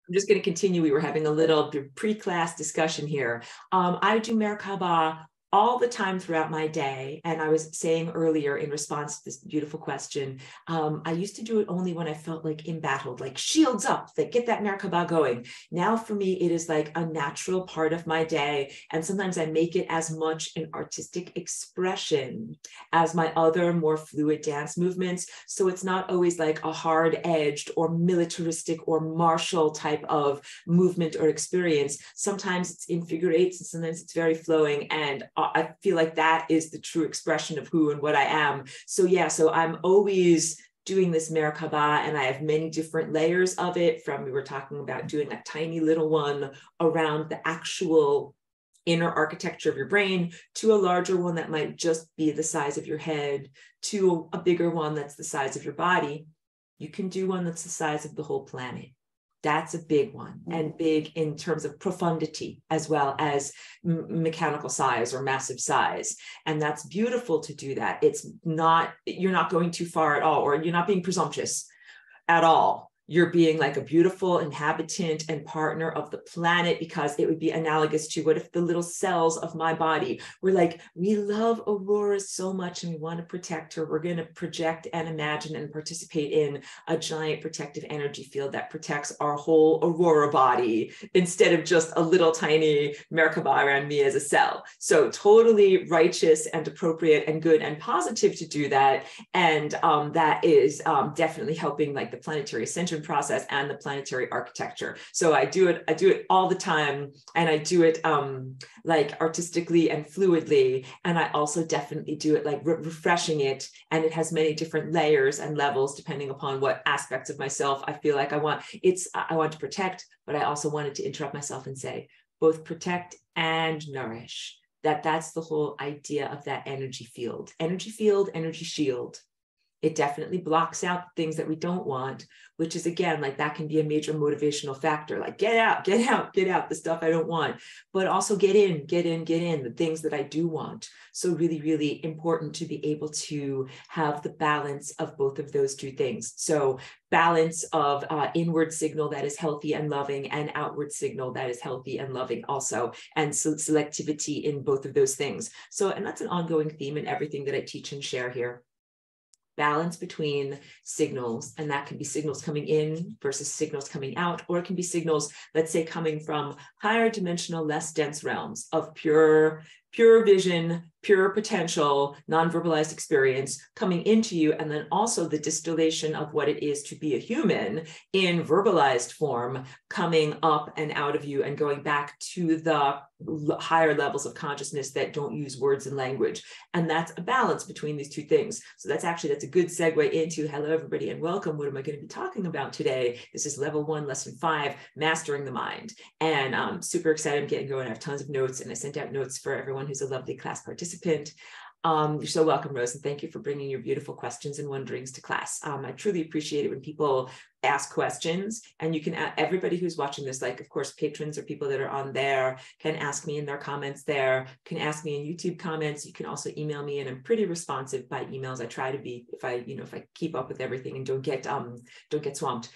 I'm just going to continue. We were having a little pre-class discussion here. I do Merkaba all the time throughout my day. And I was saying earlier in response to this beautiful question, I used to do it only when I felt like embattled, like shields up, like get that Merkaba going. Now for me, it is like a natural part of my day. And sometimes I make it as much an artistic expression as my other more fluid dance movements. So it's not always like a hard-edged or militaristic or martial type of movement or experience. Sometimes it's in figure eights and sometimes it's very flowing. And I feel like that is the true expression of who and what I am. So yeah, so I'm always doing this Merkaba, and I have many different layers of it. We were talking about doing a tiny little one around the actual inner architecture of your brain, to a larger one that might just be the size of your head, to a bigger one that's the size of your body. You can do one that's the size of the whole planet. That's a big one, and big in terms of profundity as well as mechanical size or massive size. And that's beautiful to do that. It's not, you're not going too far at all, or you're not being presumptuous at all. You're being like a beautiful inhabitant and partner of the planet, because it would be analogous to what if the little cells of my body were like, we love Aurora so much and we want to protect her. We're going to project and imagine and participate in a giant protective energy field that protects our whole Aurora body instead of just a little tiny Merkaba around me as a cell. So totally righteous and appropriate and good and positive to do that. And that is definitely helping like the planetary ascension process and the planetary architecture. So I do it all the time, and I do it like artistically and fluidly. And I also definitely do it like refreshing it, and it has many different layers and levels depending upon what aspects of myself I feel like I want. I want to protect, but I also wanted to interrupt myself and say both protect and nourish. That's the whole idea of that energy field, energy shield. It definitely blocks out things that we don't want, which is, again, like that can be a major motivational factor, like get out, the stuff I don't want, but also get in, the things that I do want. So really, really important to be able to have the balance of both of those two things. So balance of inward signal that is healthy and loving, and outward signal that is healthy and loving also, and selectivity in both of those things. So, and that's an ongoing theme in everything that I teach and share here. Balance between signals, and that can be signals coming in versus signals coming out, or it can be signals, let's say, coming from higher dimensional, less dense realms of pure vision, pure potential, non-verbalized experience coming into you, and then also the distillation of what it is to be a human in verbalized form coming up and out of you and going back to the higher levels of consciousness that don't use words and language. And that's a balance between these two things. So that's a good segue into hello, everybody, and welcome. What am I going to be talking about today? This is level 1, lesson 5, mastering the mind. And I'm super excited. I'm getting going. I have tons of notes, and I sent out notes for everyone who's a lovely class participant. You're so welcome, Rose, and thank you for bringing your beautiful questions and wonderings to class. I truly appreciate it when people ask questions, and you can, everybody who's watching this, like, of course, patrons or people that are on there can ask me in their comments there, can ask me in YouTube comments. You can also email me, and I'm pretty responsive by emails. I try to be, if I keep up with everything and don't get swamped,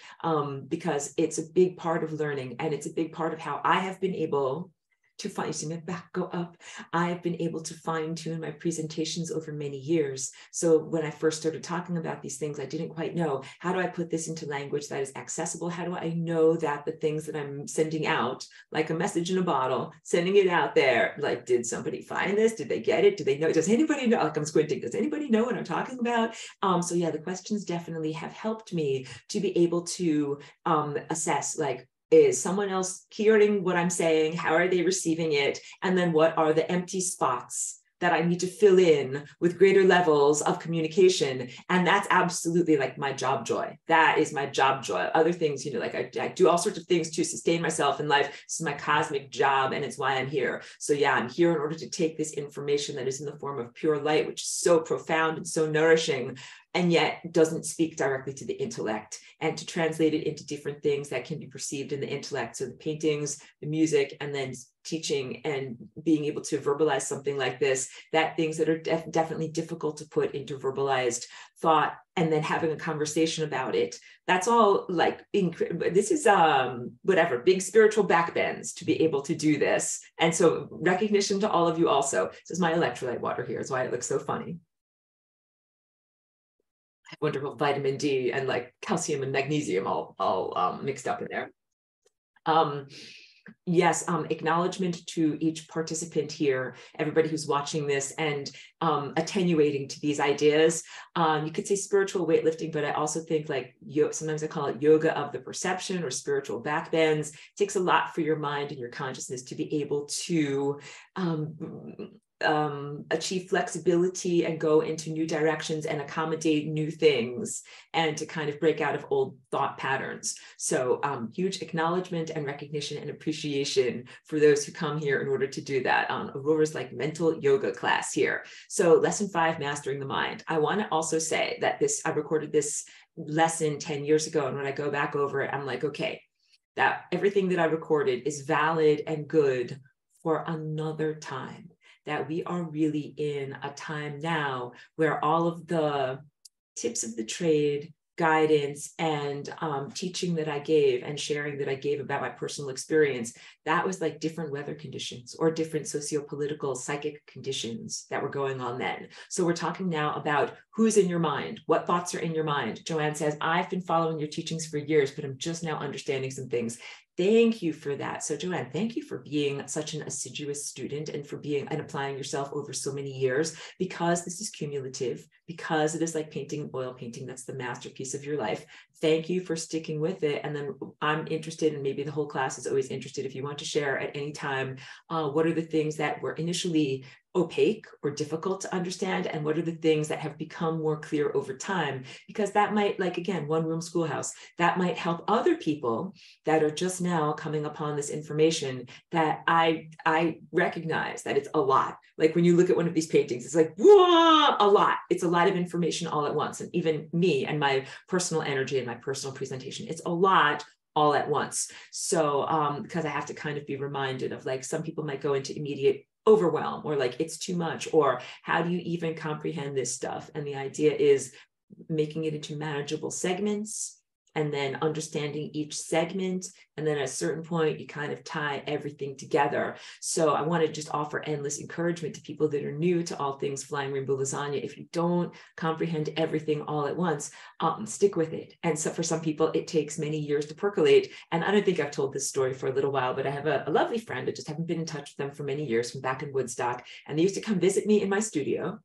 because it's a big part of learning, and it's a big part of how I have been able to find, you see my back go up. I've been able to fine tune my presentations over many years. So when I first started talking about these things, I didn't quite know, how do I put this into language that is accessible? How do I know that the things that I'm sending out, like a message in a bottle, sending it out there, like, did somebody find this? Did they get it? Do they know? Does anybody know? Like, I'm squinting. Does anybody know what I'm talking about? So yeah, the questions definitely have helped me to be able to assess, like, is someone else hearing what I'm saying? How are they receiving it? And then what are the empty spots that I need to fill in with greater levels of communication? And that's absolutely like my job joy. That is my job joy. Other things, like I do all sorts of things to sustain myself in life. This is my cosmic job, and it's why I'm here. So yeah, I'm here in order to take this information that is in the form of pure light, which is so profound and so nourishing, and yet doesn't speak directly to the intellect, and to translate it into different things that can be perceived in the intellect. So the paintings, the music, and then teaching and being able to verbalize something like this, that things that are definitely difficult to put into verbalized thought and then having a conversation about it, that's all like this is whatever, big spiritual backbends to be able to do this. And so recognition to all of you also. This is my electrolyte water here. It's why it looks so funny. Wonderful vitamin D and like calcium and magnesium all mixed up in there. Yes, acknowledgement to each participant here, everybody who's watching this, and attenuating to these ideas. You could say spiritual weightlifting, but I also think like sometimes I call it yoga of the perception or spiritual backbends. It takes a lot for your mind and your consciousness to be able to achieve flexibility and go into new directions and accommodate new things and to kind of break out of old thought patterns. So huge acknowledgement and recognition and appreciation for those who come here in order to do that. Aurora's like mental yoga class here. So lesson 5, mastering the mind. I want to also say that I recorded this lesson 10 years ago. And when I go back over it, I'm like, okay, that everything that I recorded is valid and good for another time. That we are really in a time now where all of the tips of the trade, guidance, and teaching that I gave and sharing that I gave about my personal experience, that was like different weather conditions or different socio-political psychic conditions that were going on then. So we're talking now about who's in your mind, what thoughts are in your mind. Joanne says, I've been following your teachings for years, but I'm just now understanding some things. Thank you for that. So Joanne, thank you for being such an assiduous student and for being and applying yourself over so many years, because this is cumulative, because it is like painting, oil painting, that's the masterpiece of your life. Thank you for sticking with it. And then I'm interested, and maybe the whole class is always interested, if you want to share at any time, what are the things that were initially opaque or difficult to understand, and what are the things that have become more clear over time, because that might, like, again, one room schoolhouse, that might help other people that are just now coming upon this information that I recognize that it's a lot. Like when you look at one of these paintings, it's like, whoa, a lot. It's a lot of information all at once. And even me and my personal energy and my personal presentation, it's a lot all at once. So because I have to kind of be reminded of, like, some people might go into immediate overwhelm, or like it's too much, or how do you even comprehend this stuff? And the idea is making it into manageable segments, and then understanding each segment, and then at a certain point you kind of tie everything together. So I want to just offer endless encouragement to people that are new to all things flying rainbow lasagna. If you don't comprehend everything all at once, stick with it. And so for some people it takes many years to percolate. And I don't think I've told this story for a little while, but I have a lovely friend, I just haven't been in touch with them for many years, from back in Woodstock, and they used to come visit me in my studio.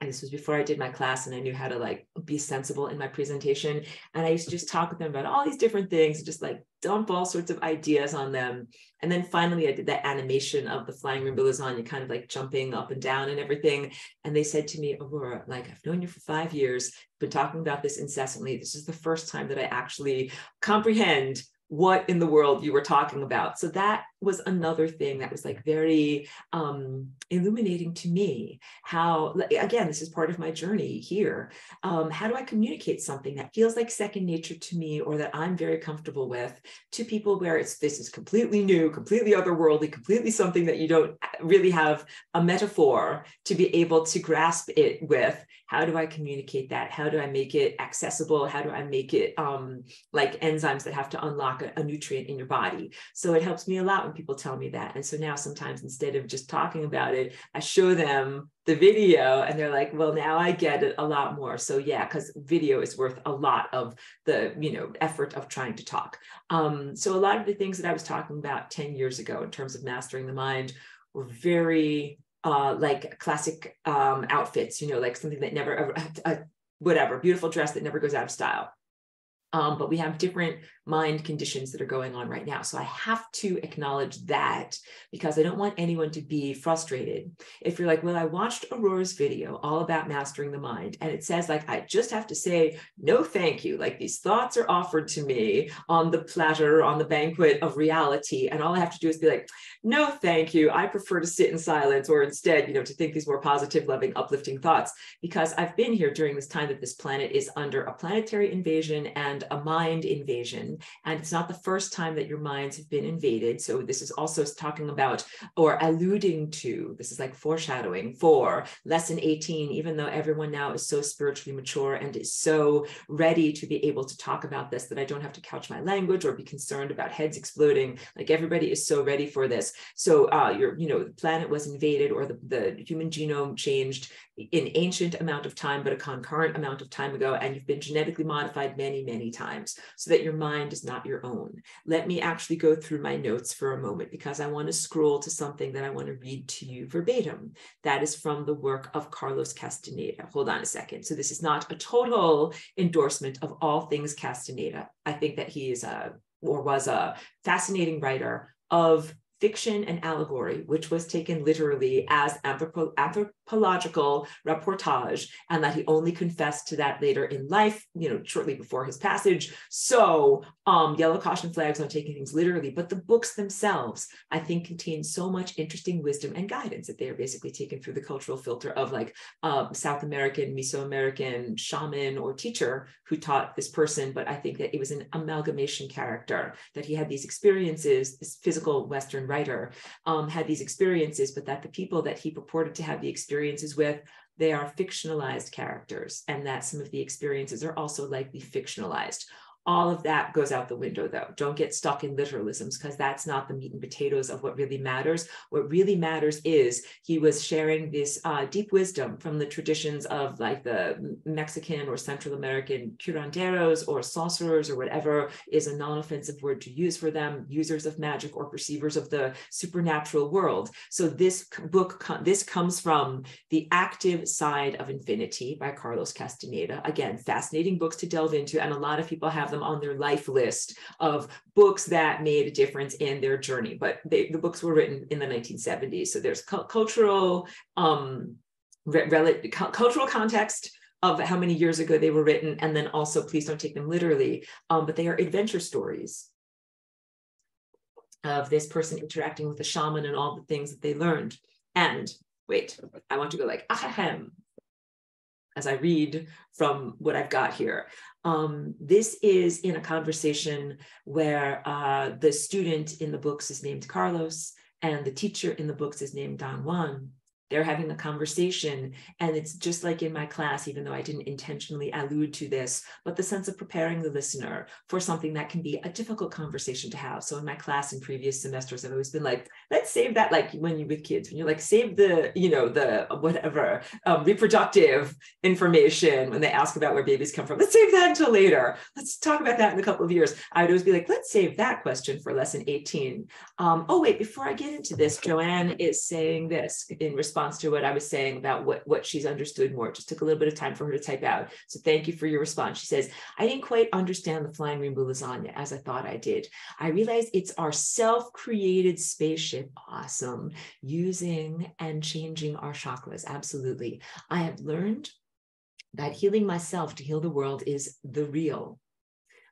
And this was before I did my class and I knew how to like be sensible in my presentation. And I used to just talk with them about all these different things, just like dump all sorts of ideas on them. And then finally I did that animation of the flying rainbow lasagna, kind of like jumping up and down and everything. And they said to me, Aurora, like, I've known you for 5 years, been talking about this incessantly. This is the first time that I actually comprehend what in the world you were talking about. So that was another thing that was like very illuminating to me. How, again, this is part of my journey here. How do I communicate something that feels like second nature to me, or that I'm very comfortable with, to people where this is completely new, completely otherworldly, completely something that you don't really have a metaphor to be able to grasp it with? How do I communicate that? How do I make it accessible? How do I make it like enzymes that have to unlock a nutrient in your body? So it helps me a lot when people tell me that. And so now sometimes instead of just talking about it, I show them the video and they're like, well, now I get it a lot more. So yeah, because video is worth a lot of the, effort of trying to talk. So a lot of the things that I was talking about 10 years ago in terms of mastering the mind were very like classic outfits, like something that never ever, whatever, beautiful dress that never goes out of style. But we have different mind conditions that are going on right now. So I have to acknowledge that, because I don't want anyone to be frustrated. If you're like, well, I watched Aurora's video all about mastering the mind, and it says like, I just have to say, no, thank you. Like, these thoughts are offered to me on the platter, on the banquet of reality. And all I have to do is be like, no, thank you. I prefer to sit in silence, or instead, to think these more positive, loving, uplifting thoughts, because I've been here during this time that this planet is under a planetary invasion and a mind invasion. And it's not the first time that your minds have been invaded. So this is also talking about or alluding to, this is like foreshadowing for lesson 18, even though everyone now is so spiritually mature and is so ready to be able to talk about this that I don't have to couch my language or be concerned about heads exploding. Like everybody is so ready for this. So the planet was invaded, or the human genome changed in ancient amount of time, but a concurrent amount of time ago, and you've been genetically modified many, many times so that your mind is not your own. Let me actually go through my notes for a moment, because I want to scroll to something that I want to read to you verbatim. That is from the work of Carlos Castaneda. Hold on a second. So this is not a total endorsement of all things Castaneda. I think that he is was a fascinating writer of fiction and allegory, which was taken literally as anthropological reportage, and that he only confessed to that later in life, shortly before his passage. So yellow caution flags on taking things literally, but the books themselves, I think, contain so much interesting wisdom and guidance that they are basically taken through the cultural filter of like South American, Mesoamerican shaman or teacher who taught this person. But I think that it was an amalgamation character, that he had these experiences, this physical Western writer had these experiences, but that the people that he purported to have the experiences with, they are fictionalized characters, and that some of the experiences are also likely fictionalized. All of that goes out the window, though. Don't get stuck in literalisms, because that's not the meat and potatoes of what really matters. What really matters is he was sharing this deep wisdom from the traditions of like the Mexican or Central American curanderos or sorcerers, or whatever is a non-offensive word to use for them, users of magic or perceivers of the supernatural world. So this book, this comes from The Active Side of Infinity by Carlos Castaneda. Again, fascinating books to delve into, and a lot of people have them on their life list of books that made a difference in their journey. But the books were written in the 1970s. So there's cultural context of how many years ago they were written. And then also, please don't take them literally, but they are adventure stories of this person interacting with a shaman and all the things that they learned. And wait, I want to go like, ahem, as I read from what I've got here. This is in a conversation where the student in the books is named Carlos, and the teacher in the books is named Don Juan. They're having a conversation, and it's just like in my class, even though I didn't intentionally allude to this, but the sense of preparing the listener for something that can be a difficult conversation to have. So in my class in previous semesters, I've always been like, let's save that, like when you're with kids, when you're like, save the, the whatever, reproductive information when they ask about where babies come from. Let's save that until later. Let's talk about that in a couple of years. I would always be like, let's save that question for lesson 18. Oh, wait, before I get into this, Joanne is saying this in response to what I was saying about what she's understood more. It just took a little bit of time for her to type out. So thank you for your response. She says, I didn't quite understand the flying rainbow lasagna as I thought I did. I realized it's our self-created spaceship, awesome, using and changing our chakras. Absolutely. I have learned that healing myself to heal the world is the real.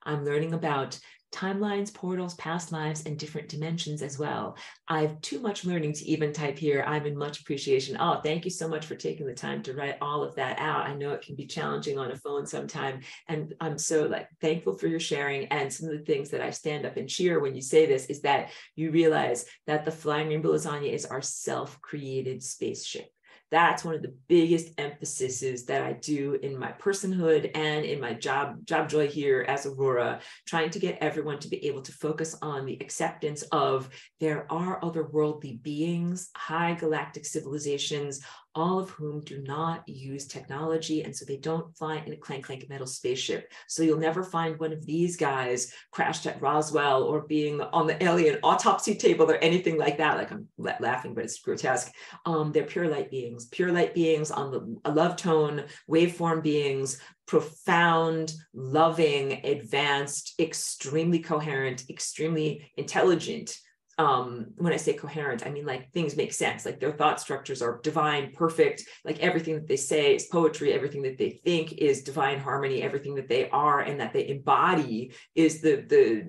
I'm learning about timelines, portals, past lives, and different dimensions as well. I've too much learning to even type here. I'm in much appreciation. Oh, thank you so much for taking the time to write all of that out. I know it can be challenging on a phone sometime, and I'm so thankful for your sharing. And some of the things that I stand up and cheer when you say this is that you realize that the flying rainbow lasagna is our self-created spaceship. That's one of the biggest emphases that I do in my personhood and in my job joy here as Aurora, trying to get everyone to be able to focus on the acceptance of there are otherworldly beings, high galactic civilizations, all of whom do not use technology, and so they don't fly in a clank metal spaceship. So you'll never find one of these guys crashed at Roswell or being on the alien autopsy table or anything like that. Like, I'm laughing, but it's grotesque. They're pure light beings on a love tone, waveform beings, profound, loving, advanced, extremely coherent, extremely intelligent. When I say coherent, I mean like things make sense, like their thought structures are divine, perfect, like everything that they say is poetry, everything that they think is divine harmony, everything that they are and that they embody is the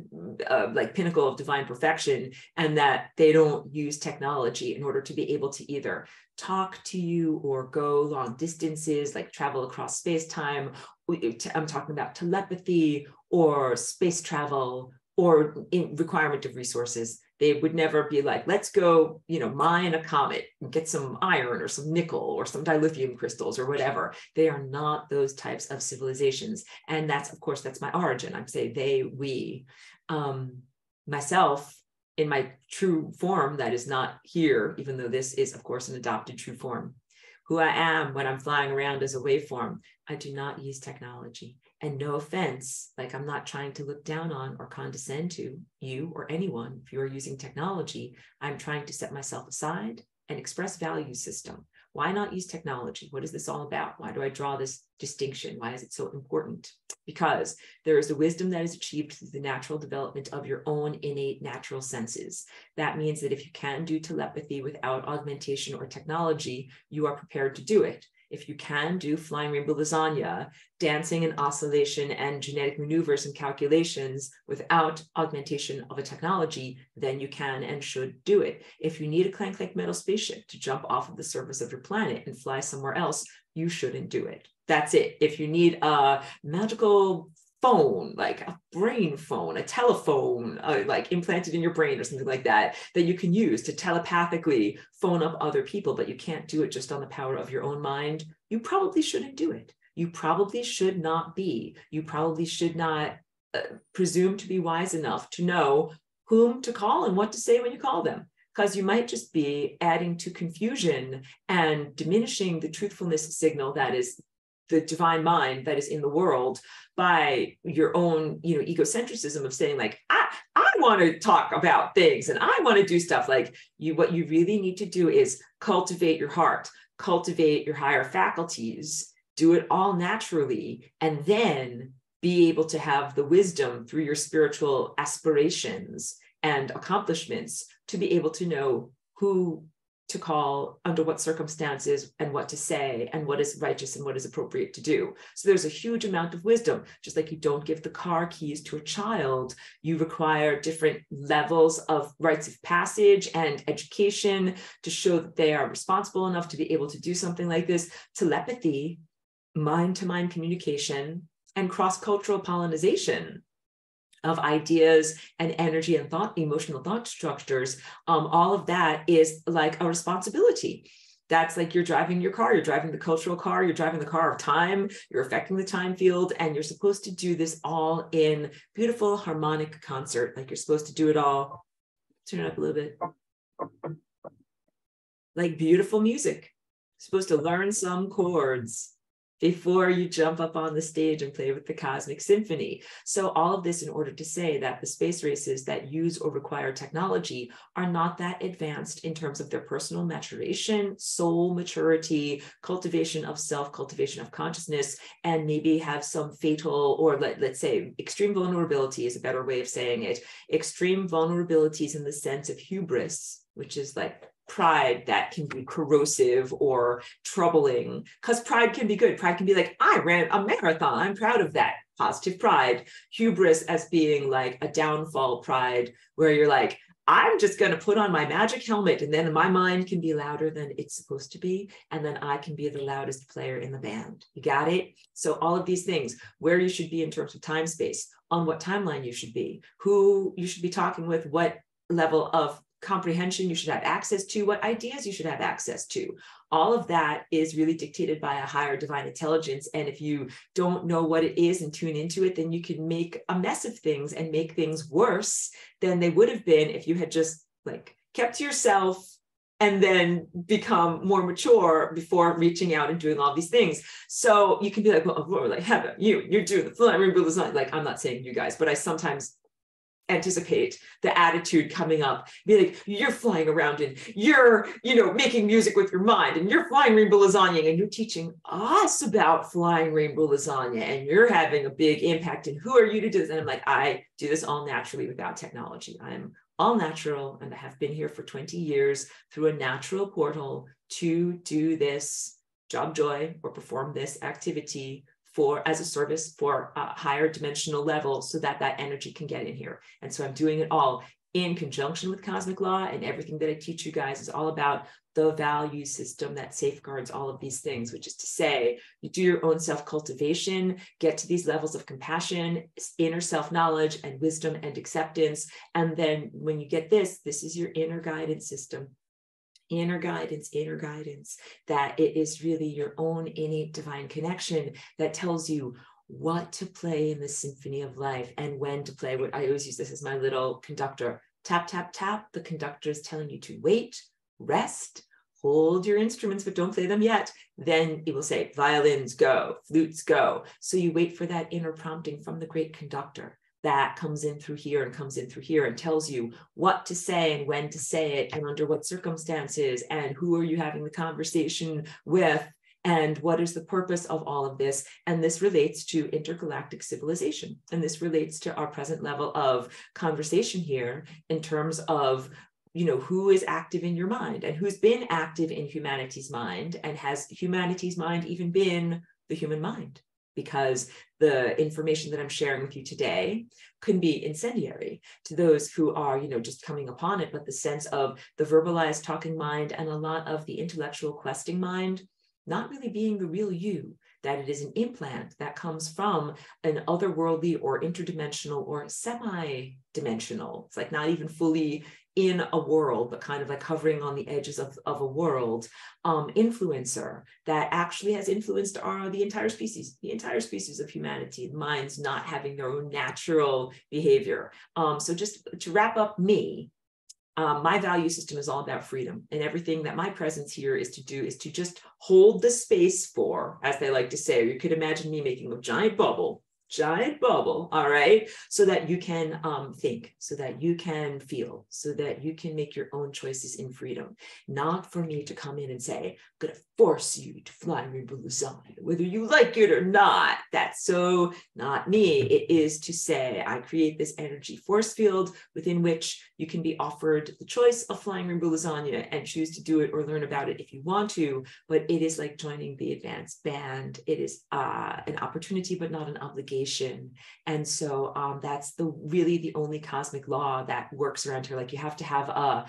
pinnacle of divine perfection, and that they don't use technology in order to be able to either talk to you or go long distances, like travel across space-time. I'm talking about telepathy or space travel or requirement of resources. They would never be like, let's go, mine a comet and get some iron or some nickel or some dilithium crystals or whatever. They are not those types of civilizations. And that's, of course, that's my origin. I'm saying they, we, myself in my true form that is not here, even though this is, of course, an adopted true form. Who I am when I'm flying around as a waveform, I do not use technology. And no offense, like I'm not trying to look down on or condescend to you or anyone if you're using technology. I'm trying to set myself aside and express value system. Why not use technology? What is this all about? Why do I draw this distinction? Why is it so important? Because there is a wisdom that is achieved through the natural development of your own innate natural senses. That means that if you can do telepathy without augmentation or technology, you are prepared to do it. If you can do flying rainbow lasagna, dancing and oscillation and genetic maneuvers and calculations without augmentation of a technology, then you can and should do it. If you need a clank metal spaceship to jump off of the surface of your planet and fly somewhere else, you shouldn't do it. That's it. If you need a magical phone, like a brain phone, a telephone, like implanted in your brain or something like that, that you can use to telepathically phone up other people, but you can't do it just on the power of your own mind, you probably shouldn't do it. You probably should not be. You probably should not presume to be wise enough to know whom to call and what to say when you call them, because you might just be adding to confusion and diminishing the truthfulness signal that is the divine mind that is in the world by your own, egocentrism of saying like, I want to talk about things and I want to do stuff. Like what you really need to do is cultivate your heart, cultivate your higher faculties, do it all naturally, and then be able to have the wisdom through your spiritual aspirations and accomplishments to be able to know who to call, under what circumstances, and what to say, and what is righteous and what is appropriate to do. So there's a huge amount of wisdom. Just like you don't give the car keys to a child, you require different levels of rites of passage and education to show that they are responsible enough to be able to do something like this. Telepathy, mind-to-mind communication, and cross-cultural pollination of ideas and energy and thought, emotional thought structures, all of that is like a responsibility. That's like you're driving your car, you're driving the cultural car, you're driving the car of time, you're affecting the time field, and you're supposed to do this all in beautiful harmonic concert. Like you're supposed to do it all, turn it up a little bit, like beautiful music. You're supposed to learn some chords before you jump up on the stage and play with the cosmic symphony. So all of this in order to say that the space races that use or require technology are not that advanced in terms of their personal maturation, soul maturity, cultivation of self, cultivation of consciousness, and maybe have some fatal, or let's say extreme vulnerability is a better way of saying it, extreme vulnerabilities in the sense of hubris, which is like pride that can be corrosive or troubling, because pride can be good. Pride can be like, I ran a marathon, I'm proud of that, positive pride. Hubris as being like a downfall pride, where you're like, I'm just going to put on my magic helmet and then my mind can be louder than it's supposed to be. And then I can be the loudest player in the band. You got it? So all of these things, where you should be in terms of time space, on what timeline you should be, who you should be talking with, what level of comprehension you should have access to, what ideas you should have access to. All of that is really dictated by a higher divine intelligence. And if you don't know what it is and tune into it, then you can make a mess of things and make things worse than they would have been if you had just like kept to yourself and then become more mature before reaching out and doing all these things. So you can be like, well, like, Heather, you're doing the flying rainbow lasagna. Like, I'm not saying you guys, but I sometimes anticipate the attitude coming up, be like, you're flying around and you're, making music with your mind and you're flying rainbow lasagna and you're teaching us about flying rainbow lasagna and you're having a big impact. And who are you to do this? And I'm like, I do this all naturally without technology. I'm all natural and I have been here for 20 years through a natural portal to do this job joy or perform this activity as a service for a higher dimensional level so that that energy can get in here. And so I'm doing it all in conjunction with cosmic law, and everything that I teach you guys is all about the value system that safeguards all of these things, which is to say, you do your own self-cultivation, get to these levels of compassion, inner self-knowledge and wisdom and acceptance. And then when you get this is your inner guidance system. Inner guidance, that it is really your own innate divine connection that tells you what to play in the symphony of life and when to play. What I always use this as my little conductor. Tap, tap, tap. The conductor is telling you to wait, rest, hold your instruments, but don't play them yet. Then it will say, violins go, flutes go. So you wait for that inner prompting from the great conductor that comes in through here and comes in through here and tells you what to say and when to say it and under what circumstances and who are you having the conversation with and what is the purpose of all of this. And this relates to intergalactic civilization. And this relates to our present level of conversation here in terms of, you know, who is active in your mind and who's been active in humanity's mind, and has humanity's mind even been the human mind? Because the information that I'm sharing with you today can be incendiary to those who are, you know, just coming upon it. But the sense of the verbalized talking mind and a lot of the intellectual questing mind not really being the real you, that it is an implant that comes from an otherworldly or interdimensional or semi-dimensional. It's like not even fully in a world, but kind of like hovering on the edges of a world, influencer that actually has influenced the entire species of humanity, minds not having their own natural behavior. So just to wrap up me, my value system is all about freedom, and everything that my presence here is to do is to just hold the space for, as they like to say, or you could imagine me making a giant bubble, all right, so that you can think, so that you can feel, so that you can make your own choices in freedom. Not for me to come in and say, I'm going to force you to fly Rainbow Lasagna, whether you like it or not. That's so not me. It is to say, I create this energy force field within which you can be offered the choice of flying Rainbow Lasagna and choose to do it or learn about it if you want to. But it is like joining the advanced band. It is an opportunity, but not an obligation. And so that's really the only cosmic law that works around here. Like you have to have a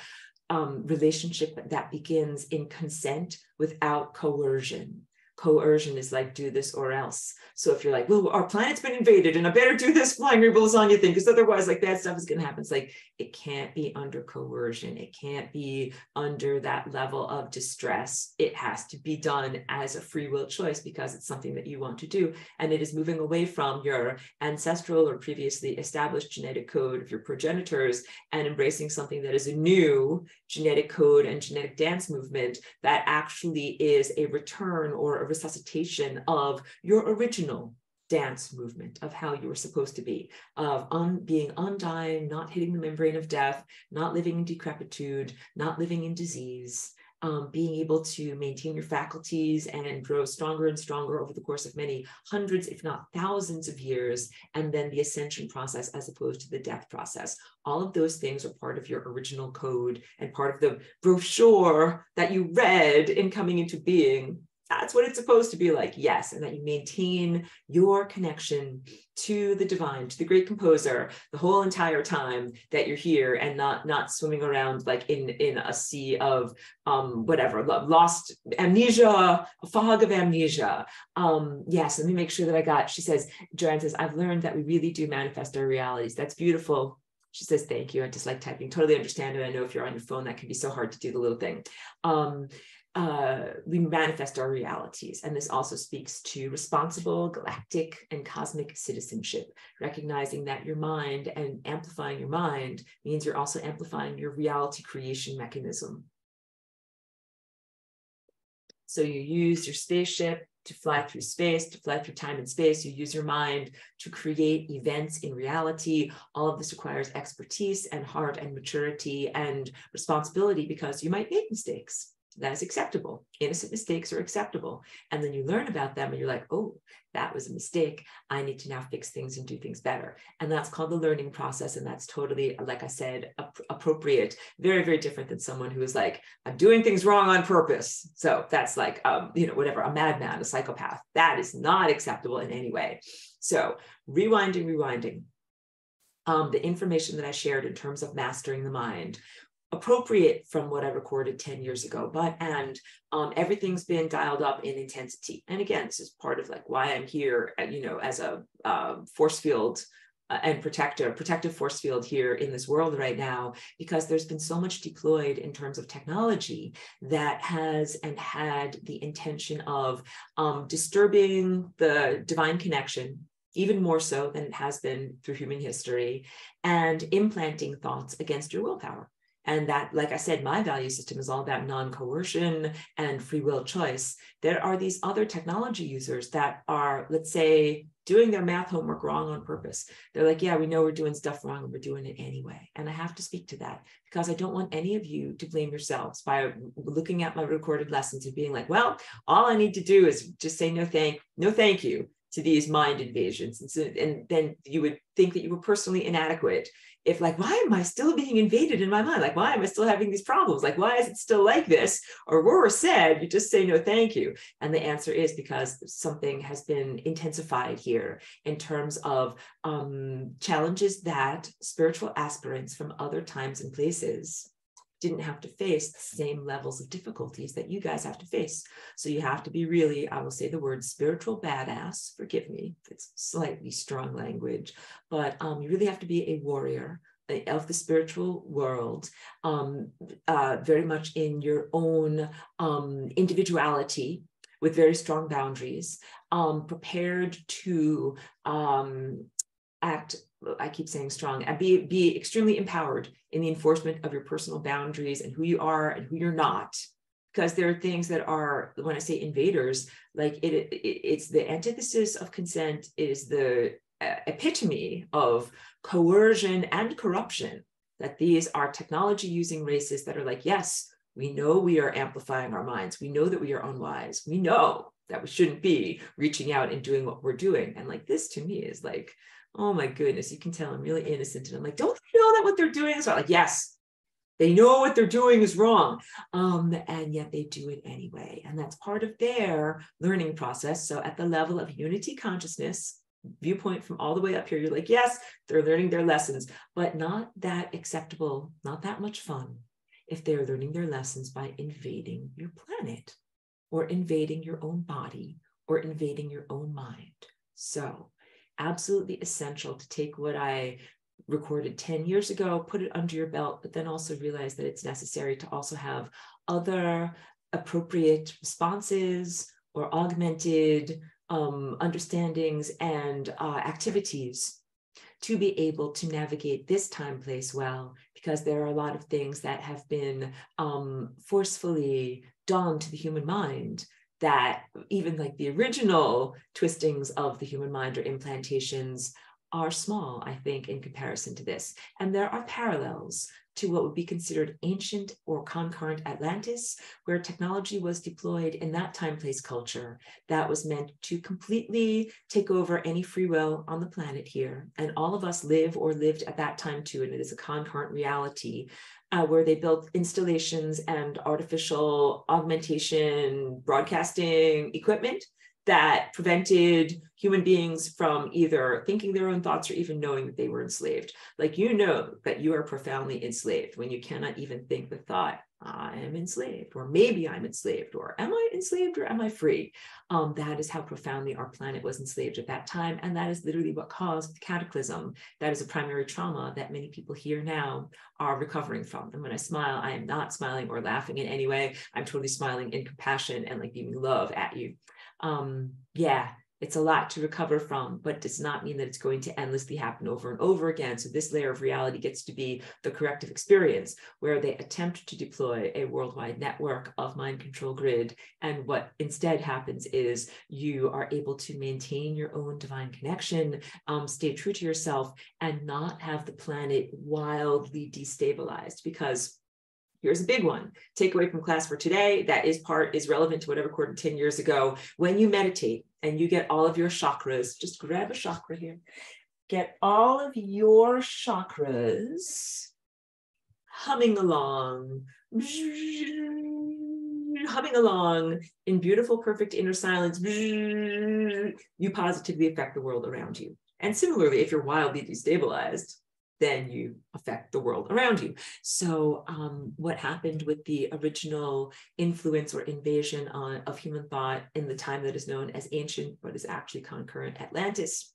relationship that begins in consent without coercion. Coercion is like, do this or else. So if you're like, well, our planet's been invaded and I better do this flying Rainbow Lasagna thing, because otherwise like bad stuff is going to happen. It's like, it can't be under coercion. It can't be under that level of distress. It has to be done as a free will choice because it's something that you want to do. And it is moving away from your ancestral or previously established genetic code of your progenitors and embracing something that is a new genetic code and genetic dance movement that actually is a return or a resuscitation of your original dance movement of how you were supposed to be, of being undying, not hitting the membrane of death, not living in decrepitude, not living in disease, being able to maintain your faculties and grow stronger and stronger over the course of many hundreds, if not thousands of years, and then the ascension process as opposed to the death process. All of those things are part of your original code and part of the brochure that you read in coming into being. That's what it's supposed to be like, yes, and that you maintain your connection to the divine, to the great composer, the whole entire time that you're here, and not swimming around like in a sea of whatever, lost amnesia, a fog of amnesia. Yes, let me make sure that I got, she says, Joanne says, I've learned that we really do manifest our realities. That's beautiful. She says, thank you. I just like typing. Totally understand it. I know if you're on your phone, that can be so hard to do the little thing. We manifest our realities. And this also speaks to responsible galactic and cosmic citizenship, recognizing that your mind and amplifying your mind means you're also amplifying your reality creation mechanism. So you use your spaceship to fly through space, to fly through time and space. You use your mind to create events in reality. All of this requires expertise and heart and maturity and responsibility, because you might make mistakes. That is acceptable. Innocent mistakes are acceptable. And then you learn about them and you're like, oh, that was a mistake. I need to now fix things and do things better. And that's called the learning process. And that's totally, like I said, appropriate. Very, very different than someone who is like, I'm doing things wrong on purpose. So that's like, whatever, a madman, a psychopath. That is not acceptable in any way. So rewinding. the information that I shared in terms of mastering the mind, appropriate from what I recorded 10 years ago, everything's been dialed up in intensity. And again, this is part of like why I'm here, as a force field and protective force field here in this world right now, because there's been so much deployed in terms of technology that has and had the intention of disturbing the divine connection, even more so than it has been through human history, and implanting thoughts against your willpower. And that, like I said, my value system is all about non-coercion and free will choice. There are these other technology users that are, let's say, doing their math homework wrong on purpose. They're like, yeah, we know we're doing stuff wrong and we're doing it anyway. And I have to speak to that because I don't want any of you to blame yourselves by looking at my recorded lessons and being like, well, all I need to do is just say no thank you to these mind invasions. And then you would think that you were personally inadequate if like, why am I still being invaded in my mind? Like, why am I still having these problems? Like, why is it still like this? Or worse said, you just say no thank you. And the answer is because something has been intensified here in terms of challenges that spiritual aspirants from other times and places didn't have to face the same levels of difficulties that you guys have to face. So you have to be really, I will say the word spiritual badass, forgive me, it's slightly strong language, but you really have to be a warrior of the spiritual world, very much in your own individuality, with very strong boundaries, prepared to act, I keep saying strong, and be extremely empowered in the enforcement of your personal boundaries and who you are and who you're not. Because there are things that are, when I say invaders, like it's the antithesis of consent, is the epitome of coercion and corruption, that these are technology using races that are like, yes, we know we are amplifying our minds. We know that we are unwise. We know that we shouldn't be reaching out and doing what we're doing. And like this to me is like, oh my goodness, you can tell I'm really innocent. And I'm like, don't they know that what they're doing is wrong? Like, yes, they know what they're doing is wrong. And yet they do it anyway. And that's part of their learning process. So at the level of unity consciousness, viewpoint from all the way up here, you're like, yes, they're learning their lessons, but not that acceptable, not that much fun if they're learning their lessons by invading your planet or invading your own body or invading your own mind. So absolutely essential to take what I recorded 10 years ago, put it under your belt, but then also realize that it's necessary to also have other appropriate responses or augmented understandings and activities to be able to navigate this time place well, because there are a lot of things that have been forcefully done to the human mind that even like the original twistings of the human mind or implantations are small, I think, in comparison to this. And there are parallels to what would be considered ancient or concurrent Atlantis, where technology was deployed in that time, place, culture that was meant to completely take over any free will on the planet here. And all of us live or lived at that time too, and it is a concurrent reality. Where they built installations and artificial augmentation broadcasting equipment that prevented human beings from either thinking their own thoughts or even knowing that they were enslaved. Like, you know that you are profoundly enslaved when you cannot even think the thought, I am enslaved, or maybe I'm enslaved, or am I enslaved or am I free? That is how profoundly our planet was enslaved at that time. And that is literally what caused the cataclysm. That is a primary trauma that many people here now are recovering from. And when I smile, I am not smiling or laughing in any way. I'm totally smiling in compassion and like giving love at you. Yeah, it's a lot to recover from, but does not mean that it's going to endlessly happen over and over again. So this layer of reality gets to be the corrective experience, where they attempt to deploy a worldwide network of mind control grid. And what instead happens is you are able to maintain your own divine connection, stay true to yourself, and not have the planet wildly destabilized. Because here's a big one. Takeaway from class for today that is relevant to whatever recorded 10 years ago. When you meditate and you get all of your chakras, just grab a chakra here. Get all of your chakras humming along in beautiful, perfect inner silence. You positively affect the world around you. And similarly, if you're wildly destabilized, then you affect the world around you. So what happened with the original influence or invasion of human thought in the time that is known as ancient, but is actually concurrent Atlantis,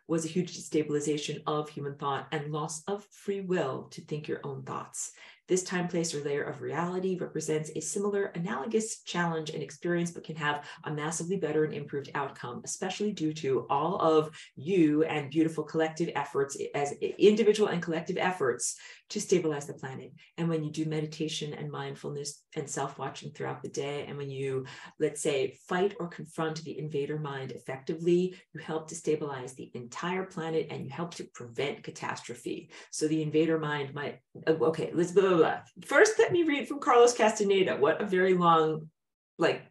was a huge destabilization of human thought and loss of free will to think your own thoughts. This time, place, or layer of reality represents a similar analogous challenge and experience, but can have a massively better and improved outcome, especially due to all of you and beautiful collective efforts as individual and collective efforts to stabilize the planet. And when you do meditation and mindfulness and self-watching throughout the day, and when you, let's say, fight or confront the invader mind effectively, you help to stabilize the entire planet and you help to prevent catastrophe. So the invader mind might, okay, let's blah. First, let me read from Carlos Castaneda. What a very long,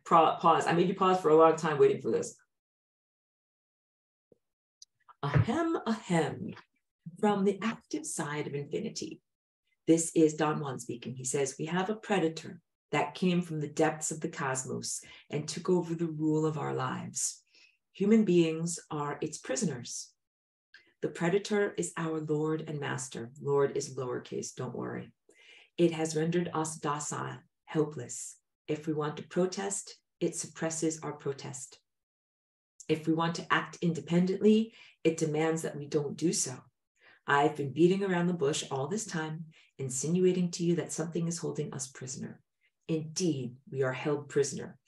pause. I made you pause for a long time waiting for this. Ahem, from the active side of infinity. This is Don Juan speaking. He says, we have a predator that came from the depths of the cosmos and took over the rule of our lives. Human beings are its prisoners. The predator is our Lord and master. Lord is lowercase, don't worry. It has rendered us docile, helpless. If we want to protest, it suppresses our protest. If we want to act independently, it demands that we don't do so. I've been beating around the bush all this time, insinuating to you that something is holding us prisoner. Indeed, we are held prisoner.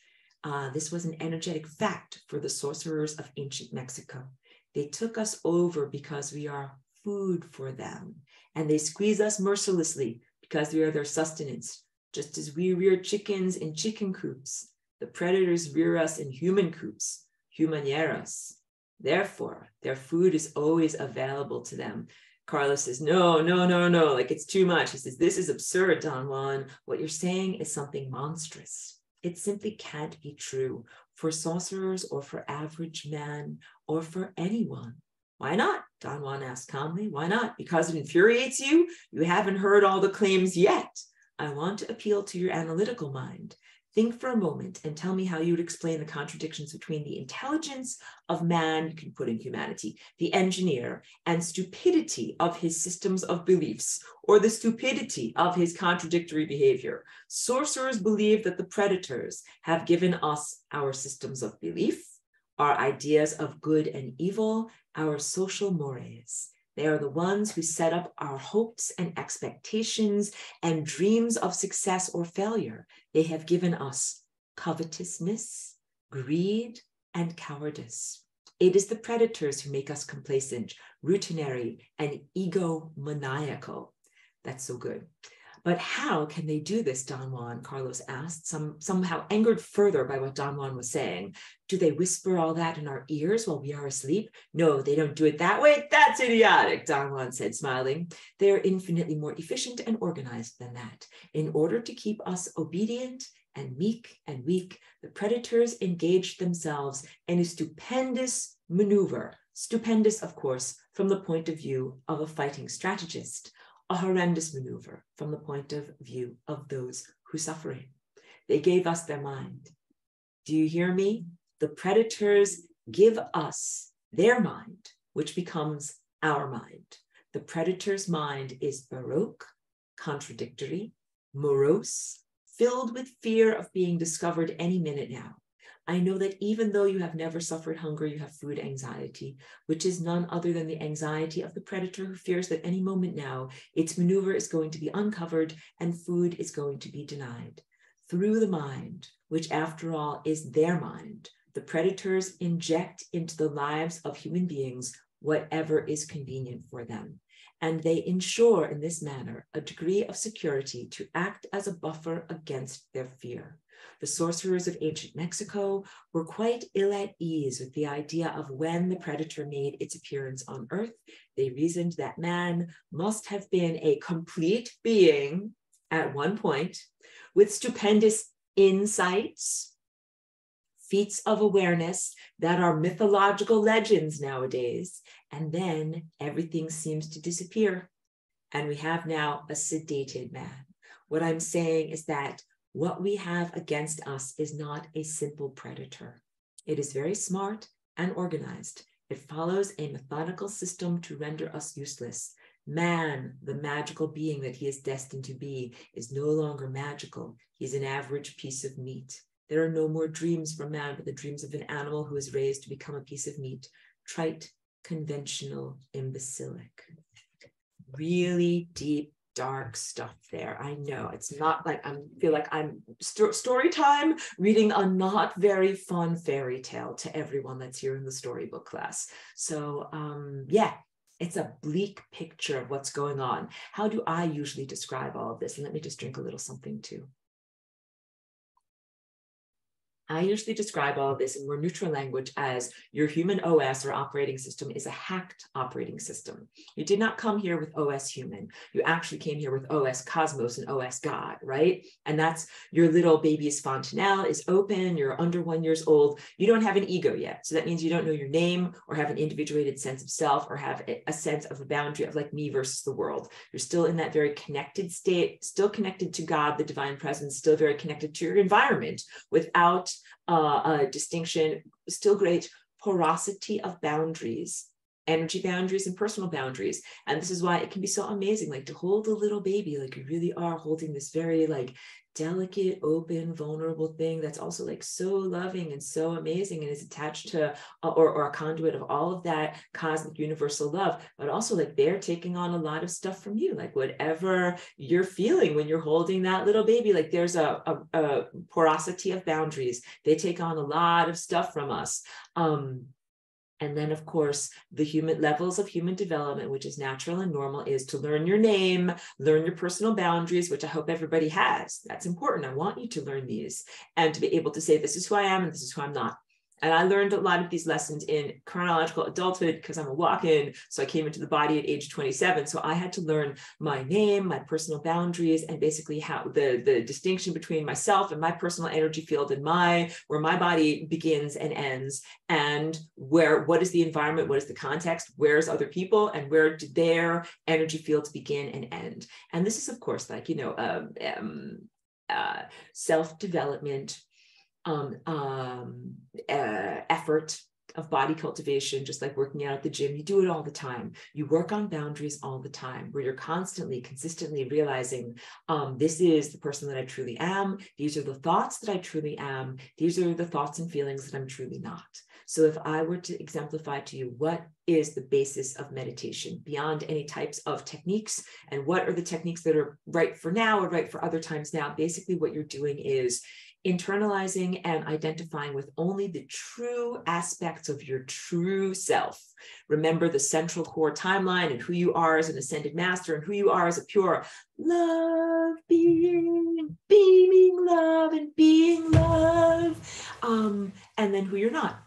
This was an energetic fact for the sorcerers of ancient Mexico. They took us over because we are food for them, and they squeeze us mercilessly because we are their sustenance. Just as we rear chickens in chicken coops, the predators rear us in human coops, humaneras. Therefore, their food is always available to them. Carlos says, no, like it's too much. He says, this is absurd, Don Juan. What you're saying is something monstrous. It simply can't be true for sorcerers or for average man or for anyone. Why not? Don Juan asked calmly. Why not? Because it infuriates you? You haven't heard all the claims yet. I want to appeal to your analytical mind. Think for a moment and tell me how you would explain the contradictions between the intelligence of man, you can put in humanity, the engineer, and stupidity of his systems of beliefs, or the stupidity of his contradictory behavior. Sorcerers believe that the predators have given us our systems of belief, our ideas of good and evil, our social mores. They are the ones who set up our hopes and expectations and dreams of success or failure. They have given us covetousness, greed, and cowardice. It is the predators who make us complacent, routinary, and egomaniacal. That's so good. But how can they do this, Don Juan? Carlos asked, somehow angered further by what Don Juan was saying. Do they whisper all that in our ears while we are asleep? No, they don't do it that way. That's idiotic, Don Juan said, smiling. They are infinitely more efficient and organized than that. In order to keep us obedient and meek and weak, the predators engaged themselves in a stupendous maneuver. Stupendous, of course, from the point of view of a fighting strategist. A horrendous maneuver from the point of view of those who are suffering. They gave us their mind. Do you hear me? The predators give us their mind, which becomes our mind. The predator's mind is baroque, contradictory, morose, filled with fear of being discovered any minute now. I know that even though you have never suffered hunger, you have food anxiety, which is none other than the anxiety of the predator who fears that any moment now, its maneuver is going to be uncovered and food is going to be denied. Through the mind, which after all is their mind, the predators inject into the lives of human beings whatever is convenient for them. And they ensure in this manner a degree of security to act as a buffer against their fear. The sorcerers of ancient Mexico were quite ill at ease with the idea of when the predator made its appearance on Earth. They reasoned that man must have been a complete being at one point with stupendous insights, feats of awareness that are mythological legends nowadays, and then everything seems to disappear. And we have now a sedated man. What I'm saying is that what we have against us is not a simple predator. It is very smart and organized. It follows a methodical system to render us useless. Man, the magical being that he is destined to be, is no longer magical. He's an average piece of meat. There are no more dreams for man, but the dreams of an animal who is raised to become a piece of meat. Trite, conventional, imbecilic. Really deep, dark stuff there. I know it's not like I feel like I'm story time reading a not very fun fairy tale to everyone that's here in the storybook class. So yeah, it's a bleak picture of what's going on. How do I usually describe all of this? And let me just drink a little something too. I usually describe all of this in more neutral language as your human OS or operating system is a hacked operating system. You did not come here with OS human. You actually came here with OS cosmos and OS God, right? And that's your little baby's fontanelle is open. You're under 1 year old. You don't have an ego yet. So that means you don't know your name or have an individuated sense of self or have a sense of a boundary of like me versus the world. You're still in that very connected state, still connected to God, the divine presence, still very connected to your environment without a distinction, still great porosity of boundaries, energy boundaries and personal boundaries. And this is why it can be so amazing, like to hold a little baby, like you really are holding this very like delicate, open, vulnerable thing that's also like so loving and so amazing and is attached to or a conduit of all of that cosmic universal love, but also like they're taking on a lot of stuff from you, like whatever you're feeling when you're holding that little baby, like there's a porosity of boundaries. They take on a lot of stuff from us. And then, of course, the human levels of human development, which is natural and normal, is to learn your name, learn your personal boundaries, which I hope everybody has. That's important. I want you to learn these and to be able to say, this is who I am and this is who I'm not. And I learned a lot of these lessons in chronological adulthood because I'm a walk-in. So I came into the body at age 27. So I had to learn my name, my personal boundaries, and basically how the distinction between myself and my personal energy field and where my body begins and ends, and what is the environment, what is the context, where's other people, and where do their energy fields begin and end. And this is, of course, like, self-development, effort of body cultivation, just like working out at the gym. You do it all the time. You work on boundaries all the time, where you're constantly, consistently realizing, this is the person that I truly am. These are the thoughts that I truly am. These are the thoughts and feelings that I'm truly not. So if I were to exemplify to you what is the basis of meditation beyond any types of techniques, and what are the techniques that are right for now or right for other times now, basically what you're doing is internalizing and identifying with only the true aspects of your true self. Remember the central core timeline and who you are as an ascended master and who you are as a pure love being, beaming love and being love. And then who you're not.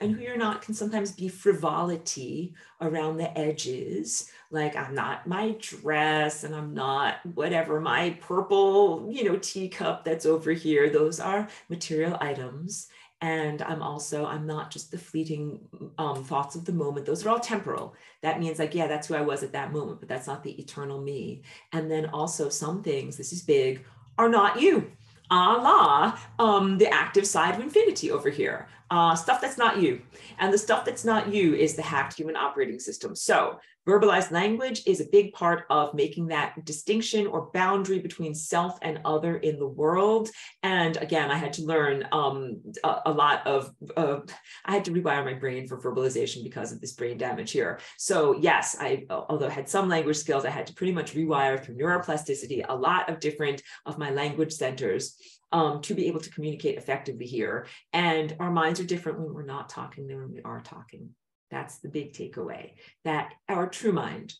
And who you're not can sometimes be frivolity around the edges. Like, I'm not my dress and I'm not whatever, my purple, teacup that's over here. Those are material items. And I'm not just the fleeting thoughts of the moment. Those are all temporal. That means like, yeah, that's who I was at that moment, but that's not the eternal me. And then also some things, this is big, are not you. The active side of infinity over here. Stuff that's not you. And the stuff that's not you is the hacked human operating system. So verbalized language is a big part of making that distinction or boundary between self and other in the world. And again, I had to learn a lot of, I had to rewire my brain for verbalization because of this brain damage here. So yes, although I had some language skills, I had to pretty much rewire through neuroplasticity a lot of different of my language centers to be able to communicate effectively here. And our minds are different when we're not talking than when we are talking. That's the big takeaway, that our true mind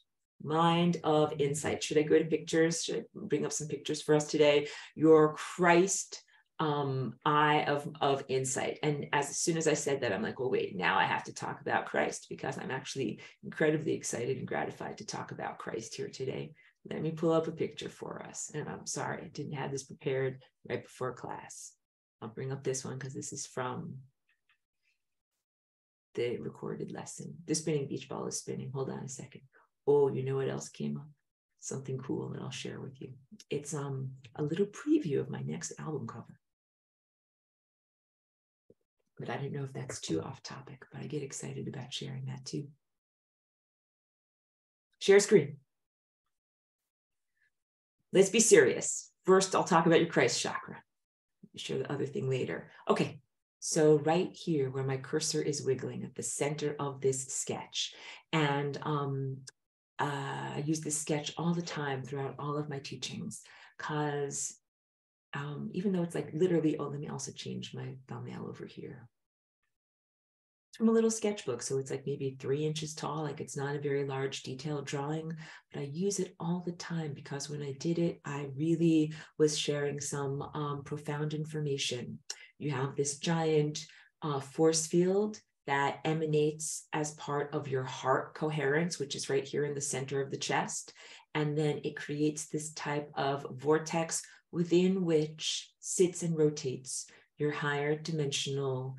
of insight. Should I go to pictures? Should I bring up some pictures for us today? Your Christ eye of insight. And as soon as I said that, I'm like, well, wait, now I have to talk about Christ, because I'm actually incredibly excited and gratified to talk about Christ here today. Let me pull up a picture for us. And I'm sorry, I didn't have this prepared right before class. I'll bring up this one because this is from the recorded lesson. The spinning beach ball is spinning. Hold on a second. Oh, you know what else came up? Something cool that I'll share with you. It's a little preview of my next album cover. But I didn't know if that's too off topic, but I get excited about sharing that too. Share screen. let's be serious. First, I'll talk about your Christ chakra. I'll share the other thing later. Okay, so right here where my cursor is wiggling at the center of this sketch, and I use this sketch all the time throughout all of my teachings, because even though it's like literally, oh, let me also change my thumbnail over here. It's from a little sketchbook, so it's like maybe 3 inches tall, like it's not a very large detailed drawing, but I use it all the time because when I did it, I really was sharing some profound information. You have this giant force field that emanates as part of your heart coherence, which is right here in the center of the chest. And then it creates this type of vortex within which sits and rotates your higher dimensional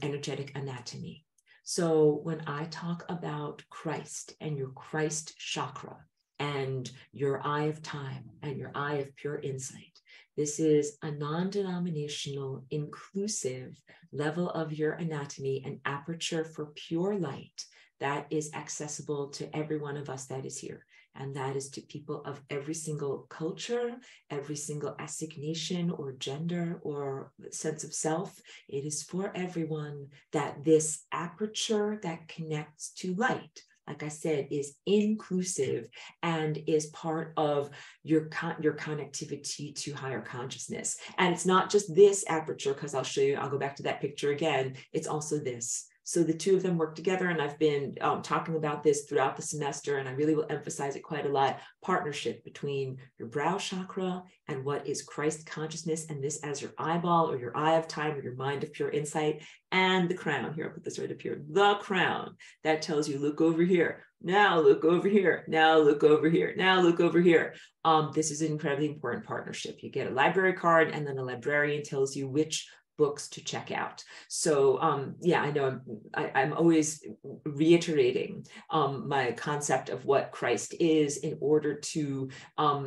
energetic anatomy. So when I talk about Christ and your Christ chakra and your eye of time and your eye of pure insight, this is a non-denominational, inclusive level of your anatomy, an aperture for pure light that is accessible to every one of us that is here. And that is to people of every single culture, every single assignation or gender or sense of self. It is for everyone that this aperture that connects to light, like I said, is inclusive and is part of your connectivity to higher consciousness. And it's not just this aperture, because I'll show you, I'll go back to that picture again. It's also this. So the two of them work together, and I've been talking about this throughout the semester, and I really will emphasize it quite a lot. Partnership between your brow chakra and what is Christ consciousness, and this as your eyeball or your eye of time or your mind of pure insight, and the crown. Here, I'll put this right up here. The crown that tells you, look over here. Now look over here. Now look over here. Now look over here. This is an incredibly important partnership. You get a library card, and then a librarian tells you which books to check out. So yeah, I know I'm always reiterating my concept of what Christ is in order to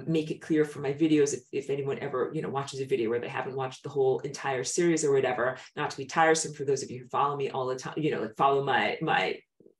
make it clear for my videos, if anyone ever watches a video where they haven't watched the whole entire series or whatever, not to be tiresome for those of you who follow me all the time, like follow my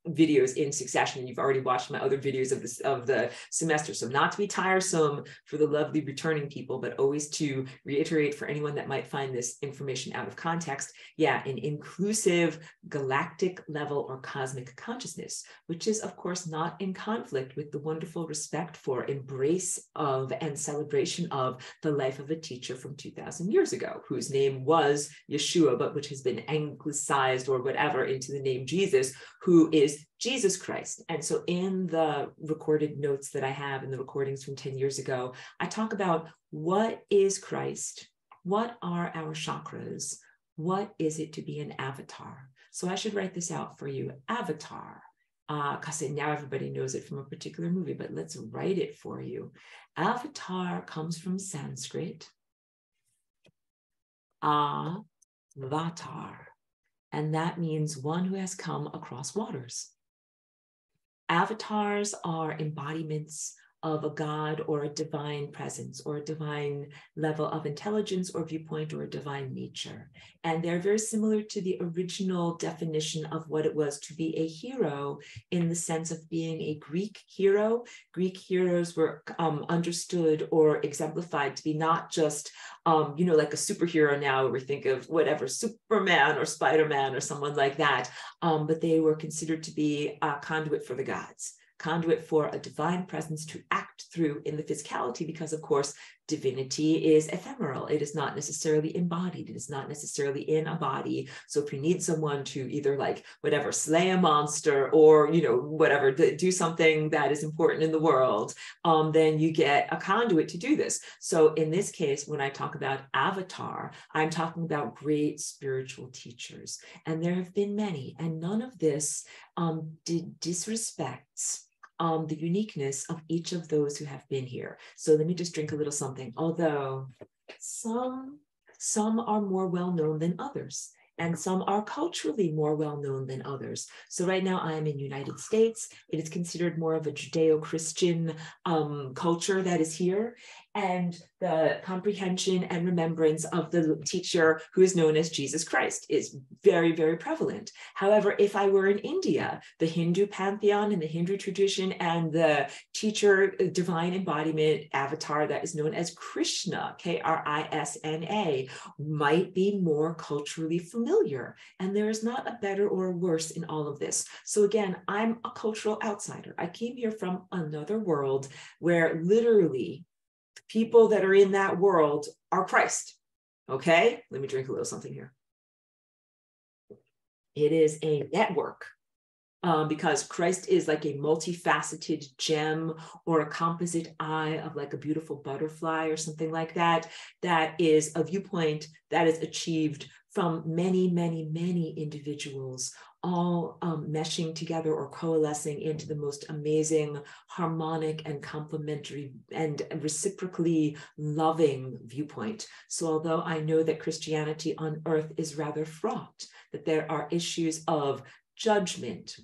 videos in succession. You've already watched my other videos of the semester. So not to be tiresome for the lovely returning people, but always to reiterate for anyone that might find this information out of context. Yeah, an inclusive galactic level or cosmic consciousness, which is of course not in conflict with the wonderful respect for, embrace of, and celebration of the life of a teacher from 2000 years ago, whose name was Yeshua, but which has been anglicized or whatever into the name Jesus, who is Jesus Christ. And so in the recorded notes that I have in the recordings from 10 years ago, I talk about what is Christ, what are our chakras, what is it to be an avatar. So I should write this out for you, avatar, because now everybody knows it from a particular movie, but let's write it for you. Avatar comes from Sanskrit, avatar. And that means one who has come across waters. Avatars are embodiments of a god or a divine presence or a divine level of intelligence or viewpoint or a divine nature. And they're very similar to the original definition of what it was to be a hero in the sense of being a Greek hero. Greek heroes were understood or exemplified to be not just like a superhero now, we think of whatever, Superman or Spider-Man or someone like that, but they were considered to be a conduit for the gods, conduit for a divine presence to act through in the physicality, because of course divinity is ephemeral. It is not necessarily embodied. It is not necessarily in a body. So if you need someone to either slay a monster or, whatever, do something that is important in the world, then you get a conduit to do this. So in this case, when I talk about avatar, I'm talking about great spiritual teachers. And there have been many, and none of this disrespects the uniqueness of each of those who have been here. So let me just drink a little something. Although some are more well-known than others, and some are culturally more well-known than others. So right now I am in the United States. It is considered more of a Judeo-Christian culture that is here. and the comprehension and remembrance of the teacher who is known as Jesus Christ is very, very prevalent. However, if I were in India, the Hindu pantheon and the Hindu tradition and the teacher, divine embodiment avatar that is known as Krishna, Krisna, might be more culturally familiar. And there is not a better or a worse in all of this. So again, I'm a cultural outsider. I came here from another world where literally people that are in that world are Christ. Okay, let me drink a little something here. It is a network because Christ is like a multifaceted gem or a composite eye of like a beautiful butterfly or something like that. That is a viewpoint that is achieved from many, many, many individuals, all meshing together or coalescing into the most amazing, harmonic and complementary and reciprocally loving viewpoint. So although I know that Christianity on earth is rather fraught, that there are issues of judgment,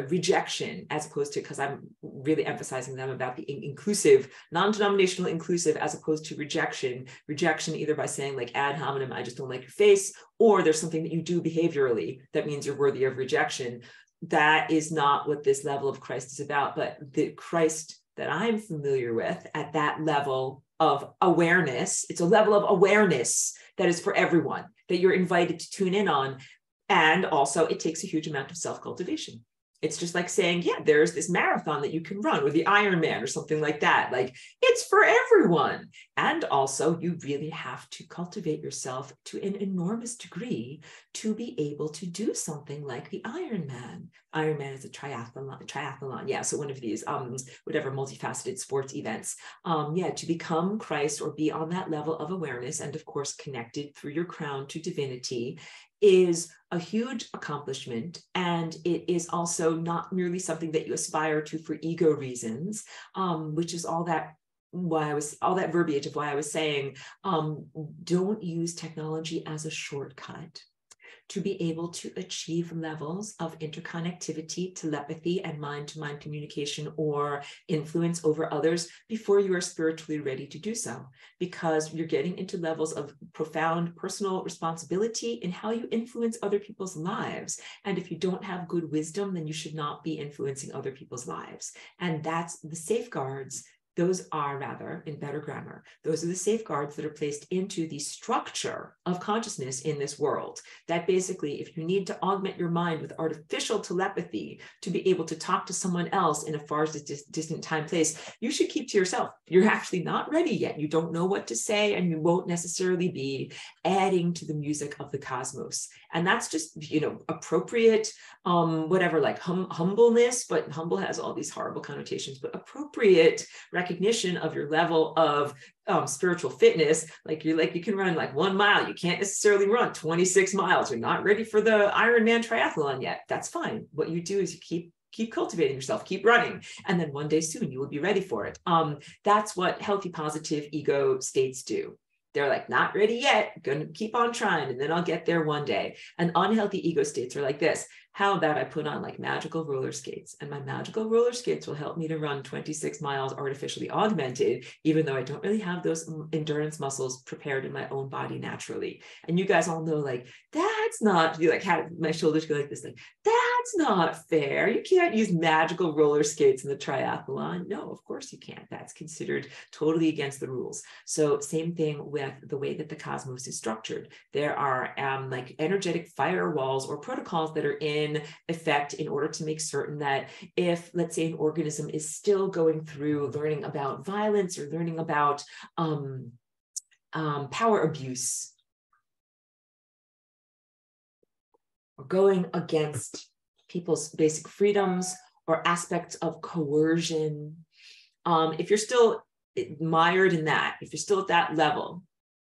rejection, as opposed to, because I'm really emphasizing them about the inclusive, non-denominational inclusive, as opposed to rejection either by saying like ad hominem, I just don't like your face, or there's something that you do behaviorally that means you're worthy of rejection. That is not what this level of Christ is about, but the Christ that I'm familiar with at that level of awareness, it's a level of awareness that is for everyone, that you're invited to tune in on. And also it takes a huge amount of self-cultivation. It's just like saying, yeah, there's this marathon that you can run, or the Ironman or something like that. Like, it's for everyone. And also you really have to cultivate yourself to an enormous degree to be able to do something like the Ironman. Ironman is a triathlon. Yeah. So one of these, whatever multifaceted sports events. Yeah, to become Christ or be on that level of awareness and of course connected through your crown to divinity is a huge accomplishment. And it is also not merely something that you aspire to for ego reasons, which is all that verbiage of why I was saying, don't use technology as a shortcut to be able to achieve levels of interconnectivity, telepathy, and mind-to-mind communication or influence over others before you are spiritually ready to do so, because you're getting into levels of profound personal responsibility in how you influence other people's lives. And if you don't have good wisdom, then you should not be influencing other people's lives. And that's the safeguards. Those are, rather, in better grammar, those are the safeguards that are placed into the structure of consciousness in this world. That basically, if you need to augment your mind with artificial telepathy to be able to talk to someone else in a far distant time, place, you should keep to yourself. You're actually not ready yet. You don't know what to say, and you won't necessarily be adding to the music of the cosmos. And that's just, appropriate, whatever, like humbleness, but humble has all these horrible connotations, but appropriate recognition of your level of spiritual fitness. Like you can run like 1 mile. You can't necessarily run 26 miles. You're not ready for the Ironman triathlon yet. That's fine. What you do is you keep cultivating yourself, keep running. And then one day soon you will be ready for it. That's what healthy, positive ego states do. They're like, not ready yet, gonna keep on trying, and then I'll get there one day. And unhealthy ego states are like this. How about I put on like magical roller skates, and my magical roller skates will help me to run 26 miles artificially augmented, even though I don't really have those endurance muscles prepared in my own body naturally. And you guys all know, like, that's not, you like had my shoulders go like this, like, that's not fair. You can't use magical roller skates in the triathlon. No, of course you can't. That's considered totally against the rules. So same thing with the way that the cosmos is structured. There are like energetic firewalls or protocols that are in effect in order to make certain that if, let's say, an organism is still going through learning about violence or learning about power abuse or going against people's basic freedoms or aspects of coercion, if you're still mired in that, if you're still at that level,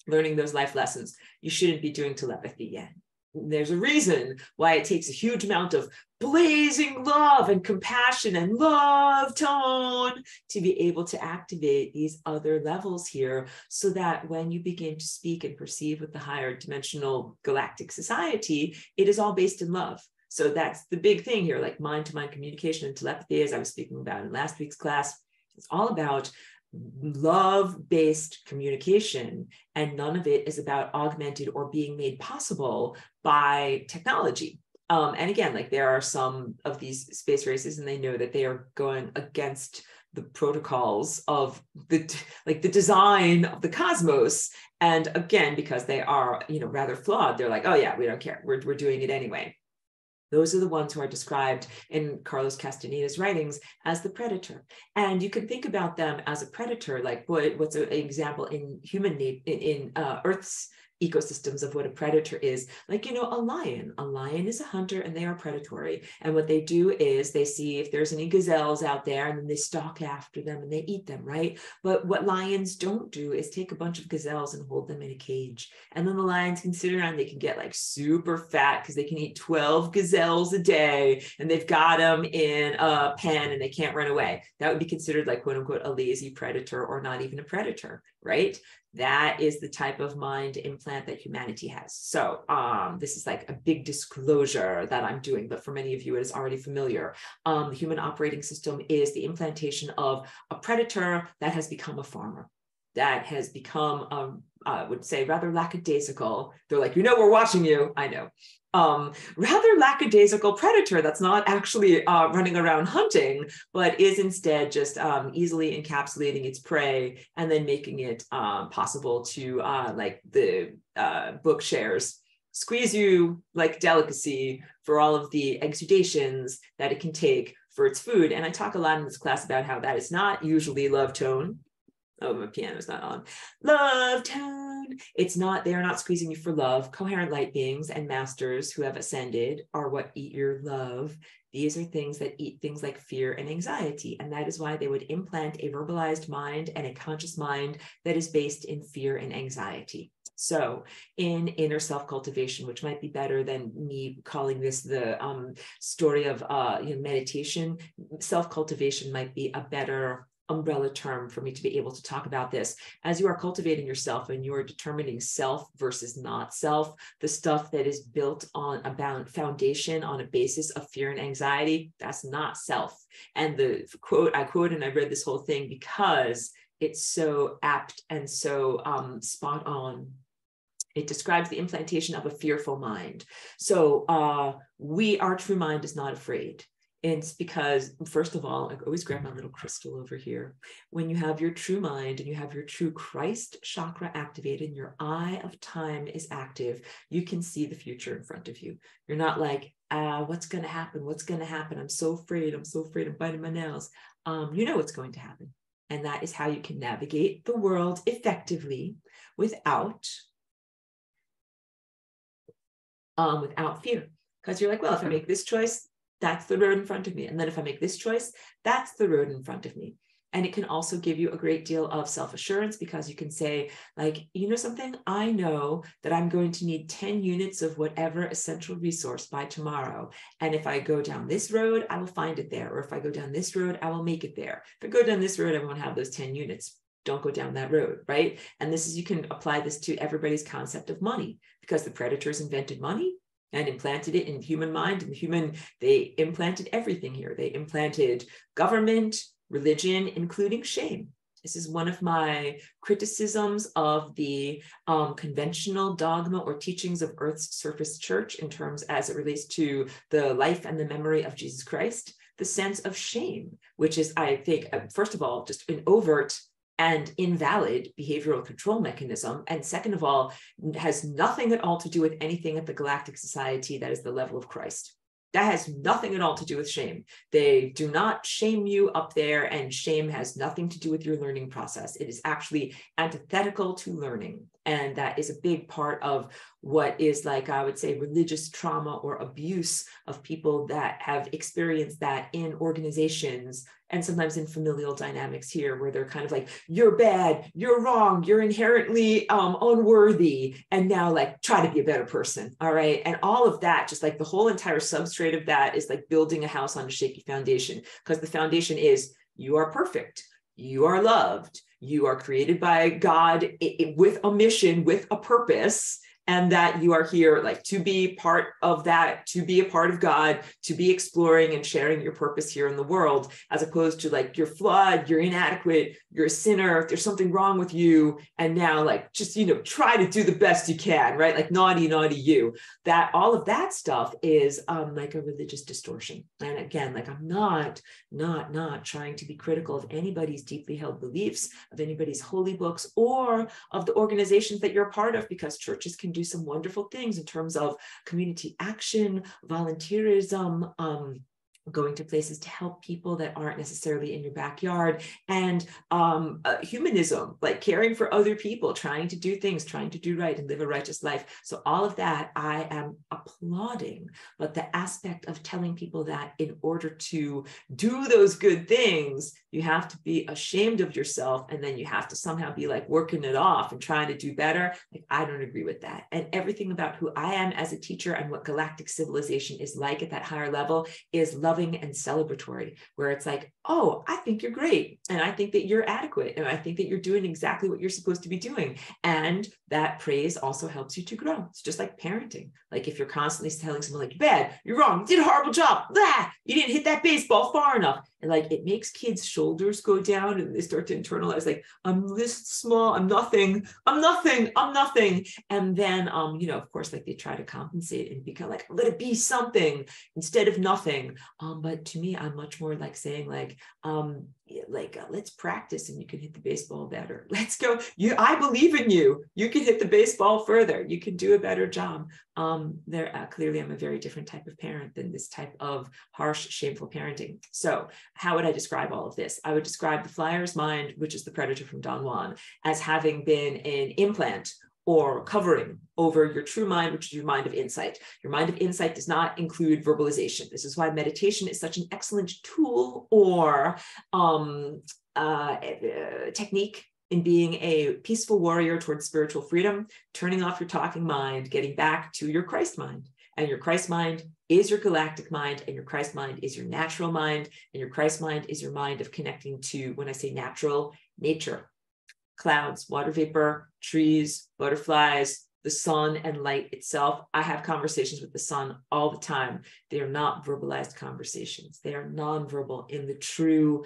learning those life lessons, you shouldn't be doing telepathy yet. There's a reason why it takes a huge amount of blazing love and compassion and love tone to be able to activate these other levels here, so that when you begin to speak and perceive with the higher dimensional galactic society, it is all based in love. So that's the big thing here, like mind-to-mind communication and telepathy, as I was speaking about in last week's class. It's all about love-based communication, and none of it is about augmented or being made possible by technology. And again, like there are some of these space races, and they know that they are going against the protocols of the design of the cosmos. And again, because they are, rather flawed, they're like, oh yeah, we don't care. We're doing it anyway. Those are the ones who are described in Carlos Castaneda's writings as the predator. And you can think about them as a predator, like what's an example in Earth's ecosystems of what a predator is. Like, a lion. A lion is a hunter and they are predatory. And what they do is they see if there's any gazelles out there and then they stalk after them and they eat them, right? But what lions don't do is take a bunch of gazelles and hold them in a cage. And then the lions can sit around, they can get like super fat because they can eat 12 gazelles a day and they've got them in a pen and they can't run away. That would be considered like, quote unquote, a lazy predator or not even a predator, right? That is the type of mind implant that humanity has. So this is like a big disclosure that I'm doing, but for many of you, it is already familiar. The human operating system is the implantation of a predator that has become a farmer, that has become, I would say, rather lackadaisical. They're like, we're watching you. I know. Rather lackadaisical predator that's not actually running around hunting, but is instead just easily encapsulating its prey and then making it possible to, like the book shares, squeeze you like delicacy for all of the exudations that it can take for its food. And I talk a lot in this class about how that is not usually love tone. Oh, my piano's not on. Love tone. It's not, they are not squeezing you for love. Coherent light beings and masters who have ascended are what eat your love. These are things that eat things like fear and anxiety. And that is why they would implant a verbalized mind and a conscious mind that is based in fear and anxiety. So in inner self-cultivation, which might be better than me calling this the story of meditation, self-cultivation might be a better umbrella term for me to be able to talk about this. As you are cultivating yourself and you are determining self versus not self, the stuff that is built on a foundation on a basis of fear and anxiety, that's not self. And the quote, I quote, and I read this whole thing because it's so apt and so spot on. It describes the implantation of a fearful mind. So our true mind is not afraid. It's because, first of all, I always grab my little crystal over here. When you have your true mind and you have your true Christ chakra activated and your eye of time is active, you can see the future in front of you. You're not like, what's going to happen? What's going to happen? I'm so afraid. I'm so afraid. I'm biting my nails. You know what's going to happen. And that is how you can navigate the world effectively without fear. Because you're like, well, if I make this choice, that's the road in front of me. And then if I make this choice, that's the road in front of me. And it can also give you a great deal of self-assurance because you can say, like, something, I know that I'm going to need 10 units of whatever essential resource by tomorrow. And if I go down this road, I will find it there. Or if I go down this road, I will make it there. If I go down this road, I won't have those 10 units. Don't go down that road, right? And this is, you can apply this to everybody's concept of money because the predators invented money and implanted it in human mind and they implanted everything here. They implanted government, religion, including shame. This is one of my criticisms of the conventional dogma or teachings of Earth's surface church in terms as it relates to the life and the memory of Jesus Christ, the sense of shame, which is, I think, first of all, just an overt and invalid behavioral control mechanism. And second of all, has nothing at all to do with anything at the galactic society that is the level of Christ. That has nothing at all to do with shame. They do not shame you up there, and shame has nothing to do with your learning process. It is actually antithetical to learning. And that is a big part of what is, like, I would say, religious trauma or abuse of people that have experienced that in organizations and sometimes in familial dynamics here, where they're kind of like, you're bad, you're wrong, you're inherently unworthy, and now like try to be a better person, all right? And all of that, just like the whole entire substrate of that is like building a house on a shaky foundation, because the foundation is you are perfect, you are loved, you are created by God with a mission, with a purpose, and that you are here like to be part of that, to be a part of God, to be exploring and sharing your purpose here in the world, as opposed to like you're flawed, you're inadequate, you're a sinner, there's something wrong with you, and now like just, you know, try to do the best you can, right? Like naughty, naughty you. That all of that stuff is like a religious distortion. And again, like I'm not trying to be critical of anybody's deeply held beliefs, of anybody's holy books, or of the organizations that you're a part of, because churches can do some wonderful things in terms of community action, volunteerism, going to places to help people that aren't necessarily in your backyard, and humanism, like caring for other people, trying to do things, trying to do right and live a righteous life. So all of that I am applauding, but the aspect of telling people that in order to do those good things, you have to be ashamed of yourself, and then you have to somehow be like working it off and trying to do better. Like, I don't agree with that. And everything about who I am as a teacher and what galactic civilization is like at that higher level is loving and celebratory, where it's like, oh, I think you're great, and I think that you're adequate, and I think that you're doing exactly what you're supposed to be doing. And that praise also helps you to grow. It's just like parenting. Like if you're constantly telling someone like, bad, you're wrong, you did a horrible job, blah, you didn't hit that baseball far enough. And like, it makes kids' shoulders go down, and they start to internalize like, I'm this small, I'm nothing. And then, you know, of course, like they try to compensate and become like, let it be something instead of nothing. But to me, I'm much more like saying like, let's practice and you can hit the baseball better. Let's go. I believe in you. You can hit the baseball further. You can do a better job. Clearly I'm a very different type of parent than this type of harsh, shameful parenting. So how would I describe all of this? I would describe the flyer's mind, which is the predator from Don Juan, as having been an implant or covering over your true mind, which is your mind of insight. Your mind of insight does not include verbalization. This is why meditation is such an excellent tool or technique in being a peaceful warrior towards spiritual freedom, turning off your talking mind, getting back to your Christ mind. And your Christ mind is your galactic mind, and your Christ mind is your natural mind, and your Christ mind is your mind of connecting to, when I say natural, nature. Clouds, water vapor, trees, butterflies, the sun and light itself. I have conversations with the sun all the time. They are not verbalized conversations. They are nonverbal in the true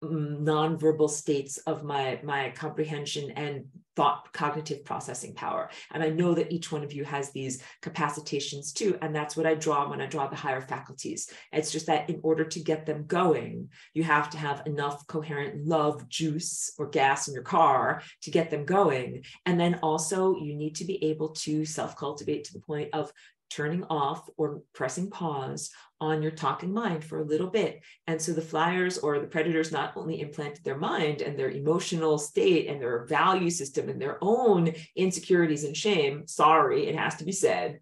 nonverbal states of my comprehension and thought cognitive processing power. And I know that each one of you has these capacitations too. And that's what I draw when I draw the higher faculties. It's just that in order to get them going, you have to have enough coherent love juice or gas in your car to get them going. And then also you need to be able to self-cultivate to the point of turning off or pressing pause on your talking mind for a little bit. And so the flyers or the predators not only implanted their mind and their emotional state and their value system and their own insecurities and shame, sorry, it has to be said,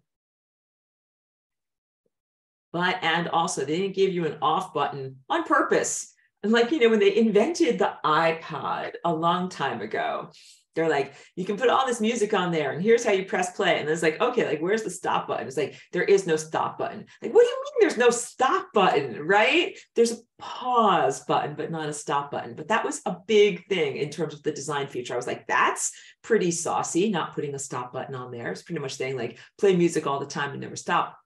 and also they didn't give you an off button on purpose. And like, you know, when they invented the iPod a long time ago, they're like, you can put all this music on there and here's how you press play. And it's like, okay, like, where's the stop button? It's like, there is no stop button. Like, what do you mean there's no stop button, right? There's a pause button, but not a stop button. But that was a big thing in terms of the design feature. I was like, that's pretty saucy, not putting a stop button on there. It's pretty much saying like, play music all the time and never stop.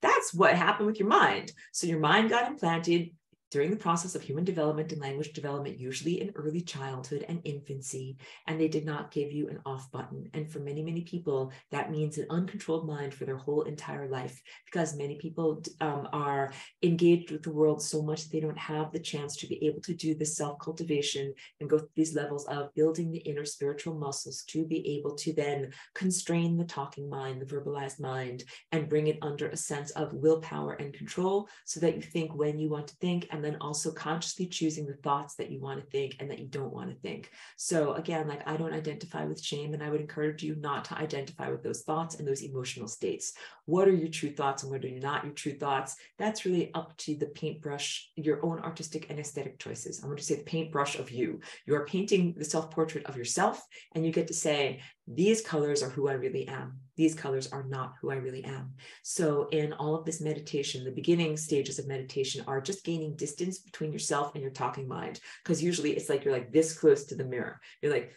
That's what happened with your mind. So your mind got implanted during the process of human development and language development, usually in early childhood and infancy, and they did not give you an off button. And for many, many people, that means an uncontrolled mind for their whole entire life, because many people are engaged with the world so much that they don't have the chance to be able to do this self-cultivation and go through these levels of building the inner spiritual muscles to be able to then constrain the talking mind, the verbalized mind, and bring it under a sense of willpower and control so that you think when you want to think, and then also consciously choosing the thoughts that you want to think and that you don't want to think. So again, like, I don't identify with shame, and I would encourage you not to identify with those thoughts and those emotional states. What are your true thoughts and what are not your true thoughts? That's really up to the paintbrush, your own artistic and aesthetic choices. I want to say the paintbrush of you. You are painting the self-portrait of yourself, and you get to say, these colors are who I really am. These colors are not who I really am. So in all of this meditation, the beginning stages of meditation are just gaining distance between yourself and your talking mind. Because usually it's like you're like this close to the mirror. You're like,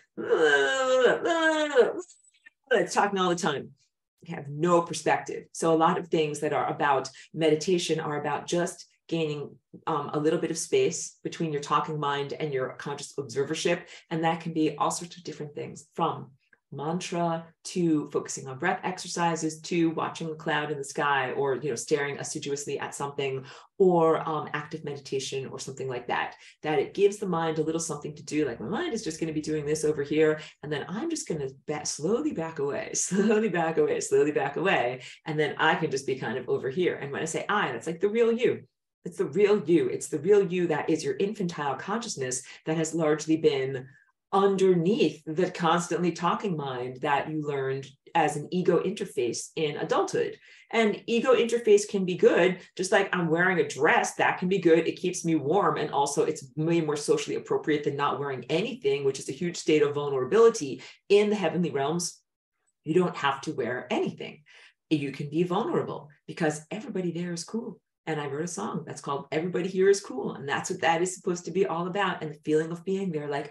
it's talking all the time. have no perspective. So a lot of things that are about meditation are about just gaining a little bit of space between your talking mind and your conscious observership. And that can be all sorts of different things, from mantra to focusing on breath exercises to watching the cloud in the sky, or staring assiduously at something, or active meditation or something like that. That it gives the mind a little something to do. Like, my mind is just going to be doing this over here, and then I'm just going to slowly back away, slowly back away, slowly back away, and then I can just be kind of over here. And when I say I, that's like the real you. It's the real you. It's the real you that is your infantile consciousness that has largely been underneath the constantly talking mind that you learned as an ego interface in adulthood. And ego interface can be good, just like I'm wearing a dress, that can be good. It keeps me warm. And also it's way more socially appropriate than not wearing anything, which is a huge state of vulnerability. In the heavenly realms, you don't have to wear anything. You can be vulnerable because everybody there is cool. And I wrote a song that's called Everybody Here is Cool. And that's what that is supposed to be all about. And the feeling of being there, like,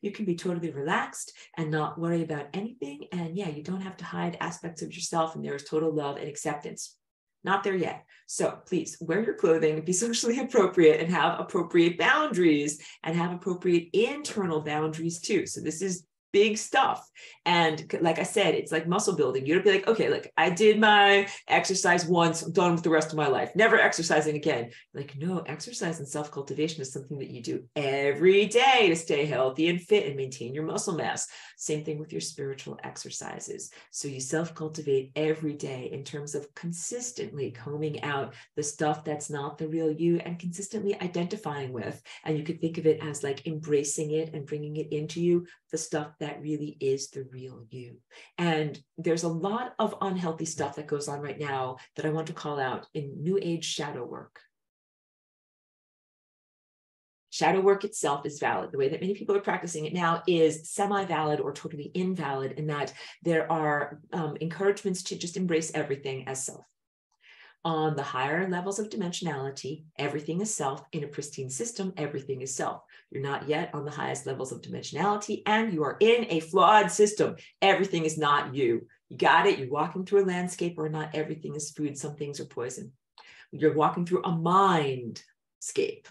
you can be totally relaxed and not worry about anything. And yeah, you don't have to hide aspects of yourself. And there is total love and acceptance. Not there yet. So please wear your clothing, be socially appropriate, and have appropriate boundaries, and have appropriate internal boundaries too. So this is big stuff. And like I said, it's like muscle building. You don't be like, okay, like I did my exercise once, I'm done with the rest of my life, never exercising again. Like, no, exercise and self-cultivation is something that you do every day to stay healthy and fit and maintain your muscle mass. Same thing with your spiritual exercises. So you self-cultivate every day in terms of consistently combing out the stuff that's not the real you and consistently identifying with. And you could think of it as like embracing it and bringing it into you, the stuff that really is the real you. And there's a lot of unhealthy stuff that goes on right now that I want to call out in New Age shadow work. Shadow work itself is valid. The way that many people are practicing it now is semi-valid or totally invalid, in that there are encouragements to just embrace everything as self. On the higher levels of dimensionality, everything is self. In a pristine system, everything is self. You're not yet on the highest levels of dimensionality, and you are in a flawed system. Everything is not you. You got it? You're walking through a landscape where not everything is food. Some things are poison. You're walking through a mind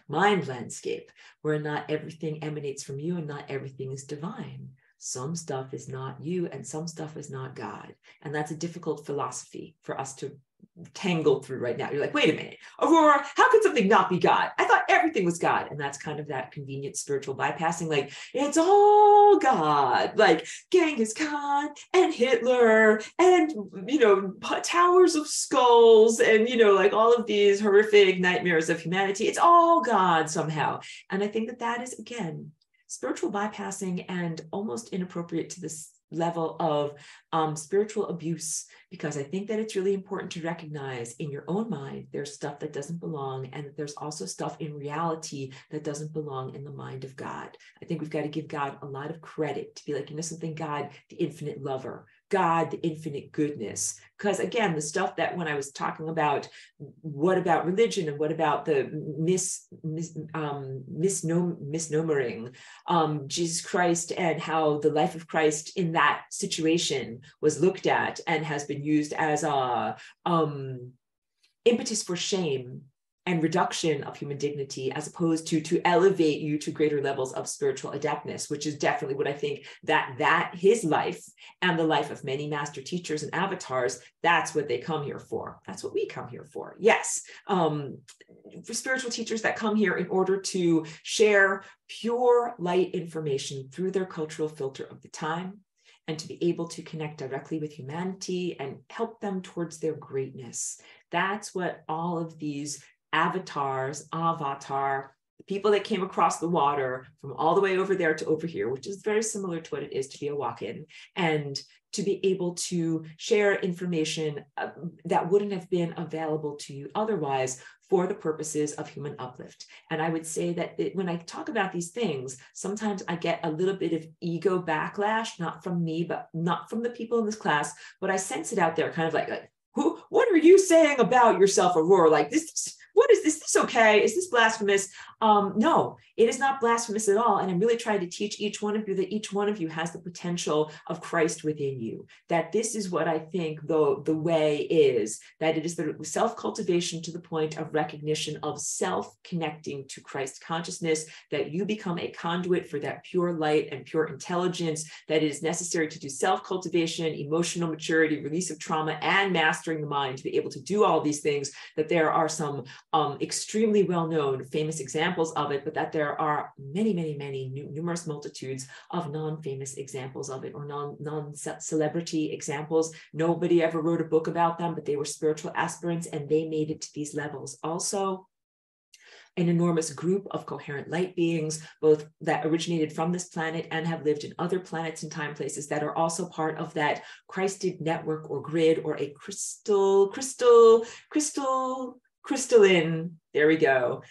landscape, where not everything emanates from you and not everything is divine. Some stuff is not you and some stuff is not God. And that's a difficult philosophy for us to tangle through right now. You're like, wait a minute, Aurora, how could something not be God? I thought everything was God. And that's kind of that convenient spiritual bypassing, like, it's all God, like Genghis Khan and Hitler and, towers of skulls and, like all of these horrific nightmares of humanity. It's all God somehow. And I think that that is, again, spiritual bypassing and almost inappropriate to this level of spiritual abuse, because I think that it's really important to recognize in your own mind, there's stuff that doesn't belong, and there's also stuff in reality that doesn't belong in the mind of God. I think we've got to give God a lot of credit to be like, something, God, the infinite lover, God, the infinite goodness. Because again, the stuff that when I was talking about, what about religion and what about the misnomering Jesus Christ, and how the life of Christ in that situation was looked at and has been used as a impetus for shame and reduction of human dignity, as opposed to elevate you to greater levels of spiritual adeptness, which is definitely what I think that his life and the life of many master teachers and avatars, that's what they come here for. That's what we come here for. Yes. For spiritual teachers that come here in order to share pure light information through their cultural filter of the time, and to be able to connect directly with humanity and help them towards their greatness. That's what all of these avatar, the people that came across the water from all the way over there to over here, which is very similar to what it is to be a walk-in, and to be able to share information that wouldn't have been available to you otherwise, for the purposes of human uplift. And I would say that when I talk about these things, sometimes I get a little bit of ego backlash, not from me, but not from the people in this class, but I sense it out there, kind of like what are you saying about yourself, Aurora? Like this, what is this? Is this okay? Is this blasphemous? No, it is not blasphemous at all. And I'm really trying to teach each one of you that each one of you has the potential of Christ within you, that this is what I think the way is, that it is the self-cultivation to the point of recognition of self-connecting to Christ consciousness, that you become a conduit for that pure light and pure intelligence, that it is necessary to do self-cultivation, emotional maturity, release of trauma, and mastering the mind to be able to do all these things, that there are some extremely well-known famous examples of it, but that there are many, many, many numerous multitudes of non-famous examples of it, or non-celebrity examples. Nobody ever wrote a book about them, but they were spiritual aspirants and they made it to these levels. Also, an enormous group of coherent light beings, both that originated from this planet and have lived in other planets and time places, that are also part of that Christed network or grid, or a crystalline, there we go.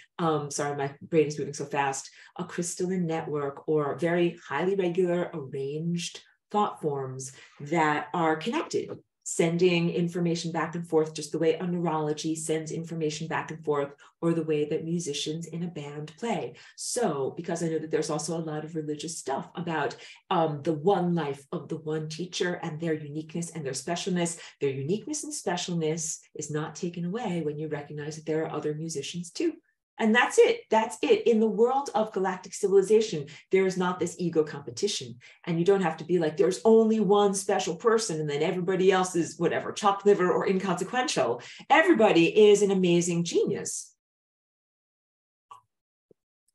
Sorry, my brain is moving so fast. A crystalline network, or very highly regular arranged thought forms that are connected, sending information back and forth, just the way a neurology sends information back and forth, or the way that musicians in a band play. So, because I know that there's also a lot of religious stuff about the one life of the one teacher and their uniqueness and their specialness. Their uniqueness and specialness is not taken away when you recognize that there are other musicians too. And that's it. That's it. In the world of galactic civilization, there is not this ego competition. And you don't have to be like, there's only one special person and then everybody else is whatever, chopped liver or inconsequential. Everybody is an amazing genius.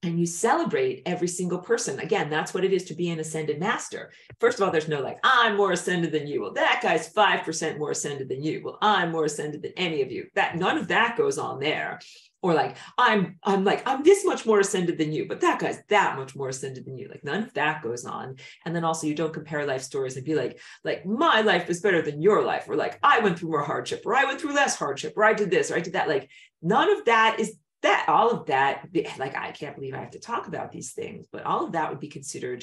And you celebrate every single person. Again, that's what it is to be an ascended master. First of all, there's no like, I'm more ascended than you. Well, that guy's 5% more ascended than you. Well, I'm more ascended than any of you. That none of that goes on there. Or like, I'm this much more ascended than you, but that guy's that much more ascended than you. Like none of that goes on. And then also you don't compare life stories and be like my life is better than your life. Or like, I went through more hardship, or I went through less hardship, or I did this, or I did that. Like none of that is that. All of that, like, I can't believe I have to talk about these things, but all of that would be considered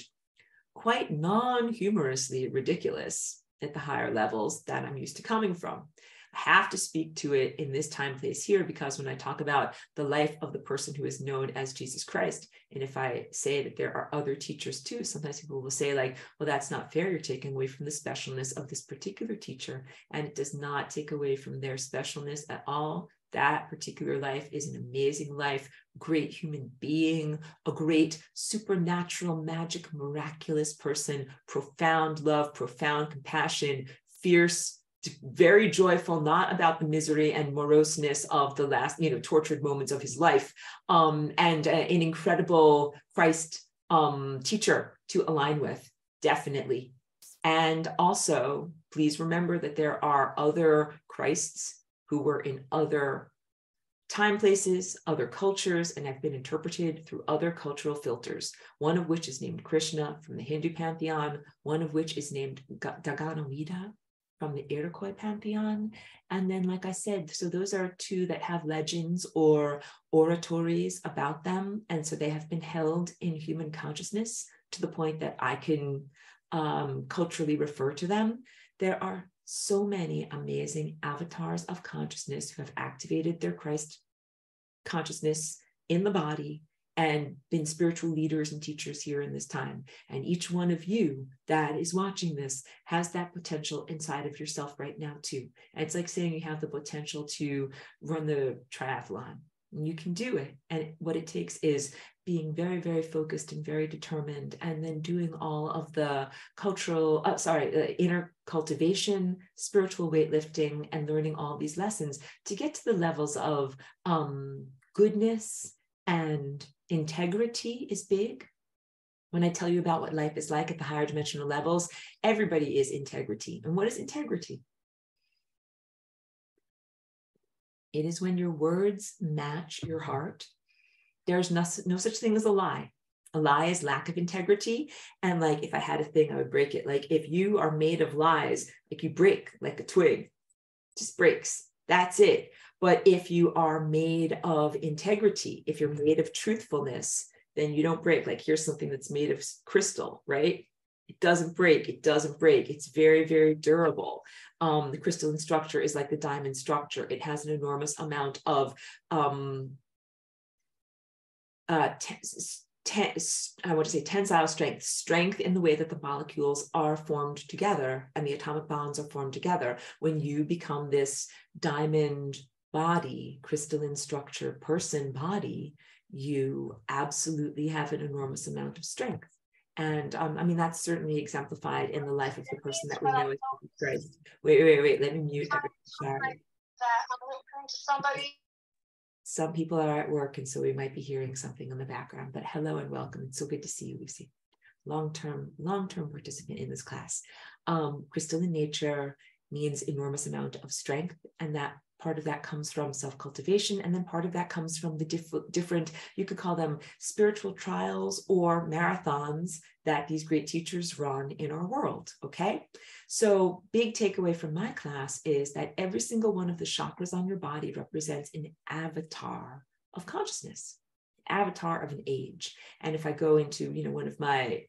quite non-humorously ridiculous at the higher levels that I'm used to coming from. I have to speak to it in this time place here, because when I talk about the life of the person who is known as Jesus Christ, and if I say that there are other teachers too, sometimes people will say like, well, that's not fair. You're taking away from the specialness of this particular teacher. And it does not take away from their specialness at all. That particular life is an amazing life, great human being, a great supernatural, magic, miraculous person, profound love, profound compassion, fierce, very joyful, not about the misery and moroseness of the last, tortured moments of his life, and an incredible Christ teacher to align with, definitely. And also, please remember that there are other Christs who were in other time, places, other cultures, and have been interpreted through other cultural filters, one of which is named Krishna from the Hindu pantheon, one of which is named Daganamida from the Iroquois pantheon. And then, like I said, so those are two that have legends or oratories about them. And so they have been held in human consciousness to the point that I can culturally refer to them. There are so many amazing avatars of consciousness who have activated their Christ consciousness in the body and been spiritual leaders and teachers here in this time. And each one of you that is watching this has that potential inside of yourself right now too. And it's like saying you have the potential to run the triathlon. And you can do it. And what it takes is being very, very focused and very determined, and then doing all of the inner cultivation, spiritual weightlifting, and learning all these lessons to get to the levels of goodness and integrity is big. When I tell you about what life is like at the higher dimensional levels, everybody is integrity. And what is integrity? It is when your words match your heart. There's no such thing as a lie. A lie is lack of integrity. And like, if I had a thing, I would break it. Like if you are made of lies, like you break like a twig, just breaks. That's it. But if you are made of integrity, if you're made of truthfulness, then you don't break. Like here's something that's made of crystal, right? It doesn't break. It doesn't break. It's very, very durable. The crystalline structure is like the diamond structure. It has an enormous amount of I want to say tensile strength, strength in the way that the molecules are formed together and the atomic bonds are formed together. When you become this diamond body, crystalline structure person body, you absolutely have an enormous amount of strength. And I mean, that's certainly exemplified in the life of the person that we know as Christ. Wait, let me mute everything. Sorry. Some people are at work, and so we might be hearing something in the background, but hello and welcome. It's so good to see you, Lucy. Long-term participant in this class. Crystalline nature means enormous amount of strength, and that part of that comes from self-cultivation, and then part of that comes from the different, you could call them spiritual trials or marathons that these great teachers run in our world, okay? So big takeaway from my class is that every single one of the chakras on your body represents an avatar of consciousness, avatar of an age. And if I go into, one of my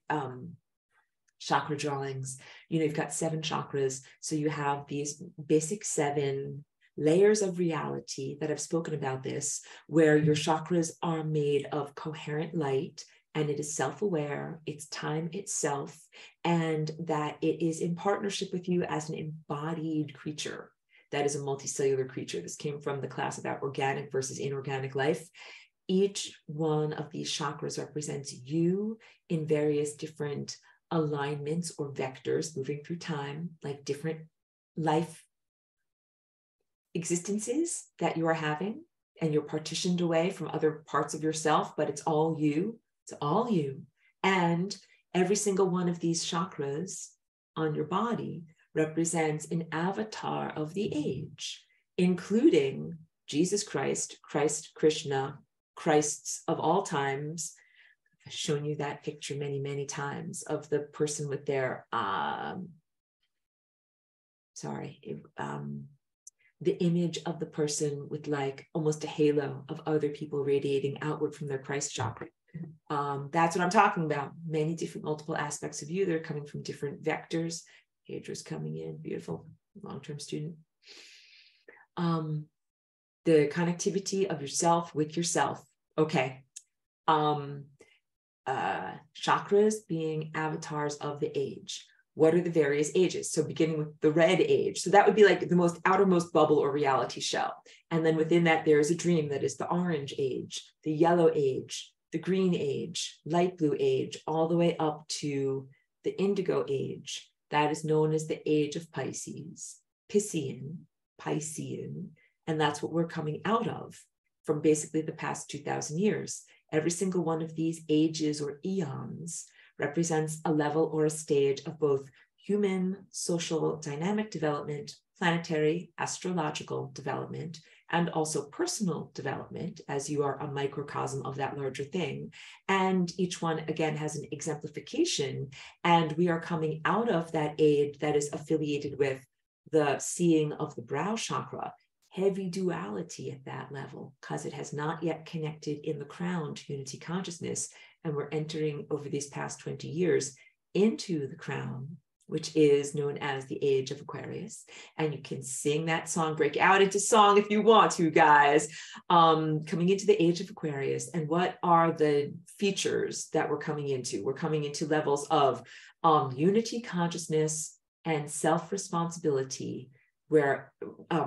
chakra drawings, you've got 7 chakras. So you have these basic 7 layers of reality that I've spoken about this, where your chakras are made of coherent light, and it is self-aware, it's time itself, and that it is in partnership with you as an embodied creature that is a multicellular creature. This came from the class about organic versus inorganic life. Each one of these chakras represents you in various different alignments or vectors moving through time, like different life existences that you are having, and you're partitioned away from other parts of yourself, but it's all you. It's all you. And every single one of these chakras on your body represents an avatar of the age, including Jesus Christ, Krishna, Christs of all times. I've shown you that picture many, many times of the person with their, the image of the person with like almost a halo of other people radiating outward from their Christ chakra. That's what I'm talking about. Many different multiple aspects of you. They're coming from different vectors. Hadra's coming in, beautiful, long-term student. The connectivity of yourself with yourself. Okay. Chakras being avatars of the age. What are the various ages? So beginning with the red age. So that would be like the most outermost bubble or reality shell. And then within that, there is a dream that is the orange age, the yellow age, the green age, light blue age, all the way up to the indigo age. That is known as the age of Pisces, Piscean. And that's what we're coming out of from basically the past 2,000 years. Every single one of these ages or eons represents a level or a stage of both human, social, dynamic development, planetary, astrological development, and also personal development, as you are a microcosm of that larger thing. And each one, again, has an exemplification. And we are coming out of that age that is affiliated with the seeing of the brow chakra, heavy duality at that level, because it has not yet connected in the crown to unity consciousness. And we're entering over these past 20 years into the crown, which is known as the age of Aquarius. And you can sing that song, break out into song if you want to, guys. Coming into the age of Aquarius. And what are the features that we're coming into? We're coming into levels of unity consciousness and self-responsibility, where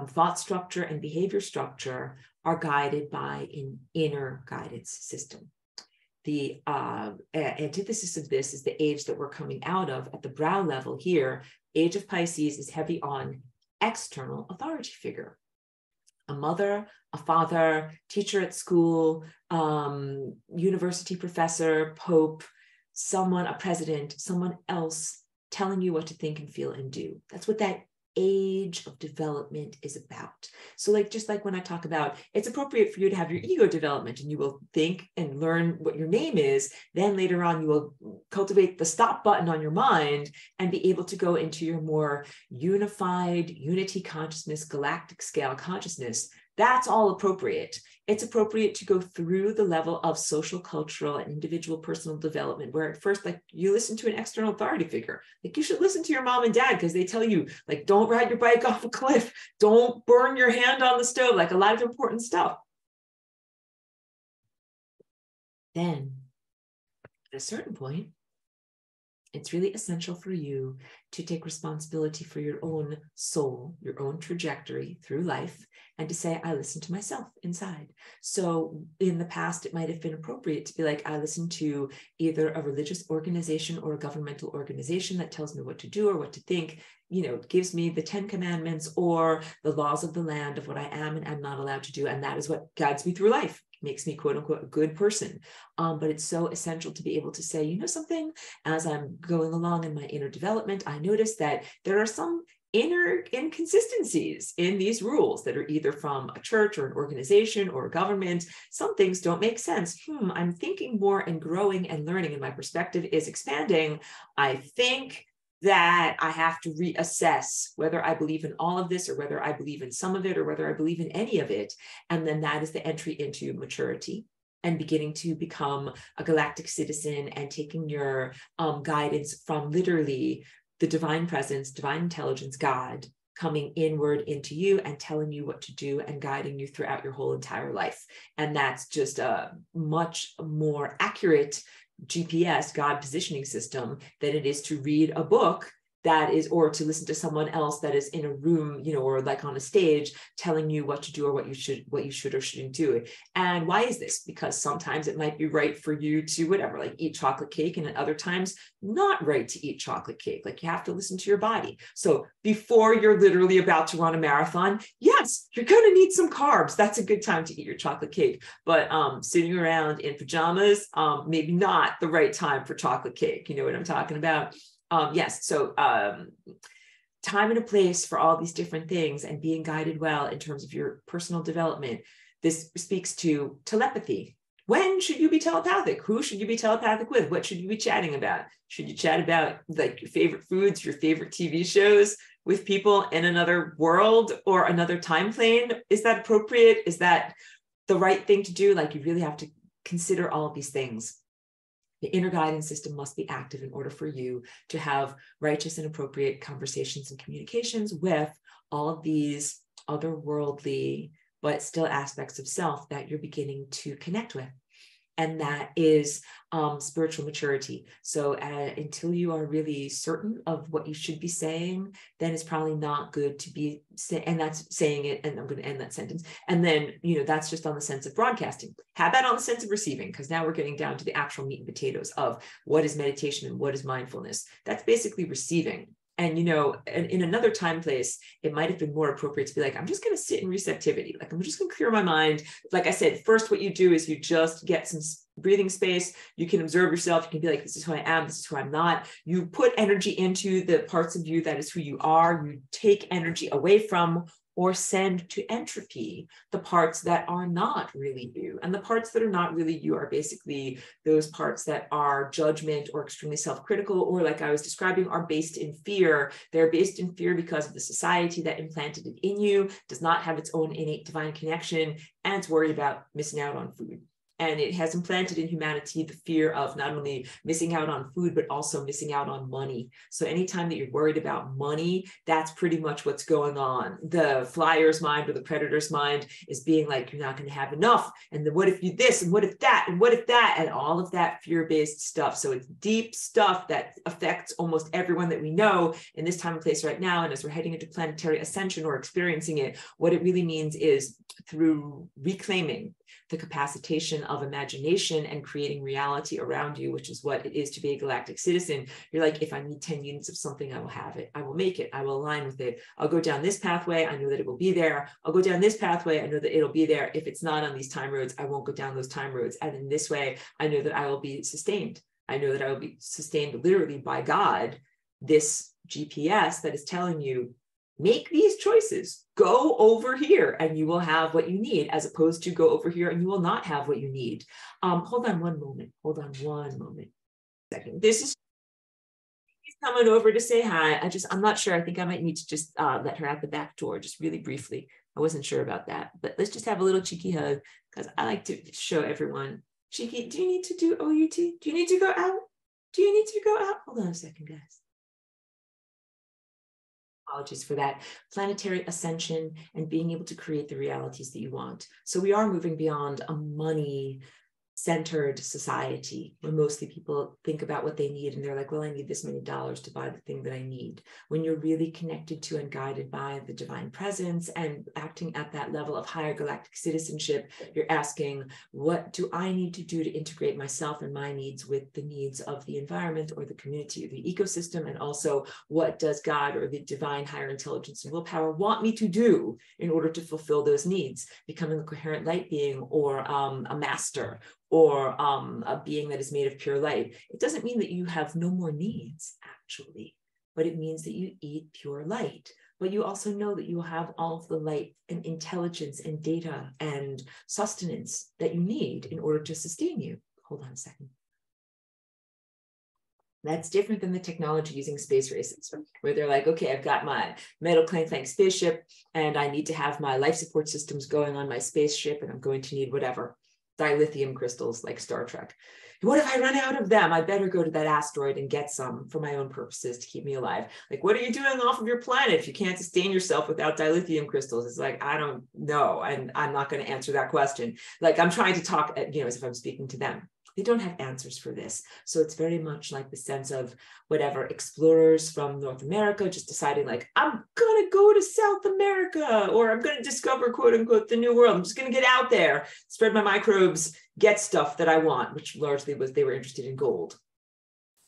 thought structure and behavior structure are guided by an inner guidance system. The antithesis of this is the age that we're coming out of at the brow level here. Age of Pisces is heavy on external authority figure. A mother, a father, teacher at school, university professor, pope, someone, a president, someone else telling you what to think and feel and do. That's what that age of development is about. So like, just like when I talk about, it's appropriate for you to have your ego development, and you will think and learn what your name is. Then later on, you will cultivate the stop button on your mind and be able to go into your more unified unity consciousness, galactic scale consciousness. That's all appropriate. It's appropriate to go through the level of social, cultural, and individual personal development, where at first, like, you listen to an external authority figure. Like, you should listen to your mom and dad, because they tell you, like, don't ride your bike off a cliff, don't burn your hand on the stove, like a lot of important stuff. then at a certain point, it's really essential for you to take responsibility for your own soul, your own trajectory through life, and to say, I listen to myself inside. So in the past, it might have been appropriate to be like, I listen to either a religious organization or a governmental organization that tells me what to do or what to think, gives me the 10 commandments or the laws of the land of what I am and am not allowed to do. And that is what guides me through life, makes me quote unquote a good person. But it's so essential to be able to say, something, as I'm going along in my inner development, I notice that there are some inner inconsistencies in these rules that are either from a church or an organization or a government. Some things don't make sense. I'm thinking more and growing and learning, and my perspective is expanding. I think that I have to reassess whether I believe in all of this or whether I believe in some of it or whether I believe in any of it. And then that is the entry into maturity and beginning to become a galactic citizen and taking your guidance from literally the divine presence, divine intelligence, God, coming inward into you and telling you what to do and guiding you throughout your whole entire life. And that's just a much more accurate GPS, God positioning system, than it is to read a book that is, or to listen to someone else that is in a room, or like on a stage telling you what to do or what you should or shouldn't do. And why is this? Because sometimes it might be right for you to whatever, like eat chocolate cake, and at other times not right to eat chocolate cake. Like you have to listen to your body. So before you're literally about to run a marathon, yes, you're going to need some carbs. That's a good time to eat your chocolate cake. But sitting around in pajamas, maybe not the right time for chocolate cake. You know what I'm talking about? Yes. So time and a place for all these different things and being guided well in terms of your personal development. This speaks to telepathy. When should you be telepathic? Who should you be telepathic with? What should you be chatting about? Should you chat about like your favorite foods, your favorite TV shows with people in another world or another time plane? Is that appropriate? Is that the right thing to do? Like you really have to consider all of these things. The inner guidance system must be active in order for you to have righteous and appropriate conversations and communications with all of these otherworldly, but still aspects of self that you're beginning to connect with. And that is spiritual maturity. So until you are really certain of what you should be saying, then it's probably not good to be and that's saying it. And I'm going to end that sentence. And then, that's just on the sense of broadcasting. How about on the sense of receiving? Because now we're getting down to the actual meat and potatoes of what is meditation and what is mindfulness. That's basically receiving. And, in another time place, it might have been more appropriate to be like, I'm just going to sit in receptivity. Like, I'm just going to clear my mind. Like I said, first, what you do is you just get some breathing space. You can observe yourself. You can be like, this is who I am. This is who I'm not. You put energy into the parts of you that is who you are. You take energy away from or send to entropy the parts that are not really you. And the parts that are not really you are basically those parts that are judgment or extremely self-critical, or like I was describing, are based in fear. They're based in fear because of the society that implanted it in you, does not have its own innate divine connection, and it's worried about missing out on food. And it has implanted in humanity the fear of not only missing out on food, but also missing out on money. So anytime that you're worried about money, that's pretty much what's going on. The flyer's mind or the predator's mind is being like, you're not going to have enough. And then what if you this, and what if that, and what if that, and all of that fear-based stuff. So it's deep stuff that affects almost everyone that we know in this time and place right now. And as we're heading into planetary ascension or experiencing it, what it really means is through reclaiming the capacitation of imagination and creating reality around you, which is what it is to be a galactic citizen. You're like, if I need 10 units of something, I will have it. I will make it. I will align with it. I'll go down this pathway. I know that it will be there. I'll go down this pathway. I know that it'll be there. If it's not on these time roads, I won't go down those time roads. And in this way, I know that I will be sustained. I know that I will be sustained literally by God, this GPS that is telling you, make these choices, go over here and you will have what you need, as opposed to go over here and you will not have what you need. Hold on one moment. Second. This is coming over to say hi. I'm not sure. I think I might need to just let her out the back door, just really briefly. I wasn't sure about that, but let's just have a little cheeky hug, because I like to show everyone. Cheeky, do you need to do OUT? Do you need to go out? Hold on a second, guys. Apologies for that. Planetary ascension and being able to create the realities that you want. So we are moving beyond a money centered society where mostly people think about what they need and they're like, well, I need this many dollars to buy the thing that I need. When you're really connected to and guided by the divine presence and acting at that level of higher galactic citizenship, you're asking, what do I need to do to integrate myself and my needs with the needs of the environment or the community or the ecosystem? And also, what does God or the divine higher intelligence and willpower want me to do in order to fulfill those needs? Becoming a coherent light being, or a master, or a being that is made of pure light. It doesn't mean that you have no more needs, actually, but it means that you eat pure light. But you also know that you have all of the light and intelligence and data and sustenance that you need in order to sustain you. Hold on a second. That's different than the technology using space races, where they're like, okay, I've got my metal clank spaceship and I need to have my life support systems going on my spaceship, and I'm going to need whatever, dilithium crystals like Star Trek. What if I run out of them? I better go to that asteroid and get some for my own purposes to keep me alive. Like, what are you doing off of your planet if you can't sustain yourself without dilithium crystals? It's like, I don't know. And I'm not going to answer that question. Like, I'm trying to talk, as if I'm speaking to them. They don't have answers for this. So it's very much like the sense of whatever explorers from North America just deciding like, I'm going to go to South America, or I'm going to discover, quote unquote, the new world. I'm just going to get out there, spread my microbes, get stuff that I want, which largely was they were interested in gold.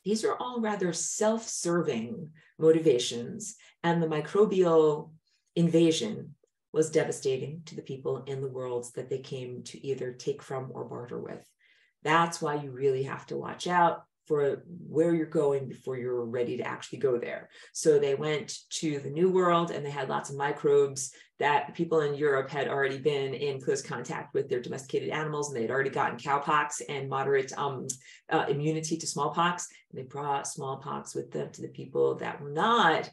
These are all rather self-serving motivations, and the microbial invasion was devastating to the people in the worlds that they came to either take from or barter with. That's why you really have to watch out for where you're going before you're ready to actually go there. So they went to the New World and they had lots of microbes that people in Europe had already been in close contact with their domesticated animals, and they had already gotten cowpox and moderate immunity to smallpox. And they brought smallpox with them to the people that were not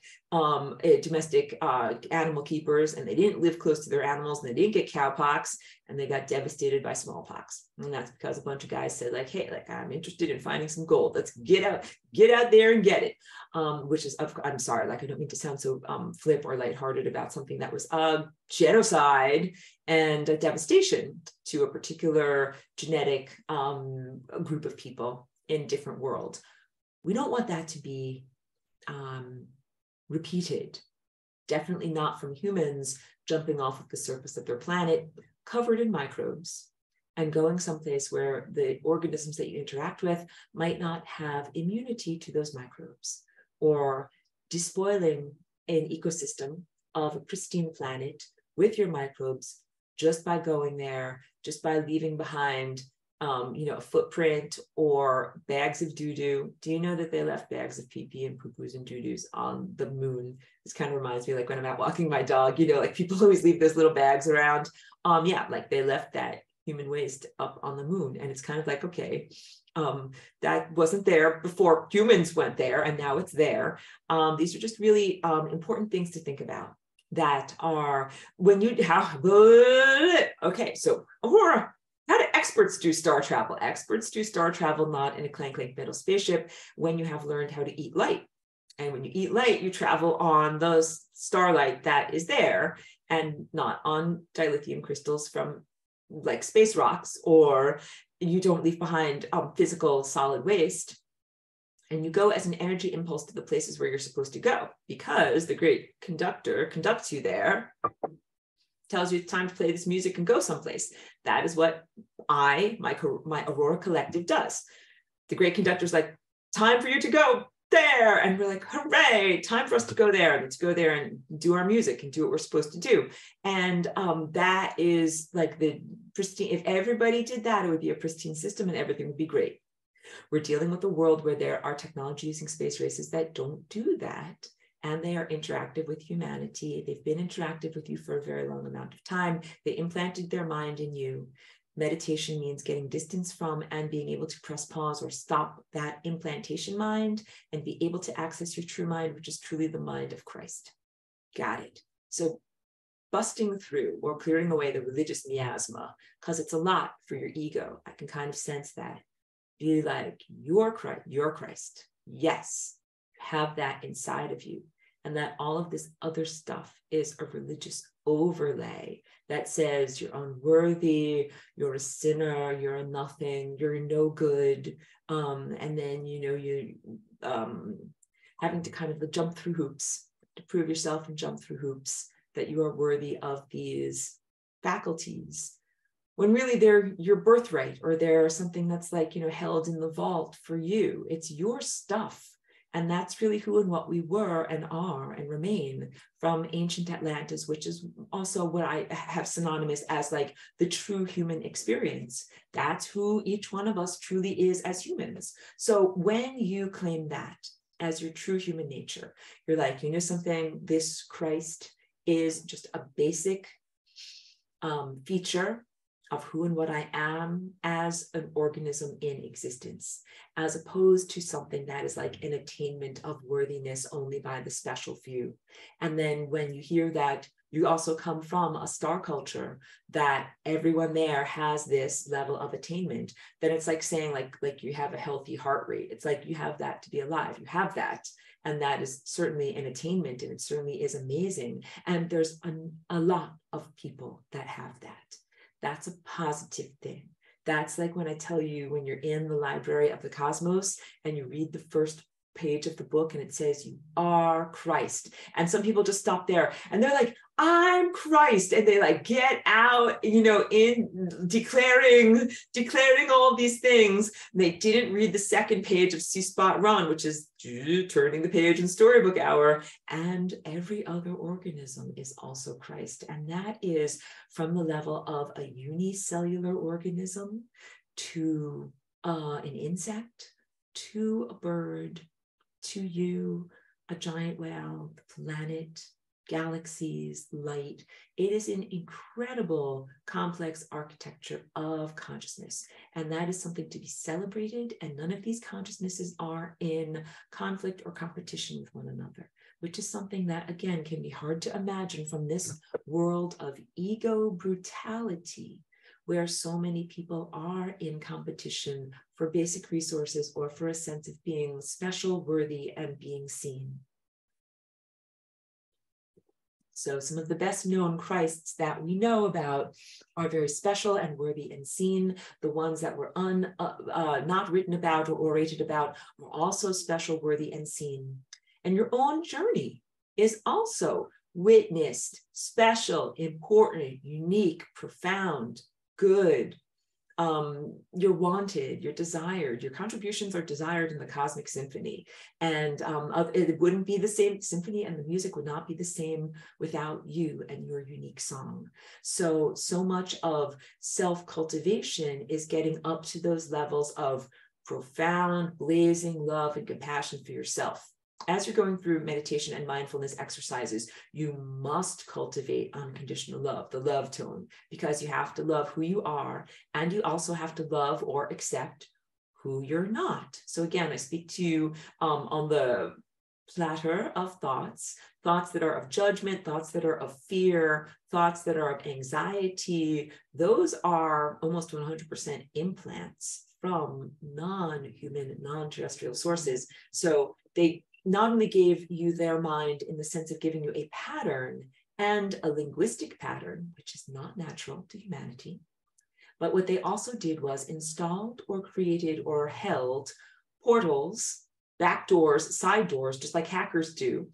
domestic animal keepers, and they didn't live close to their animals, and they didn't get cowpox, and they got devastated by smallpox. And that's because a bunch of guys said like, hey, like, I'm interested in finding some gold. Let's get out there and get it. Which is, I'm sorry, like, I don't mean to sound so flip or lighthearted about something that was genocide and a devastation to a particular genetic group of people in different worlds. We don't want that to be repeated. Definitely not from humans jumping off of the surface of their planet, covered in microbes, and going someplace where the organisms that you interact with might not have immunity to those microbes, or despoiling an ecosystem of a pristine planet with your microbes just by going there, just by leaving behind a footprint or bags of doo-doo. Do you know that they left bags of pee-pee and poo-poos and doo-doos on the moon? This kind of reminds me, like, when I'm out walking my dog, like people always leave those little bags around. Like they left that human waste up on the moon. And it's kind of like, okay, that wasn't there before humans went there, and now it's there. These are just really important things to think about that are when you, okay, so Aurora, how do experts do star travel? Experts do star travel not in a clank metal spaceship when you have learned how to eat light. And when you eat light, you travel on the starlight that is there, and not on dilithium crystals from like space rocks, or you don't leave behind physical solid waste. And you go as an energy impulse to the places where you're supposed to go, because the great conductor conducts you there, tells you it's time to play this music and go someplace. That is what my Aurora Collective does. The great conductor's like, time for you to go there. And we're like, hooray, time for us to go there. And to go there and do our music and do what we're supposed to do. And that is like the pristine, if everybody did that, it would be a pristine system and everything would be great. We're dealing with a world where there are technology using space races that don't do that. And they are interactive with humanity. They've been interactive with you for a very long amount of time. They implanted their mind in you. Meditation means getting distance from and being able to press pause or stop that implantation mind and be able to access your true mind, which is truly the mind of Christ. Got it. So busting through or clearing away the religious miasma, because it's a lot for your ego. I can kind of sense that. Be like, you're Christ. Yes, have that inside of you. and that all of this other stuff is a religious overlay that says you're unworthy, you're a sinner, you're a nothing, you're no good. And then, you having to kind of jump through hoops to prove yourself and jump through hoops that you are worthy of these faculties, when really they're your birthright, or they're something that's like, held in the vault for you. It's your stuff. And that's really who and what we were and are and remain from ancient Atlantis, which is also what I have synonymous as like the true human experience. That's who each one of us truly is as humans. So when you claim that as your true human nature, you're like, something, this Christ is just a basic feature of who and what I am as an organism in existence, as opposed to something that is like an attainment of worthiness only by the special few. And then when you hear that you also come from a star culture, that everyone there has this level of attainment, then it's like saying like you have a healthy heart rate. It's like you have that to be alive. You have that. And that is certainly an attainment, and it certainly is amazing. And there's a lot of people that have that. That's a positive thing. That's like when I tell you, when you're in the library of the cosmos and you read the first page of the book and it says you are Christ. And some people just stop there and they're like, I'm Christ. And they like get out, in declaring all these things. They didn't read the second page of See Spot Run, which is turning the page in Storybook Hour. And every other organism is also Christ. And that is from the level of a unicellular organism to an insect, to a bird, to you, a giant whale, the planet, galaxies, light. It is an incredible complex architecture of consciousness. And that is something to be celebrated. And none of these consciousnesses are in conflict or competition with one another, which is something that, again, can be hard to imagine from this world of ego brutality, where so many people are in competition for basic resources or for a sense of being special, worthy, and being seen. So some of the best known Christs that we know about are very special and worthy and seen. The ones that were not written about or orated about are also special, worthy, and seen. And your own journey is also witnessed, special, important, unique, profound, good. You're wanted, you're desired, your contributions are desired in the cosmic symphony. And it wouldn't be the same symphony, and the music would not be the same without you and your unique song. So much of self-cultivation is getting up to those levels of profound, blazing love and compassion for yourself. As you're going through meditation and mindfulness exercises, you must cultivate unconditional love, the love tone, because you have to love who you are, and you also have to love or accept who you're not. So again, I speak to you on the platter of thoughts that are of judgment, thoughts that are of fear, thoughts that are of anxiety. Those are almost 100% implants from non-human, non-terrestrial sources. So they not only gave you their mind in the sense of giving you a pattern and a linguistic pattern, which is not natural to humanity, but what they also did was installed or created or held portals, back doors, side doors, just like hackers do,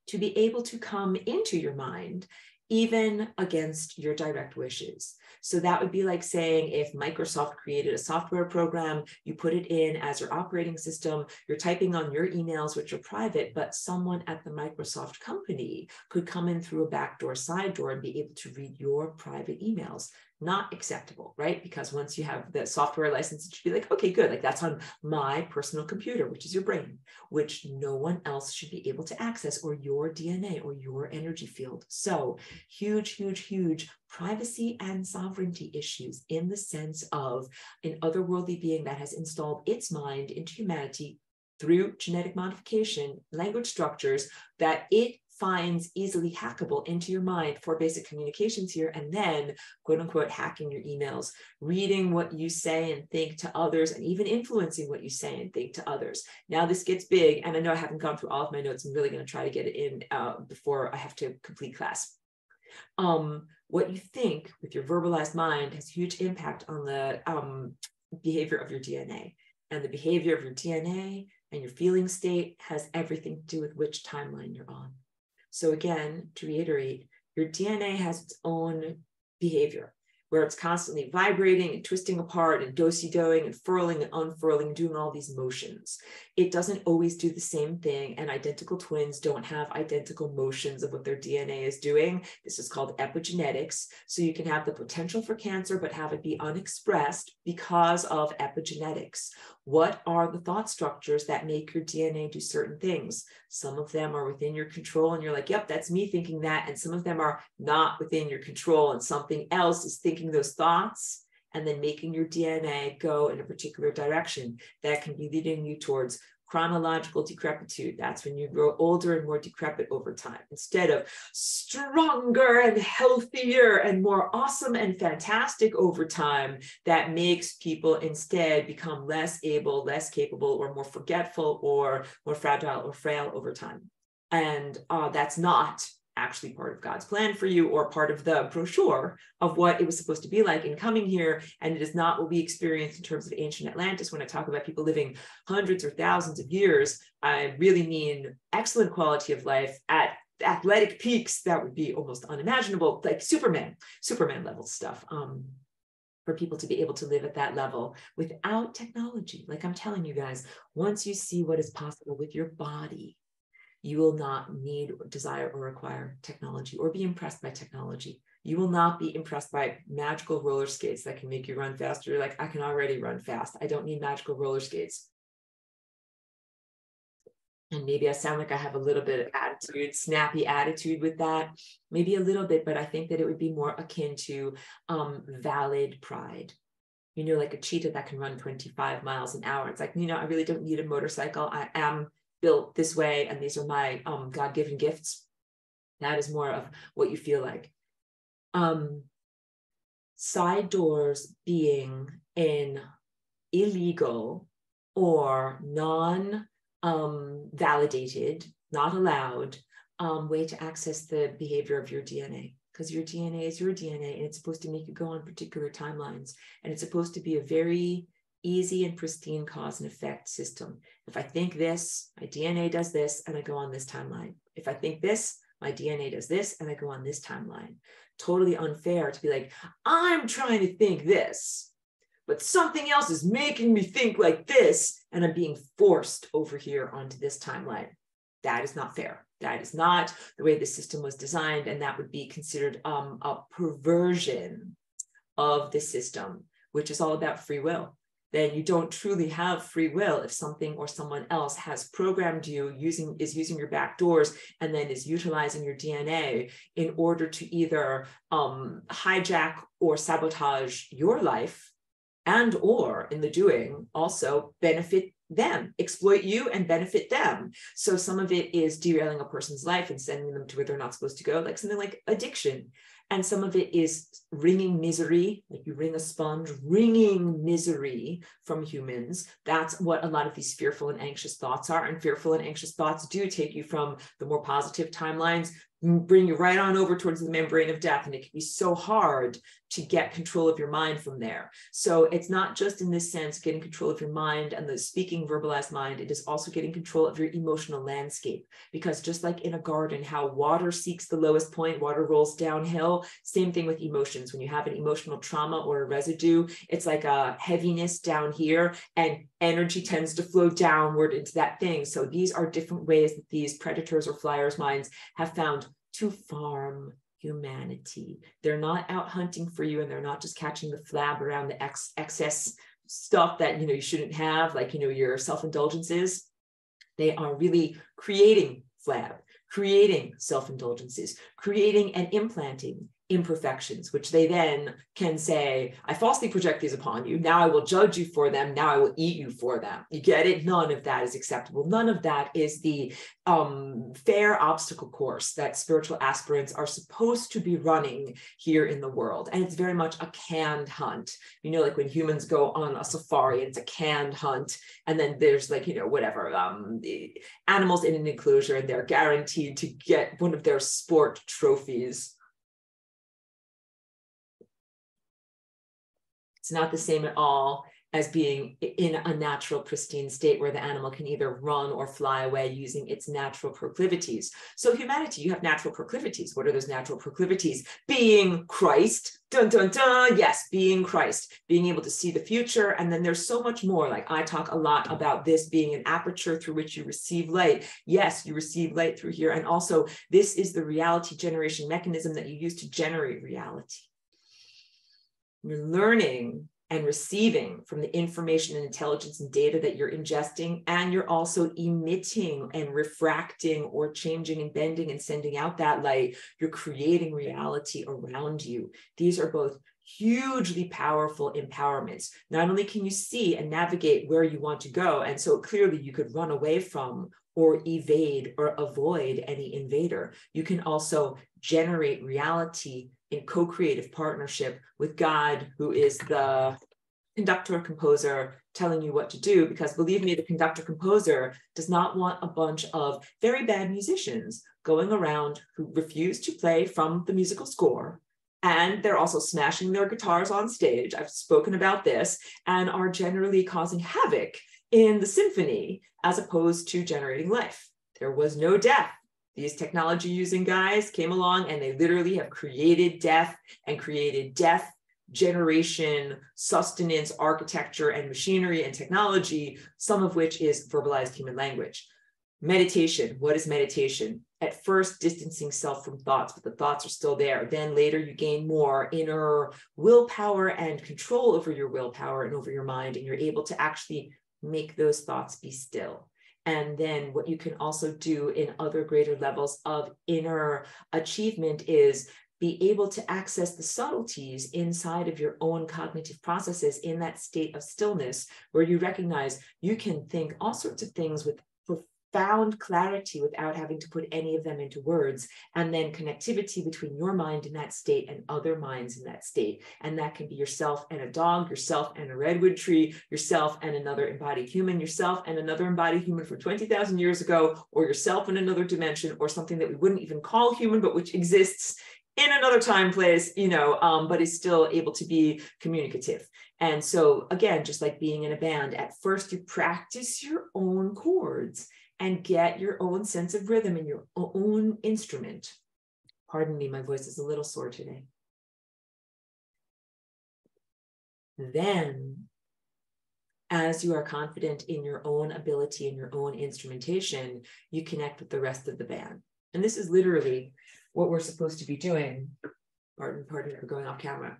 to be able to come into your mind even against your direct wishes. So that would be like saying if Microsoft created a software program, you put it in as your operating system, you're typing on your emails, which are private, but someone at the Microsoft company could come in through a backdoor, side door and be able to read your private emails. Not acceptable, right? Because once you have the software license, it should be like, okay, good. Like that's on my personal computer, which is your brain, which no one else should be able to access, or your DNA or your energy field. So huge, huge, huge privacy and sovereignty issues in the sense of an otherworldly being that has installed its mind into humanity through genetic modification, language structures that it finds easily hackable into your mind for basic communications here, and then quote unquote hacking your emails, reading what you say and think to others, and even influencing what you say and think to others. Now this gets big, and I know I haven't gone through all of my notes. I'm really going to try to get it in before I have to complete class. What you think with your verbalized mind has huge impact on the behavior of your DNA, and the behavior of your DNA and your feeling state has everything to do with which timeline you're on. So again, to reiterate, your DNA has its own behavior, where it's constantly vibrating and twisting apart and do-si-doing and furling and unfurling, doing all these motions. It doesn't always do the same thing, and identical twins don't have identical motions of what their DNA is doing. This is called epigenetics. So you can have the potential for cancer, but have it be unexpressed because of epigenetics. What are the thought structures that make your DNA do certain things? Some of them are within your control, and you're like, yep, that's me thinking that. And some of them are not within your control, and something else is thinking those thoughts and then making your DNA go in a particular direction that can be leading you towards chronological decrepitude. That's when you grow older and more decrepit over time, instead of stronger and healthier and more awesome and fantastic over time. That makes people instead become less able, less capable, or more forgetful, or more fragile or frail over time. And that's not actually part of God's plan for you, or part of the brochure of what it was supposed to be like in coming here. And it is not what we experienced in terms of ancient Atlantis. When I talk about people living hundreds or thousands of years, I really mean excellent quality of life at athletic peaks that would be almost unimaginable, like Superman level stuff. For people to be able to live at that level without technology. Like I'm telling you guys, once you see what is possible with your body, you will not need, desire, or require technology, or be impressed by technology. You will not be impressed by magical roller skates that can make you run faster. You're like, I can already run fast. I don't need magical roller skates. And maybe I sound like I have a little bit of attitude, snappy attitude with that, maybe a little bit, but I think that it would be more akin to valid pride. You know, like a cheetah that can run 25 miles an hour. It's like, you know, I really don't need a motorcycle. I am built this way, and these are my God-given gifts. That is more of what you feel like. Side doors being an illegal or non-validated, not allowed way to access the behavior of your DNA, because your DNA is your DNA, and it's supposed to make you go on particular timelines, and it's supposed to be a very easy and pristine cause and effect system. If I think this, my DNA does this, and I go on this timeline. If I think this, my DNA does this, and I go on this timeline. Totally unfair to be like, I'm trying to think this, but something else is making me think like this, and I'm being forced over here onto this timeline. That is not fair. That is not the way the system was designed, and that would be considered a perversion of the system, which is all about free will. Then you don't truly have free will if something or someone else has programmed you, is using your back doors, and then is utilizing your DNA in order to either hijack or sabotage your life, and or in the doing also benefit them, exploit you and benefit them. So some of it is derailing a person's life and sending them to where they're not supposed to go, like something like addiction. And some of it is wringing misery, like you wring a sponge, wringing misery from humans. That's what a lot of these fearful and anxious thoughts are. And fearful and anxious thoughts do take you from the more positive timelines, bring you right on over towards the membrane of death. And it can be so hard to get control of your mind from there. So it's not just in this sense, getting control of your mind and the speaking verbalized mind, it is also getting control of your emotional landscape. Because just like in a garden, how water seeks the lowest point, water rolls downhill, same thing with emotions. When you have an emotional trauma or a residue, it's like a heaviness down here, and energy tends to flow downward into that thing. So these are different ways that these predators or flyers' minds have found to farm humanity. They're not out hunting for you, and they're not just catching the flab around the excess stuff that you shouldn't have, like your self-indulgences. They are really creating flab, creating self-indulgences, creating and implanting imperfections, which they then can say, I falsely project these upon you. Now I will judge you for them. Now I will eat you for them. You get it? None of that is acceptable. None of that is the fair obstacle course that spiritual aspirants are supposed to be running here in the world. And it's very much a canned hunt. You know, like when humans go on a safari, it's a canned hunt. And then there's like, you know, whatever, animals in an enclosure, and they're guaranteed to get one of their sport trophies. It's not the same at all as being in a natural, pristine state where the animal can either run or fly away using its natural proclivities. So humanity, you have natural proclivities. What are those natural proclivities? Being Christ, dun, dun, dun, yes, being Christ, being able to see the future. And then there's so much more. Like I talk a lot about this being an aperture through which you receive light. Yes, you receive light through here. And also this is the reality generation mechanism that you use to generate reality. You're learning and receiving from the information and intelligence and data that you're ingesting, and you're also emitting and refracting or changing and bending and sending out that light. You're creating reality around you. These are both hugely powerful empowerments. Not only can you see and navigate where you want to go, and so clearly you could run away from or evade or avoid any invader, you can also generate reality in co-creative partnership with God, who is the conductor composer telling you what to do, because believe me, the conductor composer does not want a bunch of very bad musicians going around who refuse to play from the musical score. And they're also smashing their guitars on stage. I've spoken about this, and are generally causing havoc in the symphony as opposed to generating life. There was no death. These technology using guys came along and they literally have created death and created death generation, sustenance, architecture, and machinery and technology, some of which is verbalized human language. Meditation. What is meditation? At first, distancing self from thoughts, but the thoughts are still there. Then later, you gain more inner willpower and control over your willpower and over your mind, and you're able to actually make those thoughts be still. And then what you can also do in other greater levels of inner achievement is be able to access the subtleties inside of your own cognitive processes in that state of stillness, where you recognize you can think all sorts of things with profound clarity without having to put any of them into words, and then connectivity between your mind in that state and other minds in that state. And that can be yourself and a dog, yourself and a redwood tree, yourself and another embodied human, yourself and another embodied human from 20,000 years ago, or yourself in another dimension, or something that we wouldn't even call human, but which exists in another time, place, you know, but is still able to be communicative. And so again, just like being in a band, at first you practice your own chords and get your own sense of rhythm in your own instrument. Pardon me, my voice is a little sore today. Then, as you are confident in your own ability and your own instrumentation, you connect with the rest of the band. And this is literally what we're supposed to be doing. Pardon for going off camera.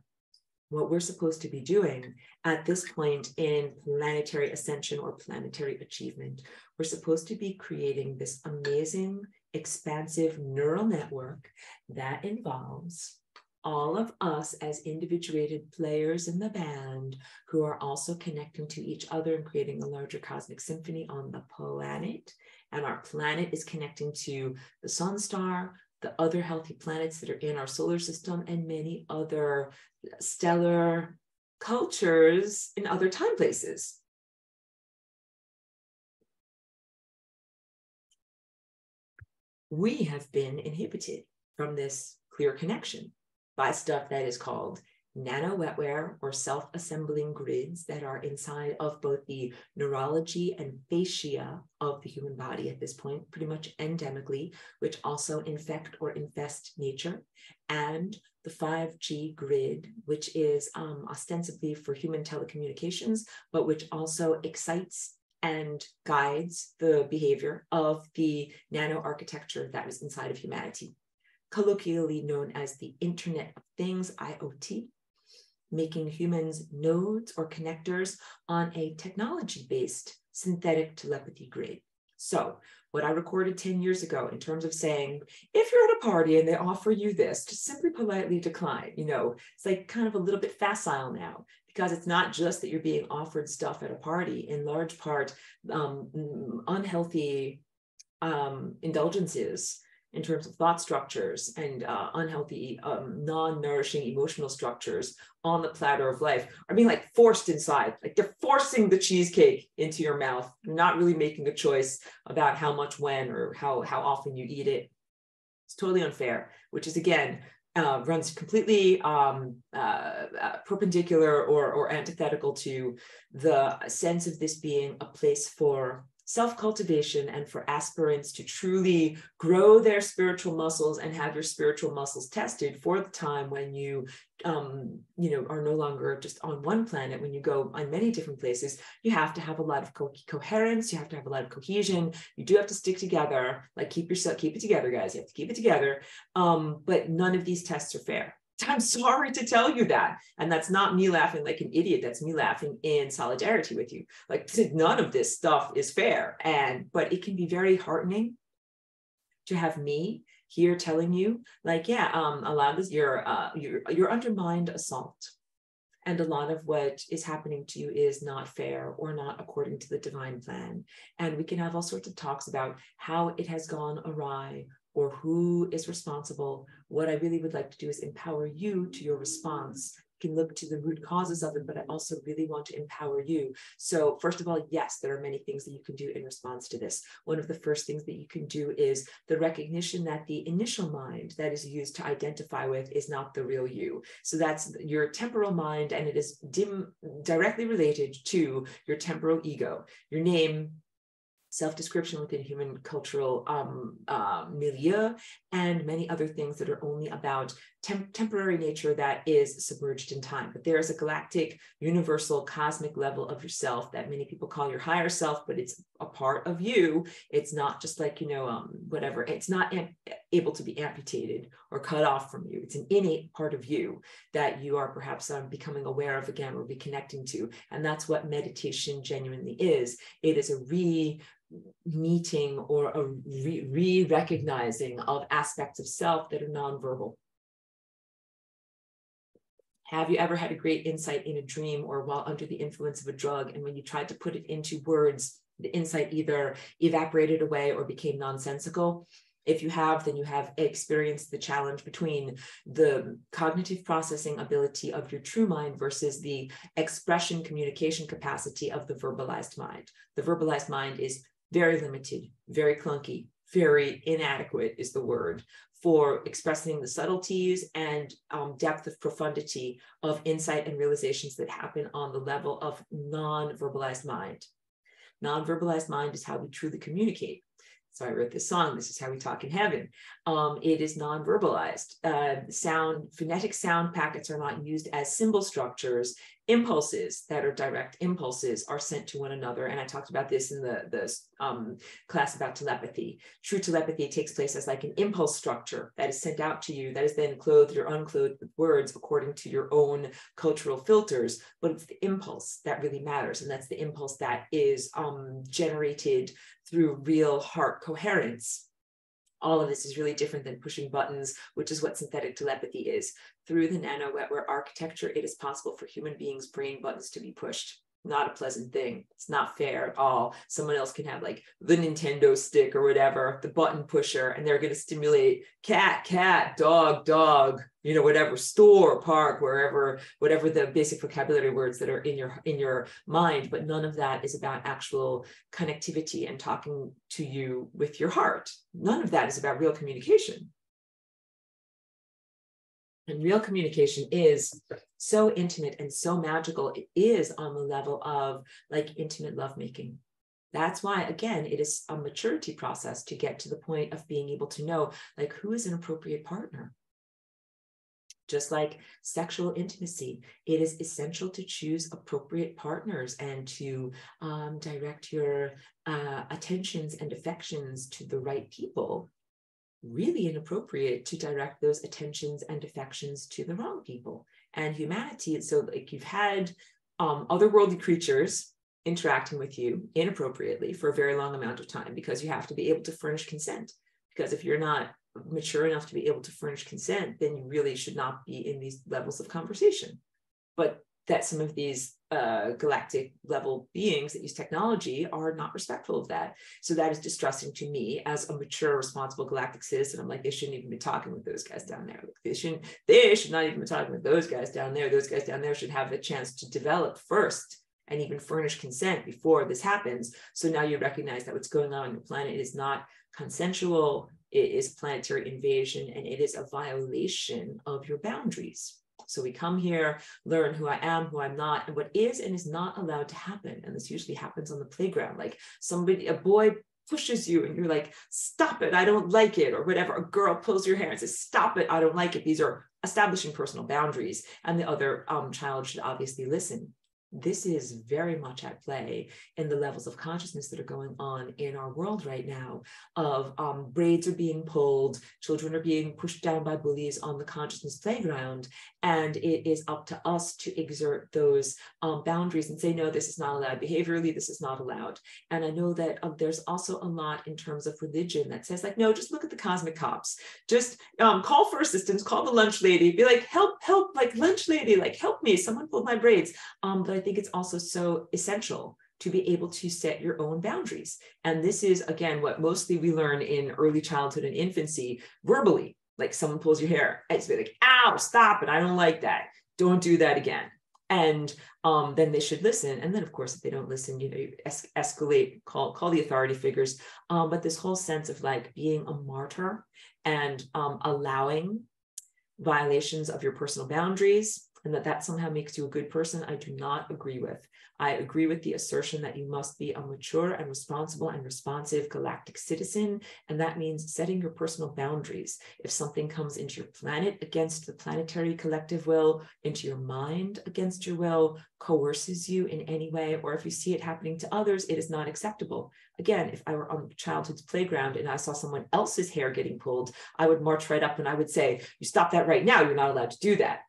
What we're supposed to be doing at this point in planetary ascension or planetary achievement. We're supposed to be creating this amazing, expansive neural network that involves all of us as individuated players in the band who are also connecting to each other and creating a larger cosmic symphony on the planet. And our planet is connecting to the sun star, the other healthy planets that are in our solar system, and many other stellar cultures in other time places. We have been inhibited from this clear connection by stuff that is called nano wetware or self-assembling grids that are inside of both the neurology and fascia of the human body at this point, pretty much endemically, which also infect or infest nature, and the 5G grid, which is ostensibly for human telecommunications, but which also excites and guides the behavior of the nano architecture that is inside of humanity, colloquially known as the Internet of Things, IoT, making humans nodes or connectors on a technology-based synthetic telepathy grid. So what I recorded 10 years ago in terms of saying, if you're at a party and they offer you this, just simply politely decline. It's like kind of a little bit facile now, because it's not just that you're being offered stuff at a party. In large part, unhealthy indulgences in terms of thought structures and unhealthy, non-nourishing emotional structures on the platter of life are being like forced inside. Like they're forcing the cheesecake into your mouth. You're not really making a choice about how much, when, or how often you eat it. It's totally unfair, which is, again, runs completely perpendicular or antithetical to the sense of this being a place for self-cultivation and for aspirants to truly grow their spiritual muscles and have your spiritual muscles tested for the time when you are no longer just on one planet. When you go on many different places, you have to have a lot of coherence. You have to have a lot of cohesion. You do have to stick together. Like keep it together, guys. You have to keep it together. But none of these tests are fair. I'm sorry to tell you that. And that's not me laughing like an idiot. That's me laughing in solidarity with you. Like, none of this stuff is fair. But it can be very heartening to have me here telling you, like, yeah, a lot of this, you're under mind assault. And a lot of what is happening to you is not fair or not according to the divine plan. And we can have all sorts of talks about how it has gone awry, or who is responsible. What I really would like to do is empower you to your response. You can look to the root causes of it, but I also really want to empower you. So first of all, yes, there are many things that you can do in response to this. One of the first things that you can do is the recognition that the initial mind that is used to identify with is not the real you. So that's your temporal mind, and it is directly related to your temporal ego. Your name, self-description within human cultural milieu, and many other things that are only about temporary nature that is submerged in time. But there is a galactic, universal, cosmic level of yourself that many people call your higher self, but it's a part of you. It's not just like, whatever. It's not able to be amputated or cut off from you. It's an innate part of you that you are perhaps becoming aware of again, or reconnecting to. And that's what meditation genuinely is. It is a meeting or a re-recognizing of aspects of self that are nonverbal. Have you ever had a great insight in a dream or while under the influence of a drug, and when you tried to put it into words, the insight either evaporated away or became nonsensical? If you have, then you have experienced the challenge between the cognitive processing ability of your true mind versus the expression communication capacity of the verbalized mind. The verbalized mind is very limited, very clunky, very inadequate is the word for expressing the subtleties and depth of profundity of insight and realizations that happen on the level of non-verbalized mind. Non-verbalized mind is how we truly communicate. So I wrote this song, This Is How We Talk in Heaven. It is non-verbalized. Phonetic sound packets are not used as symbol structures. Impulses that are direct impulses are sent to one another. And I talked about this in the class about telepathy. True telepathy takes place as like an impulse structure that is sent out to you, that is then clothed or unclothed with words according to your own cultural filters. But it's the impulse that really matters. And that's the impulse that is generated through real heart coherence. All of this is really different than pushing buttons, which is what synthetic telepathy is. Through the nano-wetware architecture, it is possible for human beings' brain buttons to be pushed. Not a pleasant thing. It's not fair at all. Someone else can have like the Nintendo stick or whatever, the button pusher, and they're going to stimulate cat, dog, whatever, store, park, wherever, whatever the basic vocabulary words that are in your mind. But none of that is about actual connectivity and talking to you with your heart. None of that is about real communication. And real communication is so intimate and so magical. It is on the level of like intimate lovemaking. That's why, again, it is a maturity process to get to the point of being able to know like who is an appropriate partner. Just like sexual intimacy, it is essential to choose appropriate partners and to direct your attentions and affections to the right people. Really inappropriate to direct those attentions and affections to the wrong people. And humanity, so like you've had otherworldly creatures interacting with you inappropriately for a very long amount of time, because you have to be able to furnish consent. Because if you're not mature enough to be able to furnish consent, then you really should not be in these levels of conversation. But that some of these galactic level beings that use technology are not respectful of that. So that is distressing to me as a mature, responsible galactic citizen. I'm like, they shouldn't even be talking with those guys down there. Like, they should not even be talking with those guys down there. Those guys down there should have a chance to develop first and even furnish consent before this happens. So now you recognize that what's going on your planet is not consensual, it is planetary invasion, and it is a violation of your boundaries. So we come here, learn who I am, who I'm not, and what is and is not allowed to happen. And this usually happens on the playground. Like a boy pushes you and you're like, stop it, I don't like it, or whatever. A girl pulls your hair and says, stop it, I don't like it. These are establishing personal boundaries. And the other child should obviously listen. This is very much at play in the levels of consciousness that are going on in our world right now of braids are being pulled, children are being pushed down by bullies on the consciousness playground. And it is up to us to exert those boundaries and say, no, this is not allowed behaviorally, this is not allowed. And I know that there's also a lot in terms of religion that says like, no, just look at the cosmic cops, just call for assistance, call the lunch lady, be like, help, like lunch lady, like help me, someone pulled my braids. But I think it's also so essential to be able to set your own boundaries. And this is, again, what mostly we learn in early childhood and infancy, verbally, like someone pulls your hair, it's be like, ow, stop it, I don't like that. Don't do that again. And then they should listen. And then, of course, if they don't listen, you escalate, call the authority figures. But this whole sense of like being a martyr and allowing violations of your personal boundaries, and that somehow makes you a good person, I do not agree with. I agree with the assertion that you must be a mature and responsible and responsive galactic citizen, and that means setting your personal boundaries. If something comes into your planet against the planetary collective will, into your mind against your will, coerces you in any way, or if you see it happening to others, it is not acceptable. Again, if I were on childhood's playground and I saw someone else's hair getting pulled, I would march right up and I would say, you stop that right now, you're not allowed to do that.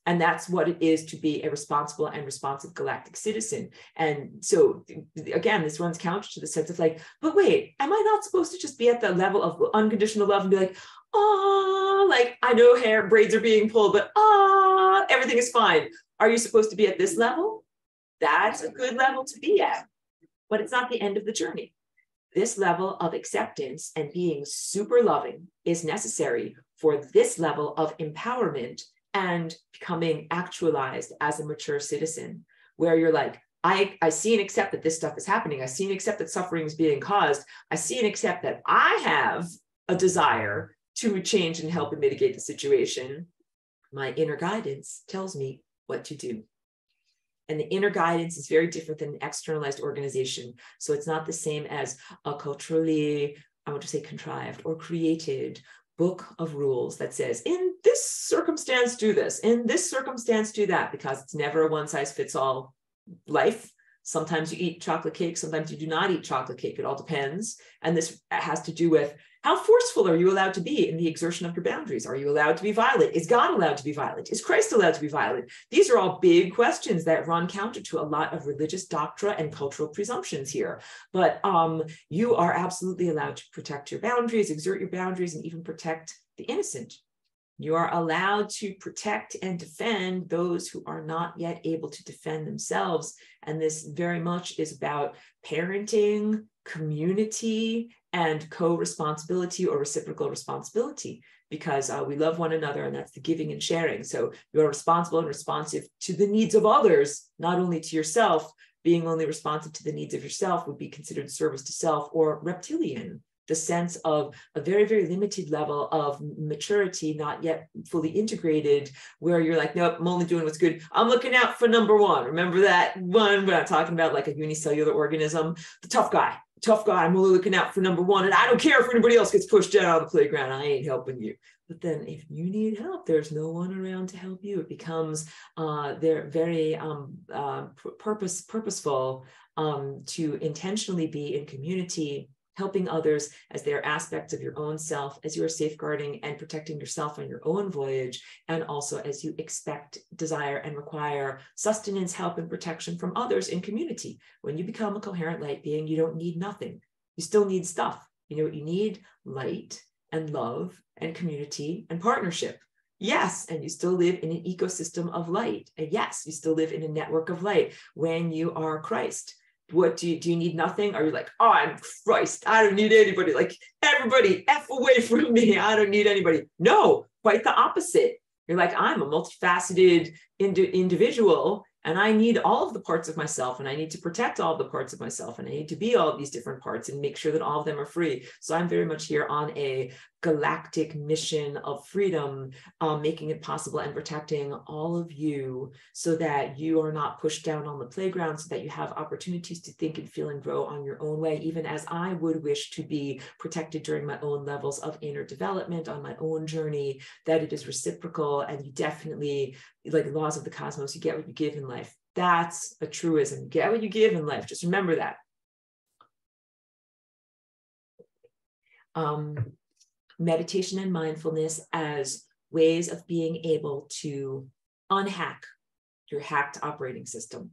And that's what it is to be a responsible and responsive galactic citizen. And so again, this runs counter to the sense of like, but wait, am I not supposed to just be at the level of unconditional love and be like, oh, like I know braids are being pulled, but everything is fine. Are you supposed to be at this level? That's a good level to be at, but it's not the end of the journey. This level of acceptance and being super loving is necessary for this level of empowerment and becoming actualized as a mature citizen, where you're like, I see and accept that this stuff is happening. I see and accept that suffering is being caused. I see and accept that I have a desire to change and help and mitigate the situation. My inner guidance tells me what to do. And the inner guidance is very different than an externalized organization. So it's not the same as a culturally, I want to say contrived or created book of rules that says, in this circumstance, do this, in this circumstance, do that, because it's never a one size fits all life. Sometimes you eat chocolate cake, sometimes you do not eat chocolate cake. It all depends. And this has to do with how forceful are you allowed to be in the exertion of your boundaries? Are you allowed to be violent? Is God allowed to be violent? Is Christ allowed to be violent? These are all big questions that run counter to a lot of religious doctrine and cultural presumptions here. But you are absolutely allowed to protect your boundaries, exert your boundaries, and even protect the innocent. You are allowed to protect and defend those who are not yet able to defend themselves. And this very much is about parenting, community, and co-responsibility or reciprocal responsibility, because we love one another, and that's the giving and sharing. So you're responsible and responsive to the needs of others, not only to yourself. Being only responsive to the needs of yourself would be considered service to self or reptilian, the sense of a very, very limited level of maturity, not yet fully integrated, where you're like, nope, I'm only doing what's good. I'm looking out for number one. Remember that one when I'm talking about like a unicellular organism, the tough guy, I'm only looking out for number one. And I don't care if anybody else gets pushed down on the playground. I ain't helping you. But then if you need help, there's no one around to help you. It becomes they're very purposeful to intentionally be in community helping others as they are aspects of your own self, as you are safeguarding and protecting yourself on your own voyage, and also as you expect, desire, and require sustenance, help, and protection from others in community. When you become a coherent light being, you don't need nothing. You still need stuff. You know what you need? Light and love and community and partnership. Yes, and you still live in an ecosystem of light. And yes, you still live in a network of light when you are Christ. What do you need nothing? Are you like, oh, I'm Christ, I don't need anybody, like everybody F away from me, I don't need anybody? No, quite the opposite. You're like, I'm a multifaceted individual, and I need all of the parts of myself, and I need to protect all of the parts of myself, and I need to be all of these different parts and make sure that all of them are free. So I'm very much here on a galactic mission of freedom, making it possible and protecting all of you so that you are not pushed down on the playground, so that you have opportunities to think and feel and grow on your own way, even as I would wish to be protected during my own levels of inner development on my own journey, that it is reciprocal. And you definitely, like laws of the cosmos, you get what you give in life. That's a truism. Get what you give in life. Just remember that. Meditation and mindfulness as ways of being able to unhack your hacked operating system.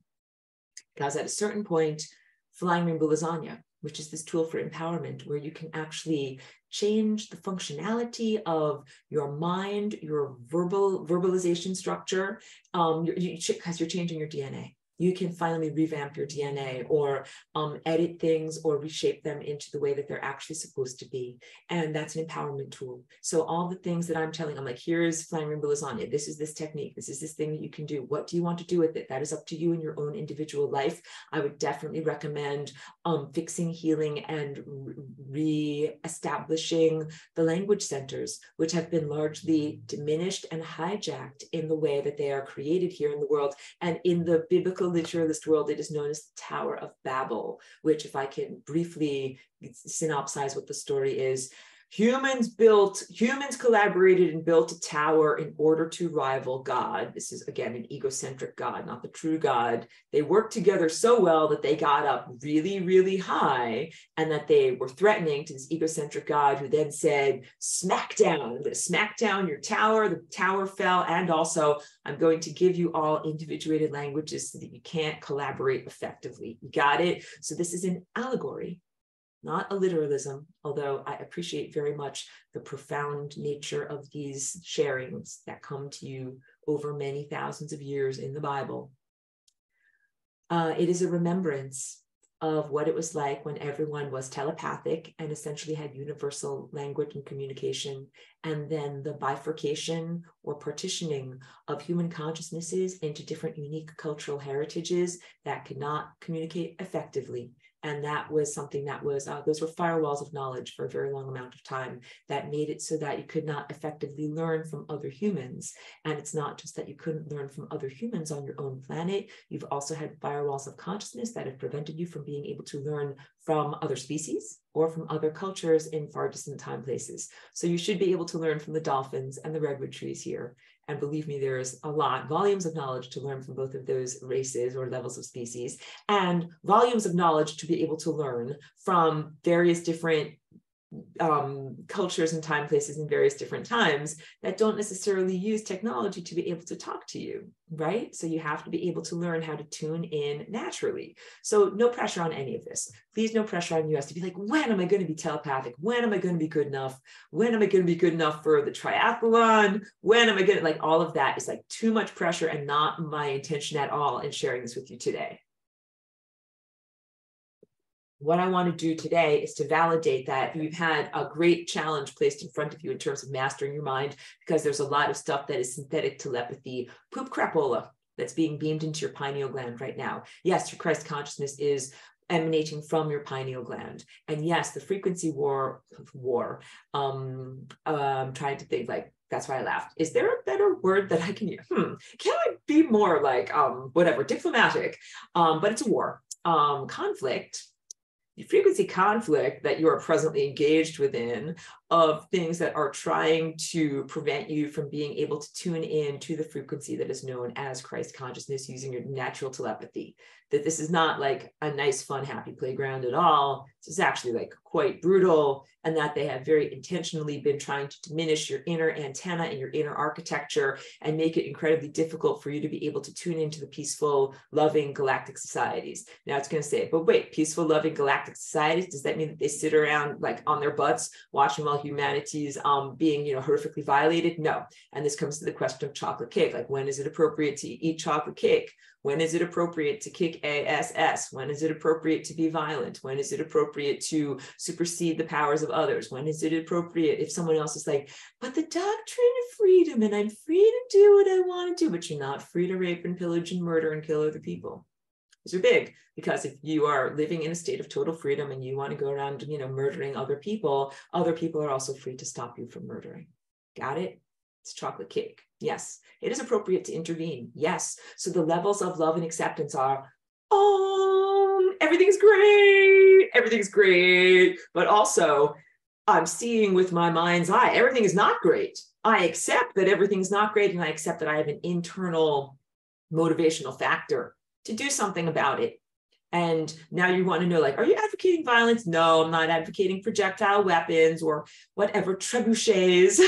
Because at a certain point, flying rainbow lasagna, which is this tool for empowerment, where you can actually change the functionality of your mind, your verbalization structure, because you're changing your DNA. You can finally revamp your DNA or edit things or reshape them into the way that they're actually supposed to be. And that's an empowerment tool. So all the things that I'm telling, I'm like, here's flying rainbow lasagna. This is this technique. This is this thing that you can do. What do you want to do with it? That is up to you in your own individual life. I would definitely recommend fixing, healing, and re-establishing the language centers, which have been largely diminished and hijacked in the way that they are created here in the world. And in the biblical literalist world, it is known as the Tower of Babel, which, if I can briefly synopsize what the story is, humans collaborated and built a tower in order to rival God. This is, again, an egocentric God, not the true God. They worked together so well that they got up really, really high, and that they were threatening to this egocentric God, who then said, smack down. I'm going to smack down your tower. The tower fell. And also, I'm going to give you all individuated languages so that you can't collaborate effectively. You got it? So this is an allegory, not a literalism, although I appreciate very much the profound nature of these sharings that come to you over many thousands of years in the Bible. It is a remembrance of what it was like when everyone was telepathic and essentially had universal language and communication, and then the bifurcation or partitioning of human consciousnesses into different unique cultural heritages that could not communicate effectively. And that was something that was, those were firewalls of knowledge for a very long amount of time that made it so that you could not effectively learn from other humans. And it's not just that you couldn't learn from other humans on your own planet. You've also had firewalls of consciousness that have prevented you from being able to learn from other species or from other cultures in far distant time places. So you should be able to learn from the dolphins and the redwood trees here. And believe me, there's volumes of knowledge to learn from both of those races or levels of species, and volumes of knowledge to be able to learn from various different cultures and time places in various different times that don't necessarily use technology to be able to talk to you, right? So you have to be able to learn how to tune in naturally. So no pressure on any of this. Please, no pressure on you as to be like, when am I going to be telepathic? When am I going to be good enough? When am I going to be good enough for the triathlon? When am I going to, like, all of that is like too much pressure and not my intention at all in sharing this with you today. What I want to do today is to validate that you've had a great challenge placed in front of you in terms of mastering your mind, because there's a lot of stuff that is synthetic telepathy, poop crapola, that's being beamed into your pineal gland right now. Yes, your Christ consciousness is emanating from your pineal gland. And yes, the frequency war, I'm trying to think, like, that's why I laughed. Is there a better word that I can use? Can I be more like, whatever, diplomatic? But it's a war, conflict. The frequency conflict that you are presently engaged within of things that are trying to prevent you from being able to tune in to the frequency that is known as Christ consciousness using your natural telepathy. that this is not like a nice, fun, happy playground at all. This is actually like quite brutal, and that they have very intentionally been trying to diminish your inner antenna and your inner architecture and make it incredibly difficult for you to be able to tune into the peaceful, loving galactic societies. Now it's going to say, but wait, peaceful, loving galactic societies, does that mean that they sit around like on their butts watching while humanity's being, horrifically violated? No. And this comes to the question of chocolate cake. Like, when is it appropriate to eat chocolate cake? When is it appropriate to kick ass? When is it appropriate to be violent? When is it appropriate to supersede the powers of others? When is it appropriate if someone else is like, but the doctrine of freedom, and I'm free to do what I want to do, but you're not free to rape and pillage and murder and kill other people? These are big, because if you are living in a state of total freedom and you want to go around, murdering other people are also free to stop you from murdering. Got it? It's chocolate cake. Yes. It is appropriate to intervene. Yes. So the levels of love and acceptance are, everything's great. Everything's great. But also, I'm seeing with my mind's eye, everything is not great. I accept that everything's not great, and I accept that I have an internal motivational factor to do something about it. And now you want to know, like, are you advocating violence? No, I'm not advocating projectile weapons or whatever, trebuchets.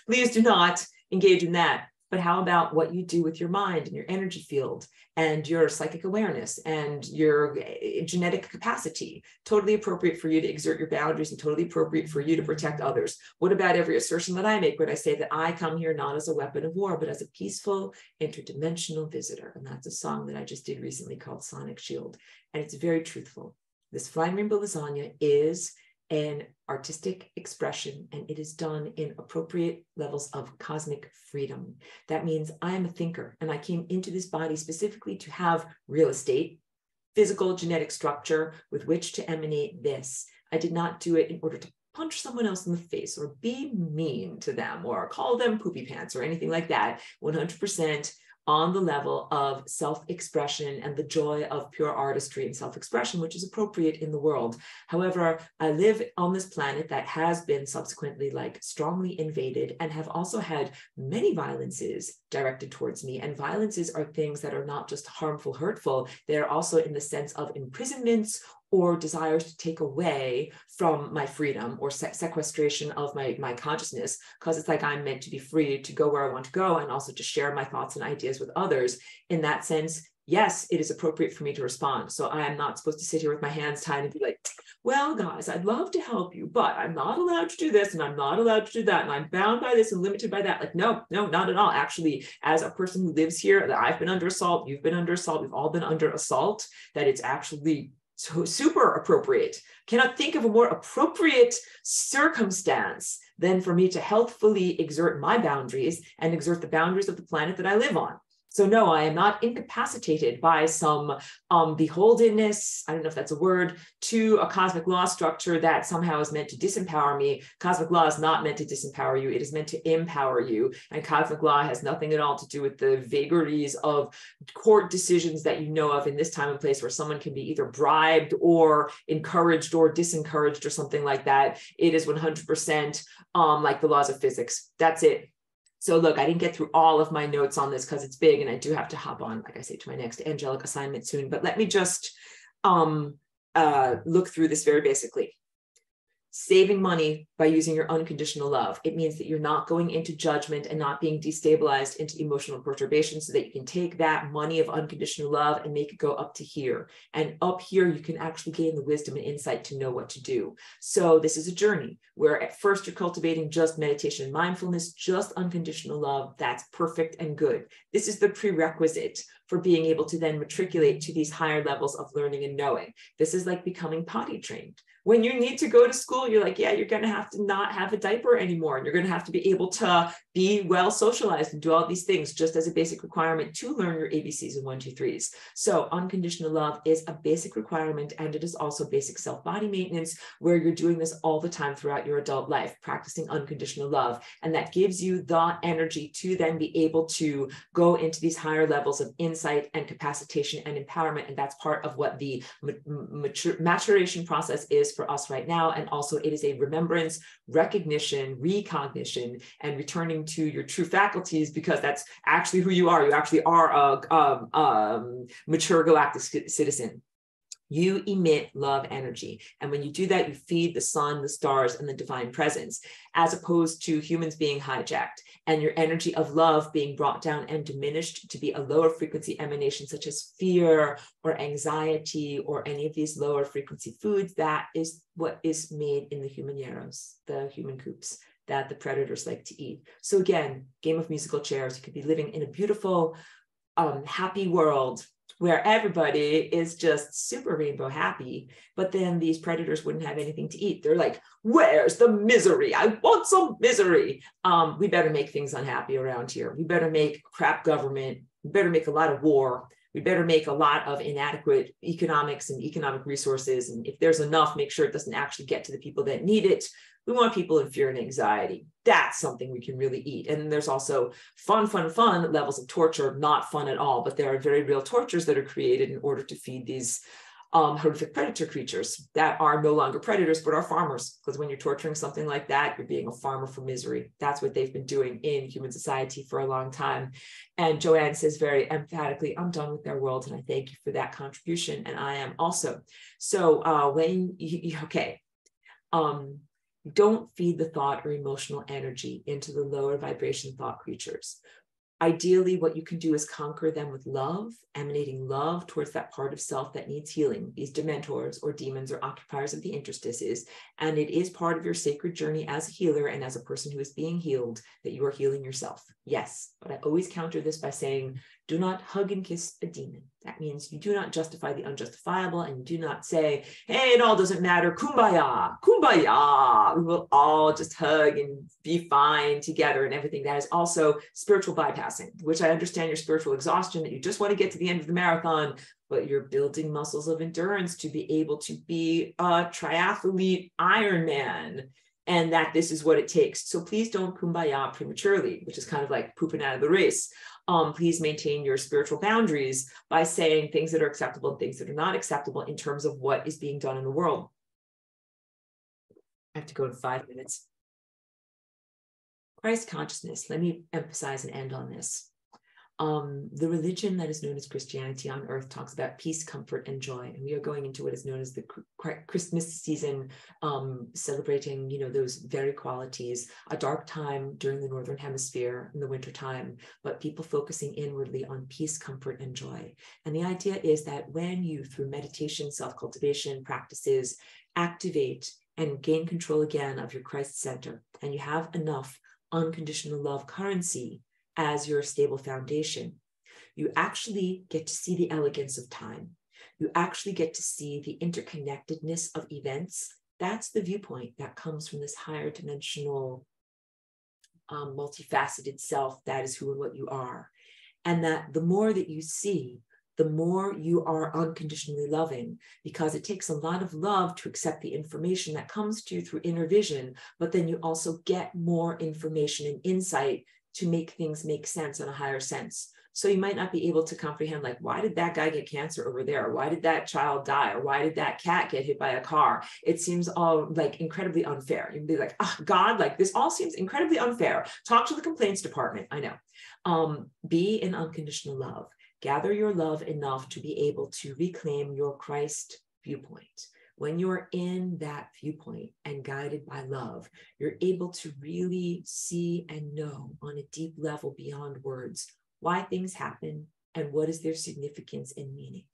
Please do not engage in that. But how about what you do with your mind and your energy field and your psychic awareness and your genetic capacity? Totally appropriate for you to exert your boundaries and totally appropriate for you to protect others. What about every assertion that I make when I say that I come here not as a weapon of war, but as a peaceful, interdimensional visitor? And that's a song that I just did recently called Sonic Shield. And it's very truthful. This Flying Rainbow Lasagna is an artistic expression, and it is done in appropriate levels of cosmic freedom. That means I am a thinker, and I came into this body specifically to have real estate, physical genetic structure with which to emanate this. I did not do it in order to punch someone else in the face or be mean to them or call them poopy pants or anything like that. 100% on the level of self-expression and the joy of pure artistry and self-expression, which is appropriate in the world. However, I live on this planet that has been subsequently strongly invaded and have also had many violences directed towards me. And violences are things that are not just harmful, hurtful, they're also in the sense of imprisonments or desires to take away from my freedom or sequestration of my consciousness, because it's like I'm meant to be free to go where I want to go and also to share my thoughts and ideas with others. In that sense, yes, it is appropriate for me to respond. So I am not supposed to sit here with my hands tied and be like, well, guys, I'd love to help you, but I'm not allowed to do this and I'm not allowed to do that. And I'm bound by this and limited by that. Like, no, not at all. Actually, as a person who lives here, that I've been under assault, you've been under assault, we've all been under assault, that it's actually so super appropriate. Cannot think of a more appropriate circumstance than for me to healthfully exert my boundaries and exert the boundaries of the planet that I live on. So no, I am not incapacitated by some beholdenness, I don't know if that's a word, to a cosmic law structure that somehow is meant to disempower me. Cosmic law is not meant to disempower you. It is meant to empower you. And cosmic law has nothing at all to do with the vagaries of court decisions that you know of in this time and place where someone can be either bribed or encouraged or disencouraged or something like that. It is 100% like the laws of physics. That's it. So look, I didn't get through all of my notes on this because it's big and I do have to hop on, like I say, to my next angelic assignment soon. But let me just look through this very basically. Saving money by using your unconditional love. It means that you're not going into judgment and not being destabilized into emotional perturbation, so that you can take that money of unconditional love and make it go up to here. And up here, you can actually gain the wisdom and insight to know what to do. So this is a journey where at first you're cultivating just meditation and mindfulness, just unconditional love. That's perfect and good. This is the prerequisite for being able to then matriculate to these higher levels of learning and knowing. This is like becoming potty trained. When you need to go to school, you're like, yeah, you're going to have to not have a diaper anymore. And you're going to have to be able to be well socialized and do all these things just as a basic requirement to learn your ABCs and 1, 2, 3s. So unconditional love is a basic requirement. And it is also basic self-body maintenance, where you're doing this all the time throughout your adult life, practicing unconditional love. And that gives you the energy to then be able to go into these higher levels of insight and capacitation and empowerment. And that's part of what the maturation process is for us right now. And also it is a remembrance, recognition, recognition, and returning to your true faculties, because that's actually who you are. You actually are a mature galactic citizen. You emit love energy. And when you do that, you feed the sun, the stars, and the divine presence, as opposed to humans being hijacked and your energy of love being brought down and diminished to be a lower frequency emanation, such as fear or anxiety or any of these lower frequency foods. That is what is made in the human yarrows, the human coops that the predators like to eat. So again, game of musical chairs. You could be living in a beautiful, happy world where everybody is just super rainbow happy, but then these predators wouldn't have anything to eat. They're like, where's the misery? I want some misery. We better make things unhappy around here. We better make crap government. We better make a lot of war. We better make a lot of inadequate economics and economic resources. And if there's enough, make sure it doesn't actually get to the people that need it. We want people in fear and anxiety. That's something we can really eat. And there's also fun levels of torture, not fun at all, but there are very real tortures that are created in order to feed these horrific predator creatures that are no longer predators, but are farmers. Because when you're torturing something like that, you're being a farmer for misery. That's what they've been doing in human society for a long time. And Joanne says very emphatically, I'm done with their world. And I thank you for that contribution. And I am also. So don't feed the thought or emotional energy into the lower vibration thought creatures. Ideally, what you can do is conquer them with love, emanating love towards that part of self that needs healing, these dementors or demons or occupiers of the interstices. And it is part of your sacred journey as a healer and as a person who is being healed that you are healing yourself. Yes, but I always counter this by saying, do not hug and kiss a demon. That means you do not justify the unjustifiable, and you do not say, hey, it all doesn't matter, kumbaya, kumbaya. We will all just hug and be fine together and everything. That is also spiritual bypassing, which I understand your spiritual exhaustion, that you just want to get to the end of the marathon, but you're building muscles of endurance to be able to be a triathlete Ironman, and that this is what it takes. So please don't kumbaya prematurely, which is kind of like pooping out of the race. Please maintain your spiritual boundaries by saying things that are acceptable and things that are not acceptable in terms of what is being done in the world. I have to go in 5 minutes. Christ consciousness. Let me emphasize and end on this. The religion that is known as Christianity on earth talks about peace, comfort, and joy. And we are going into what is known as the Christmas season, celebrating, those very qualities, a dark time during the Northern Hemisphere in the wintertime, but people focusing inwardly on peace, comfort, and joy. And the idea is that when you, through meditation, self-cultivation practices, activate and gain control again of your Christ center, and you have enough unconditional love currency as your stable foundation, you actually get to see the elegance of time. You actually get to see the interconnectedness of events. That's the viewpoint that comes from this higher dimensional, multifaceted self that is who and what you are. And that the more that you see, the more you are unconditionally loving, because it takes a lot of love to accept the information that comes to you through inner vision, but then you also get more information and insight to make things make sense on a higher sense. So you might not be able to comprehend, like, why did that guy get cancer over there? Why did that child die? Or why did that cat get hit by a car? It seems all like incredibly unfair. You'd be like, oh, God, like this all seems incredibly unfair. Talk to the complaints department. I know. Be in unconditional love. Gather your love enough to be able to reclaim your Christ viewpoint. When you're in that viewpoint and guided by love, you're able to really see and know on a deep level beyond words why things happen and what is their significance and meaning.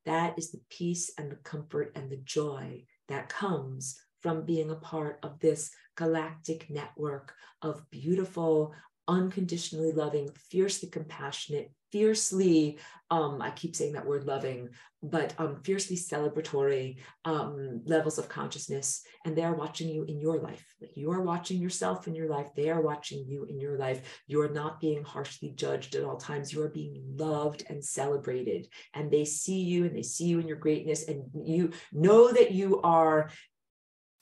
That is the peace and the comfort and the joy that comes from being a part of this galactic network of beautiful, unconditionally loving, fiercely compassionate, fiercely, I keep saying that word loving, but fiercely celebratory levels of consciousness. And they are watching you in your life. Like you are watching yourself in your life. They are watching you in your life. You are not being harshly judged at all times. You are being loved and celebrated. And they see you and they see you in your greatness. And you know that you are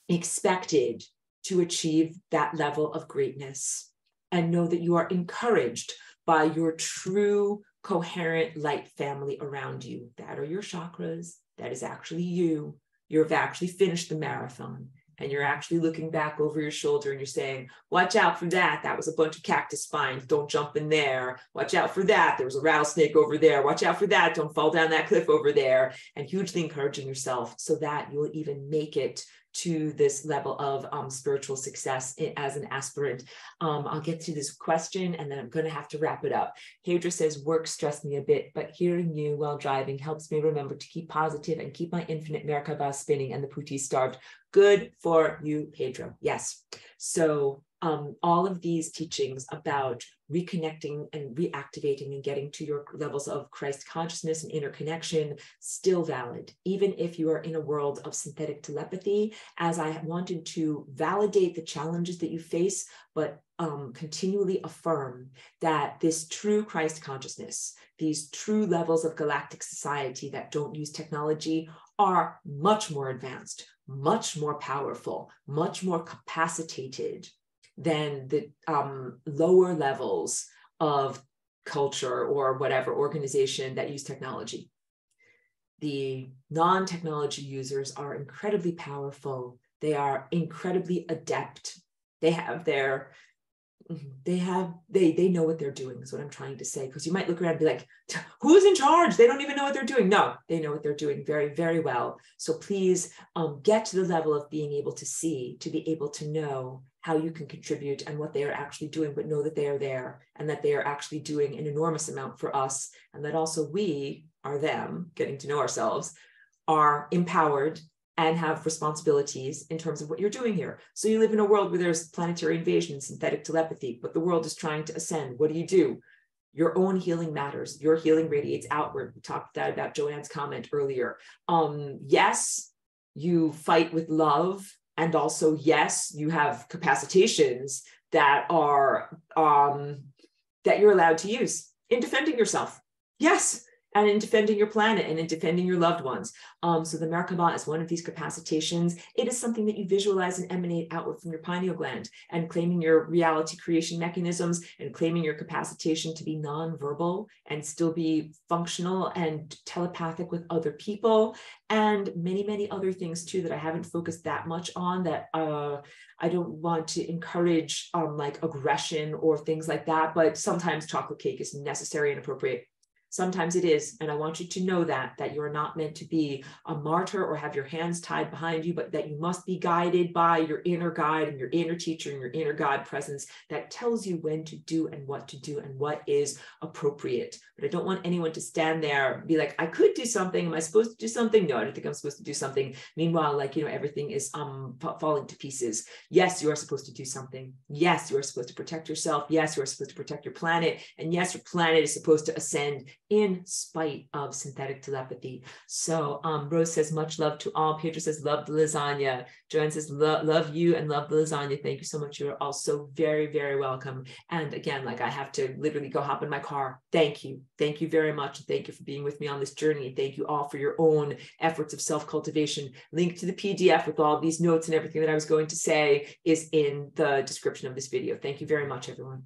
expected to achieve that level of greatness. And know that you are encouraged by your true, coherent light family around you. That are your chakras. That is actually you. you've actually finished the marathon. And you're actually looking back over your shoulder and you're saying, watch out for that. That was a bunch of cactus spines. Don't jump in there. Watch out for that. There was a rattlesnake over there. Watch out for that. Don't fall down that cliff over there. And hugely encouraging yourself so that you'll even make it to this level of spiritual success as an aspirant. I'll get to this question and then I'm going to have to wrap it up. Hedra says, work stressed me a bit, but hearing you while driving helps me remember to keep positive and keep my infinite Merkaba spinning and the putti starved. Good for you, Hedra. Yes. So all of these teachings about reconnecting and reactivating and getting to your levels of Christ consciousness and interconnection, still valid, even if you are in a world of synthetic telepathy, as I wanted to validate the challenges that you face, but continually affirm that this true Christ consciousness, these true levels of galactic society that don't use technology are much more advanced, much more powerful, much more capacitated than the lower levels of culture or whatever organization that use technology. The non-technology users are incredibly powerful. They are incredibly adept. They know what they're doing is what I'm trying to say, because you might look around and be like, who's in charge? They don't even know what they're doing. No, they know what they're doing very, very well. So please get to the level of being able to see, to be able to know how you can contribute and what they are actually doing, but know that they are there and that they are actually doing an enormous amount for us. And that also we are them, getting to know ourselves, are empowered and have responsibilities in terms of what you're doing here. So you live in a world where there's planetary invasion, synthetic telepathy, but the world is trying to ascend. What do? Your own healing matters. Your healing radiates outward. We talked about Joanne's comment earlier. Yes, you fight with love. And also, yes, you have capacitations that are, that you're allowed to use in defending yourself. Yes. And in defending your planet and in defending your loved ones. So the Merkaba is one of these capacitations. It is something that you visualize and emanate outward from your pineal gland, and claiming your reality creation mechanisms and claiming your capacitation to be nonverbal and still be functional and telepathic with other people, and many, many other things too that I haven't focused that much on, that I don't want to encourage like aggression or things like that, but sometimes chocolate cake is necessary and appropriate. Sometimes it is, and I want you to know that you are not meant to be a martyr or have your hands tied behind you, but that you must be guided by your inner guide and your inner teacher and your inner God presence that tells you when to do and what is appropriate. But I don't want anyone to stand there and be like, I could do something. Am I supposed to do something? No, I don't think I'm supposed to do something. Meanwhile, like, everything is falling to pieces. Yes, you are supposed to do something. Yes, you are supposed to protect yourself. Yes, you are supposed to protect your planet. And yes, your planet is supposed to ascend in spite of synthetic telepathy. So Rose says, much love to all. Pedro says, love the lasagna. Joanne says, love you and love the lasagna. Thank you so much. You're also very, very welcome. And again, like, I have to literally go hop in my car. Thank you. Thank you very much. Thank you for being with me on this journey. Thank you all for your own efforts of self-cultivation. Link to the PDF with all these notes and everything that I was going to say is in the description of this video. Thank you very much, everyone.